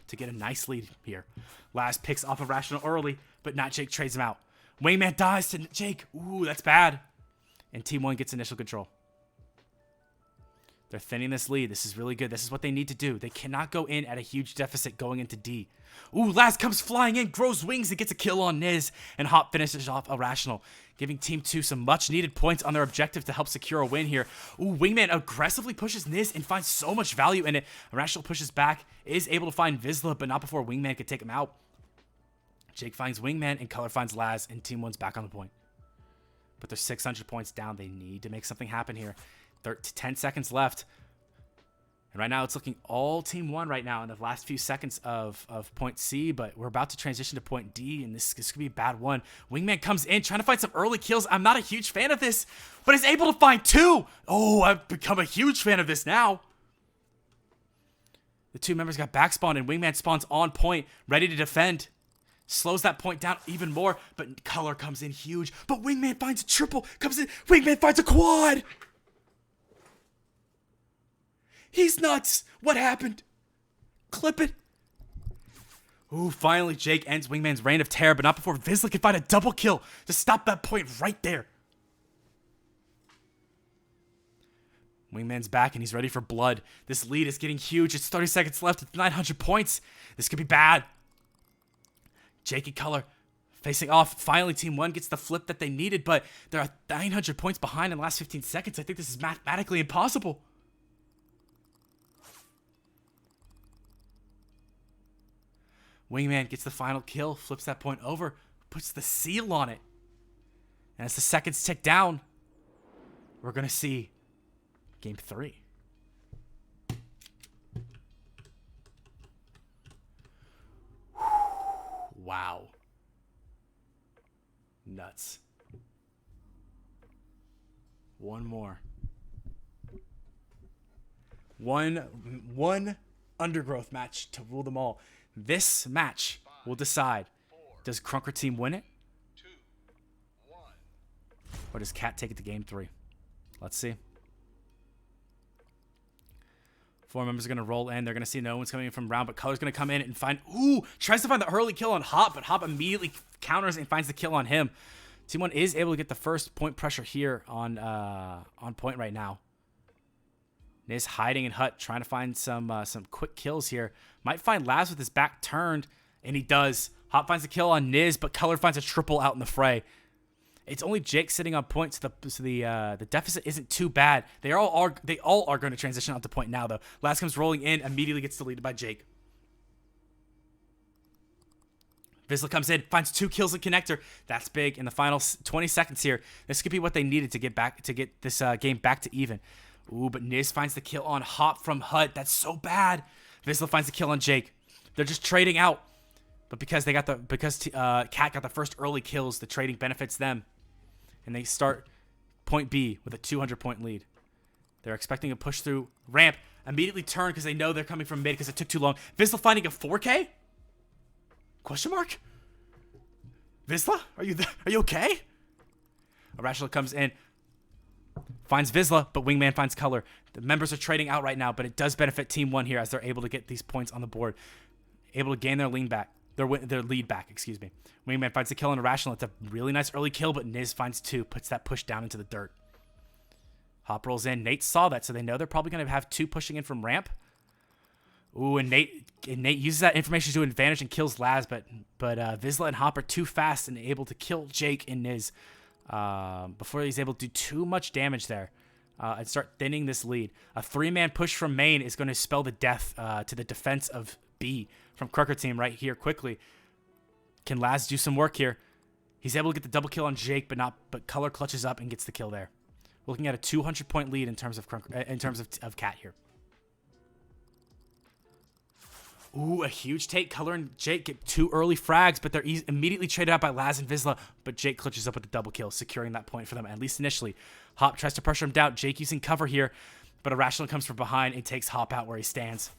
to get a nice lead here. Laz picks off Irrational early, but not Jake trades him out. Wingman dies to Jake. Ooh, that's bad. And Team 1 gets initial control. They're thinning this lead. This is really good. This is what they need to do. They cannot go in at a huge deficit going into D. Ooh, Laz comes flying in, grows wings, and gets a kill on Niz. And Hop finishes off Irrational, giving Team 2 some much-needed points on their objective to help secure a win here. Ooh, Wingman aggressively pushes Niz and finds so much value in it. Irrational pushes back, is able to find Vizsla, but not before Wingman could take him out. Jake finds Wingman, and Color finds Laz, and Team 1's back on the point. But they're 600 points down. They need to make something happen here. 10 seconds left. And right now, it's looking all Team 1 right now in the last few seconds of point C, but we're about to transition to point D, and this could be a bad one. Wingman comes in, trying to find some early kills. I'm not a huge fan of this, but is able to find 2. Oh, I've become a huge fan of this now. The 2 members got back spawned, and Wingman spawns on point, ready to defend. slows that point down even more, but Color comes in huge. But Wingman finds a triple, comes in, Wingman finds a quad! He's nuts! What happened? Clip it. Ooh, finally Jake ends Wingman's reign of terror, but not before Vizsla can find a double kill to stop that point right there. Wingman's back and he's ready for blood. This lead is getting huge. It's 30 seconds left. It's 900 points. This could be bad. Jake and Color facing off. Finally, Team 1 gets the flip that they needed, but they're 900 points behind in the last 15 seconds. I think this is mathematically impossible. Wingman gets the final kill, flips that point over, puts the seal on it. And as the seconds tick down, we're going to see Game 3. Wow. Nuts. One more. One Undergrowth match to rule them all. This match will decide, does Krunker team win it? 2, 1. Or does Cat take it to Game 3? Let's see. 4 members are going to roll in. They're going to see no one's coming in from round, but Color's going to come in and find... Ooh! Tries to find the early kill on Hop, but Hop immediately counters and finds the kill on him. Team 1 is able to get the first point pressure here on point right now. Niz hiding in Hut, trying to find some quick kills here. Might find Laz with his back turned, and he does. Hop finds a kill on Niz, but Color finds a triple out in the fray. It's only Jake sitting on point, so the deficit isn't too bad. They all are going to transition onto point now, though. Laz comes rolling in, immediately gets deleted by Jake. Vizsla comes in, finds 2 kills in connector. That's big in the final 20 seconds here. This could be what they needed to get this game back to even. Ooh, but Niz finds the kill on Hop from Hut. That's so bad. Vizsla finds the kill on Jake. They're just trading out. But because Cat got the first early kills, the trading benefits them. And they start point B with a 200-point lead. They're expecting a push through ramp. Immediately turn because they know they're coming from mid because it took too long. Vizsla finding a 4K? Question mark? Vizsla? Are you okay? Irrational comes in. Finds Vizsla, but Wingman finds Color. The members are trading out right now, but it does benefit Team 1 here as they're able to get these points on the board. Able to gain their lead back. Their lead back, excuse me. Wingman finds the kill on Irrational. It's a really nice early kill, but Niz finds 2. Puts that push down into the dirt. Hop rolls in. Nate saw that, so they know they're probably going to have 2 pushing in from ramp. Ooh, and Nate uses that information to advantage and kills Laz, but Vizsla and Hop are too fast and able to kill Jake and Niz before he's able to do too much damage there and start thinning this lead. A 3-man push from main is going to spell the death to the defense of B from Krunker team right here quickly. Can Laz do some work here? He's able to get the double kill on Jake, but Color clutches up and gets the kill there. We're looking at a 200-point lead in terms of of Cat here. Ooh, a huge take. Color and Jake get 2 early frags, but they're immediately traded out by Laz and Vizsla, but Jake clutches up with the double kill, securing that point for them, at least initially. Hop tries to pressure him down. Jake using cover here, but Irrational comes from behind and takes Hop out where he stands.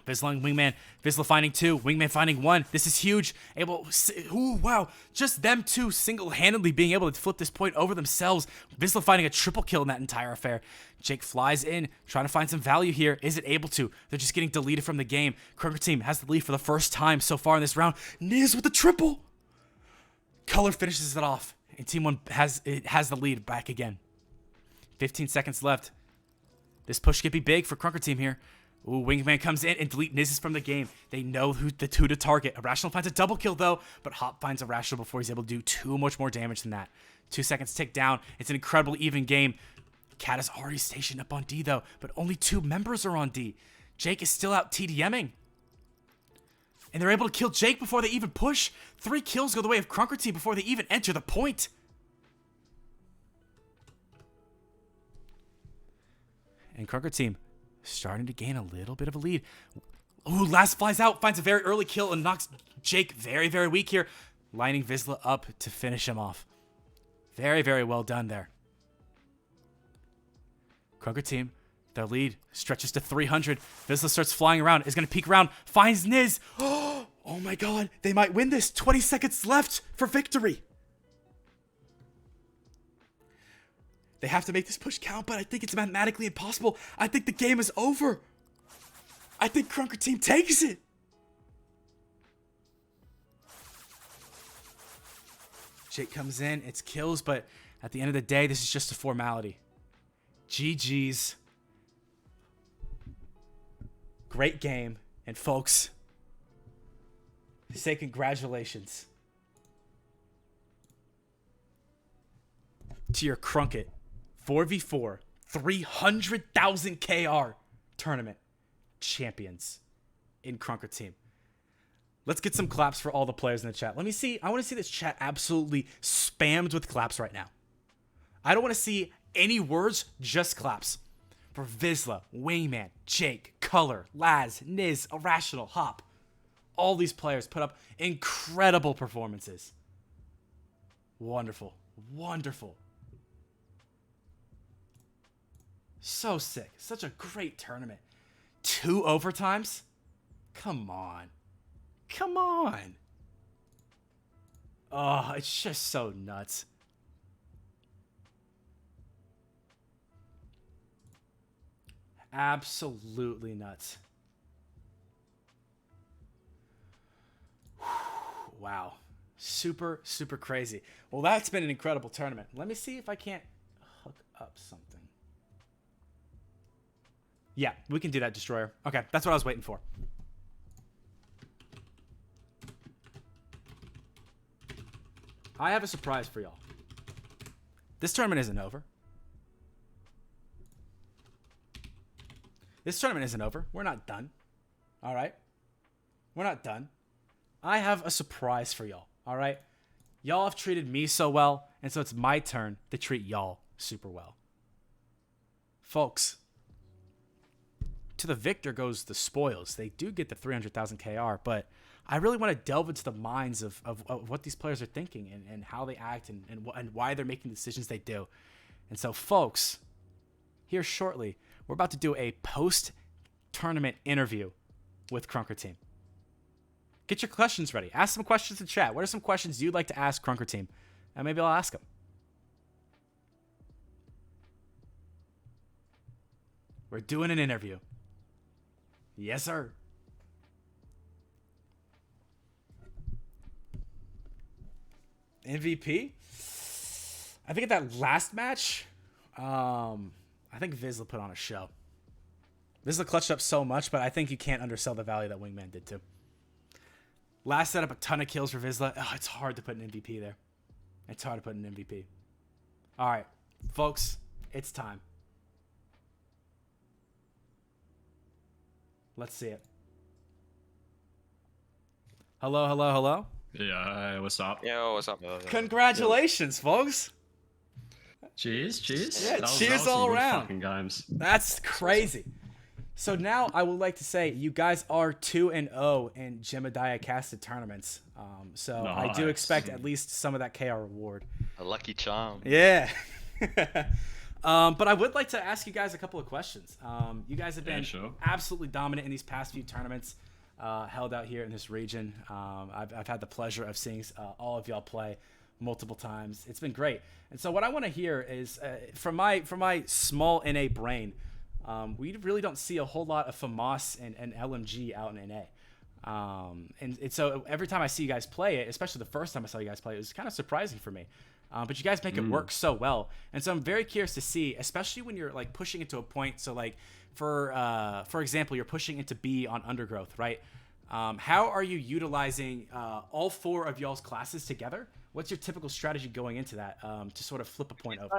Vizsla and Wingman. Vizsla finding 2. Wingman finding 1. This is huge. Ooh, wow. Just them 2 single-handedly being able to flip this point over themselves. Vizsla finding a triple kill in that entire affair. Jake flies in, trying to find some value here. Is it able to? They're just getting deleted from the game. Krunker team has the lead for the first time so far in this round. Niz with the triple. Color finishes it off, and Team 1 has the lead back again. 15 seconds left. This push could be big for Krunker team here. Ooh, Wingman comes in and delete Niz's from the game. They know the 2 to target. Irrational finds a double kill, though, but Hop finds Irrational before he's able to do too much more damage than that. 2 seconds tick down. It's an incredible even game. Cat is already stationed up on D, though, but only 2 members are on D. Jake is still out TDMing. And they're able to kill Jake before they even push. 3 kills go the way of Krunker team before they even enter the point. And Krunker team starting to gain a little bit of a lead. Ooh, Laz flies out, finds a very early kill, and knocks Jake very, very weak here, lining Vizsla up to finish him off. Very, very well done there. Krunker team, their lead stretches to 300. Vizsla starts flying around, is going to peek around, finds Niz. Oh Oh my god, they might win this. 20 seconds left for victory. They have to make this push count, but I think it's mathematically impossible. I think the game is over. I think Krunker team takes it. Jake comes in, it's kills, but at the end of the day, this is just a formality. GG's. Great game. And folks, say congratulations to your KrunkIT 4v4 300,000 KR tournament champions in Krunker team. Let's get some claps for all the players in the chat. Let me see. I want to see this chat absolutely spammed with claps right now. I don't want to see any words, just claps. For Vizsla, Wingman, Jake, Color, Laz, Niz, Irrational, Hop. All these players put up incredible performances. Wonderful. Wonderful. So sick. Such a great tournament. 2 overtimes? Come on. Come on. Oh, it's just so nuts. Absolutely nuts. Wow. Super, super crazy. Well, that's been an incredible tournament. Let me see if I can't hook up something. Yeah, we can do that, Destroyer. Okay, that's what I was waiting for. I have a surprise for y'all. This tournament isn't over. This tournament isn't over. We're not done. All right? We're not done. I have a surprise for y'all. All right? Y'all have treated me so well, and so it's my turn to treat y'all super well. Folks, to the victor goes the spoils. They do get the 300,000 KR, but I really want to delve into the minds of what these players are thinking and how they act and why they're making the decisions they do. And so, folks, here shortly, we're about to do a post-tournament interview with Krunker team. Get your questions ready. Ask some questions in chat. What are some questions you'd like to ask Krunker team? And maybe I'll ask them. We're doing an interview. Yes, sir. MVP? I think at that last match, I think Vizsla put on a show. Vizsla clutched up so much, but I think you can't undersell the value that Wingman did too. Last set up a ton of kills for Vizsla. Oh, it's hard to put an MVP there. It's hard to put an MVP. All right, folks, it's time. Let's see it. Hello, hello, hello. Yeah, what's up? Yo, what's up? Congratulations, folks. Cheers, cheers. Yeah, That was cheers some all good around. fucking games. That's crazy. So now I would like to say you guys are 2-0 in Jemediah casted tournaments. So I do Nice. expect at least some of that KR reward. A lucky charm. Yeah. But I would like to ask you guys a couple of questions. You guys have been sure. absolutely dominant in these past few tournaments held out here in this region. I've had the pleasure of seeing all of y'all play multiple times. It's been great. And so what I want to hear is from my small NA brain, we really don't see a whole lot of FAMAS and LMG out in NA. And so every time I see you guys play it, especially the first time I saw you guys play it, was kind of surprising for me. But you guys make it work so well. And so I'm very curious to see, especially when you're like pushing into a point. So like for example, you're pushing into B on Undergrowth, right? How are you utilizing all 4 of y'all's classes together? What's your typical strategy going into that to sort of flip a point over?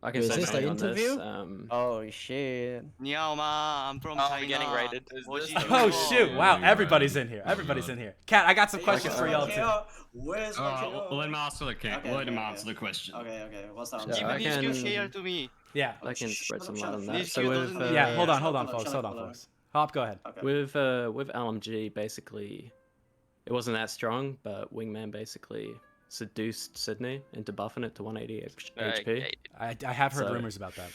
I can Is say this something the on interview? this. Oh shit. I'm from Oh, China. I'm getting raided. Oh shoot! Wow, everybody's in here. Everybody's in here. Kat, I got some questions for y'all too. Where's my KO? Let him answer the Okay, let him okay, answer the question. Okay, what's that? Yeah, I Give his can- KL to me. Yeah. I can spread some light on that. These So two with doesn't- Yeah. Hold on, Shut up, folks. shut Hold up, on, shut up. folks. Hop, go ahead. Okay. with LMG, basically, it wasn't that strong, but Wingman basically seduced Sydney into buffing it to 180 HP. Okay. I have heard So- rumors about that.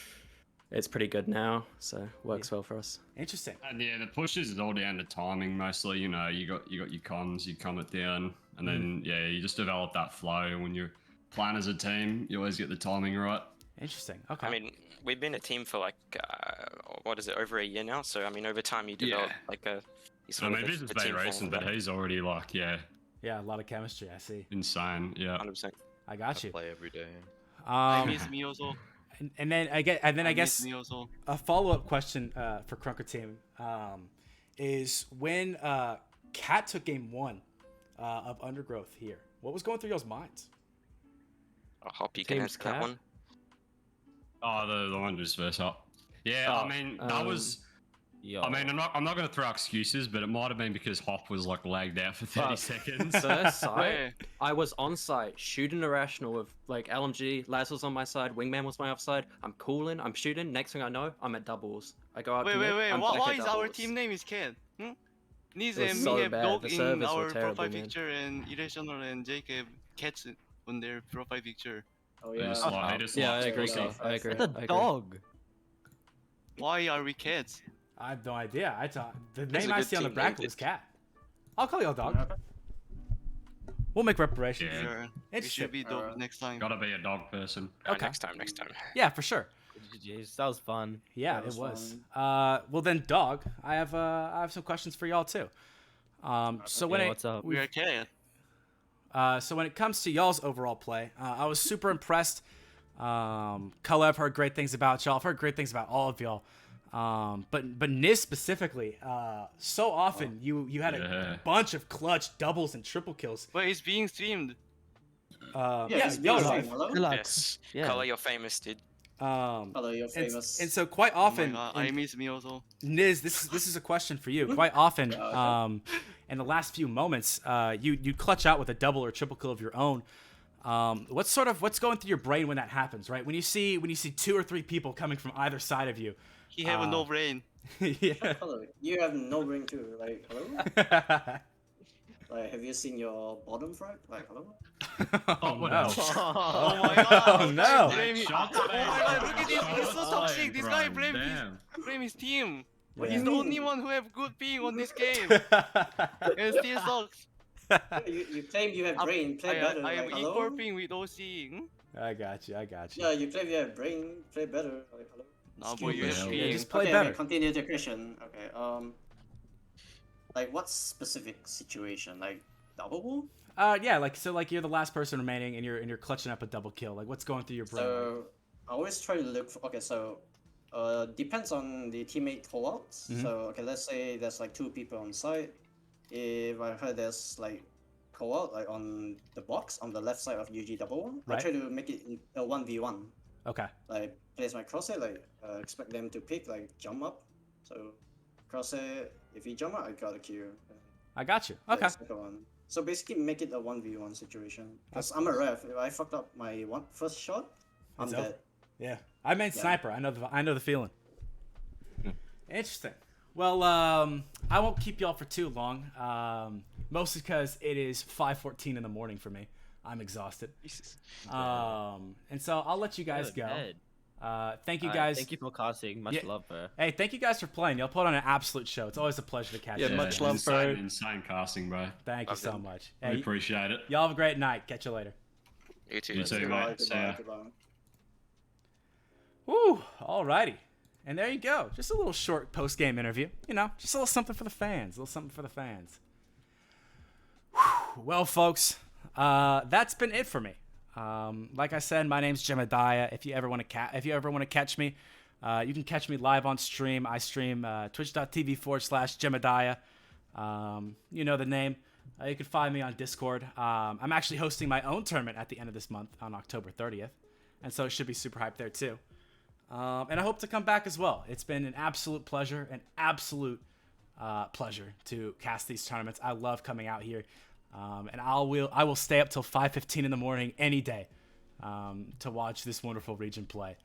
it's pretty good now, so works well for us. Interesting. And yeah, the pushes is all down to timing mostly. You know, you got your cons, you calm it down, and then yeah, you just develop that flow. When you're playing as a team, you always get the timing right. Interesting. Okay. I mean, we've been a team for like, what is it, over a year now? So I mean, over time you develop Yeah. like a. I mean, this has been recent, but he's already like, yeah, yeah, a lot of chemistry. I see. insane. Yeah. 100%. I got you. Play every day. I miss me also. And then I guess miss me also. a follow-up question for Krunker team is when Cat took game 1 of Undergrowth here. What was going through y'all's minds? I hope you can Team's answer that Cat? one. Oh, the one just first up. Yeah, I mean that was. I mean, I'm not going to throw excuses, but it might have been because Hop was like lagged out for 30 seconds. First site, Where? I was on site shooting irrational with like LMG. Laz was on my side. Wingman was my offside. I'm cooling. I'm shooting. Next thing I know, I'm at doubles. I go out. Wait, to wait, mid, wait. I'm Why, back why at is our doubles. team name is Ken? Niz was and so me have bad. dog The in service our were terrible, profile man. picture, and Irrational and Jake have cats on their profile picture. Oh He yeah. just like- he just Yeah, I likes agree. pussy. Carl. I agree. It's a I agree. dog. Why are we cats? I have no idea. I thought the It's name a I good see on the team bracket name. was Cat. I'll call y'all dog. We'll make reparations. Yeah. Sure. We Interesting. should be dog next time. Gotta be a dog person. Okay. Next time. Yeah, for sure. GG's. That was fun. Yeah, Yeah, it that's was. fine. Well then, dog. I have some questions for y'all too. So when Yeah, it what's up? We are cat. so when it comes to y'all's overall play, I was super impressed. Cullen, I've heard great things about y'all. I've heard great things about all of y'all. But Niz specifically, so often you had a Yeah. bunch of clutch doubles and triple kills. But it's being streamed. Yeah, Yeah, it's y'all being are streamed. Hello? Yes. Yeah. Color, you're famous, dude. Hello, you're and, famous. and so quite Oh often, my god, I miss me also. Niz, this is a question for you. Quite often, Okay. in the last few moments, you clutch out with a double or triple kill of your own. What's going through your brain when that happens, right? When you see 2 or 3 people coming from either side of you. He have no brain. Yeah. Hello, you have no brain too. Like, hello? Like, have you seen your bottom frag? Like, hello? Oh what no. else? Oh my god. Oh, no. Blame him. Shots Oh my god, look at this. fired. He's so toxic. This guy Bro, damn. blame his team. What He's do the you only mean? one who have good ping on this game. And still sucks. You claim you have brain, play I better. am Like, hello? equal ping with OC. I got you. Yeah, you claim you have brain, play better. Like, hello? No, boy, you have Stupid. Yeah, ping. just play okay, better. Okay, continue the question. Okay, like what specific situation? Like double wall? Yeah, like you're the last person remaining and you're clutching up a double kill. Like what's going through your brain? So I always try to look for. Okay, so depends on the teammate callouts. Mhm. So okay, let's say there's like 2 people on site. If I heard there's like callout like on the box on the left side of UG double one, Right. I try to make it a 1v1. Okay. Like place my crosshair, like expect them to pick, like jump up. So crosshair, if you jump up, I got a kill. I got you. Like, Okay. second one. So basically, make it a 1v1 situation. Cause I'm a ref. If I fucked up my first shot, I'm It's dead. over. Yeah. I meant Yeah. sniper. I know the feeling. Interesting. Well, I won't keep y'all for too long. Mostly because it is 5:14 in the morning for me. I'm exhausted. Jesus. And so I'll let you guys Good go. head. Thank you Alright, guys. Thank you for casting. Much Yeah. love, bro. Hey, thank you guys for playing. Y'all put on an absolute show. It's always a pleasure to catch Yeah, you. much love, bro. Insane casting, bro. Thank you Love so it. much. I Hey, appreciate it. y'all have a great night. Catch you later. You too. You too, Goodbye, mate. See goodbye, ya. goodbye. Woo! Alrighty. And there you go. Just a little short post-game interview. You know, just a little something for the fans. A little something for the fans. Whew. Well, folks, that's been it for me. Like I said, my name's Jemediah. If you ever want to catch me, you can catch me live on stream. I stream twitch.tv/Jemediah. You know the name. You can find me on Discord. I'm actually hosting my own tournament at the end of this month on October 30th. And so it should be super hyped there too. And I hope to come back as well. It's been an absolute pleasure, to cast these tournaments. I love coming out here. And I will stay up till 5:15 in the morning any day to watch this wonderful region play.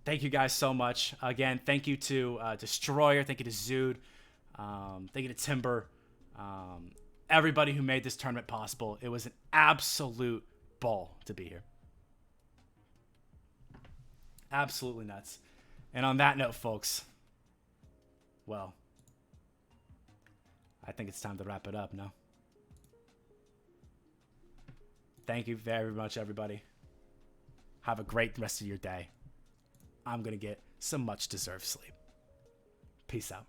Thank you guys so much. Again, thank you to Destroyer. Thank you to Zood. Thank you to Timber. Everybody who made this tournament possible. It was an absolute ball to be here. Absolutely nuts. And on that note, folks, well, I think it's time to wrap it up, no? Thank you very much, everybody. Have a great rest of your day. I'm going to get some much-deserved sleep. Peace out.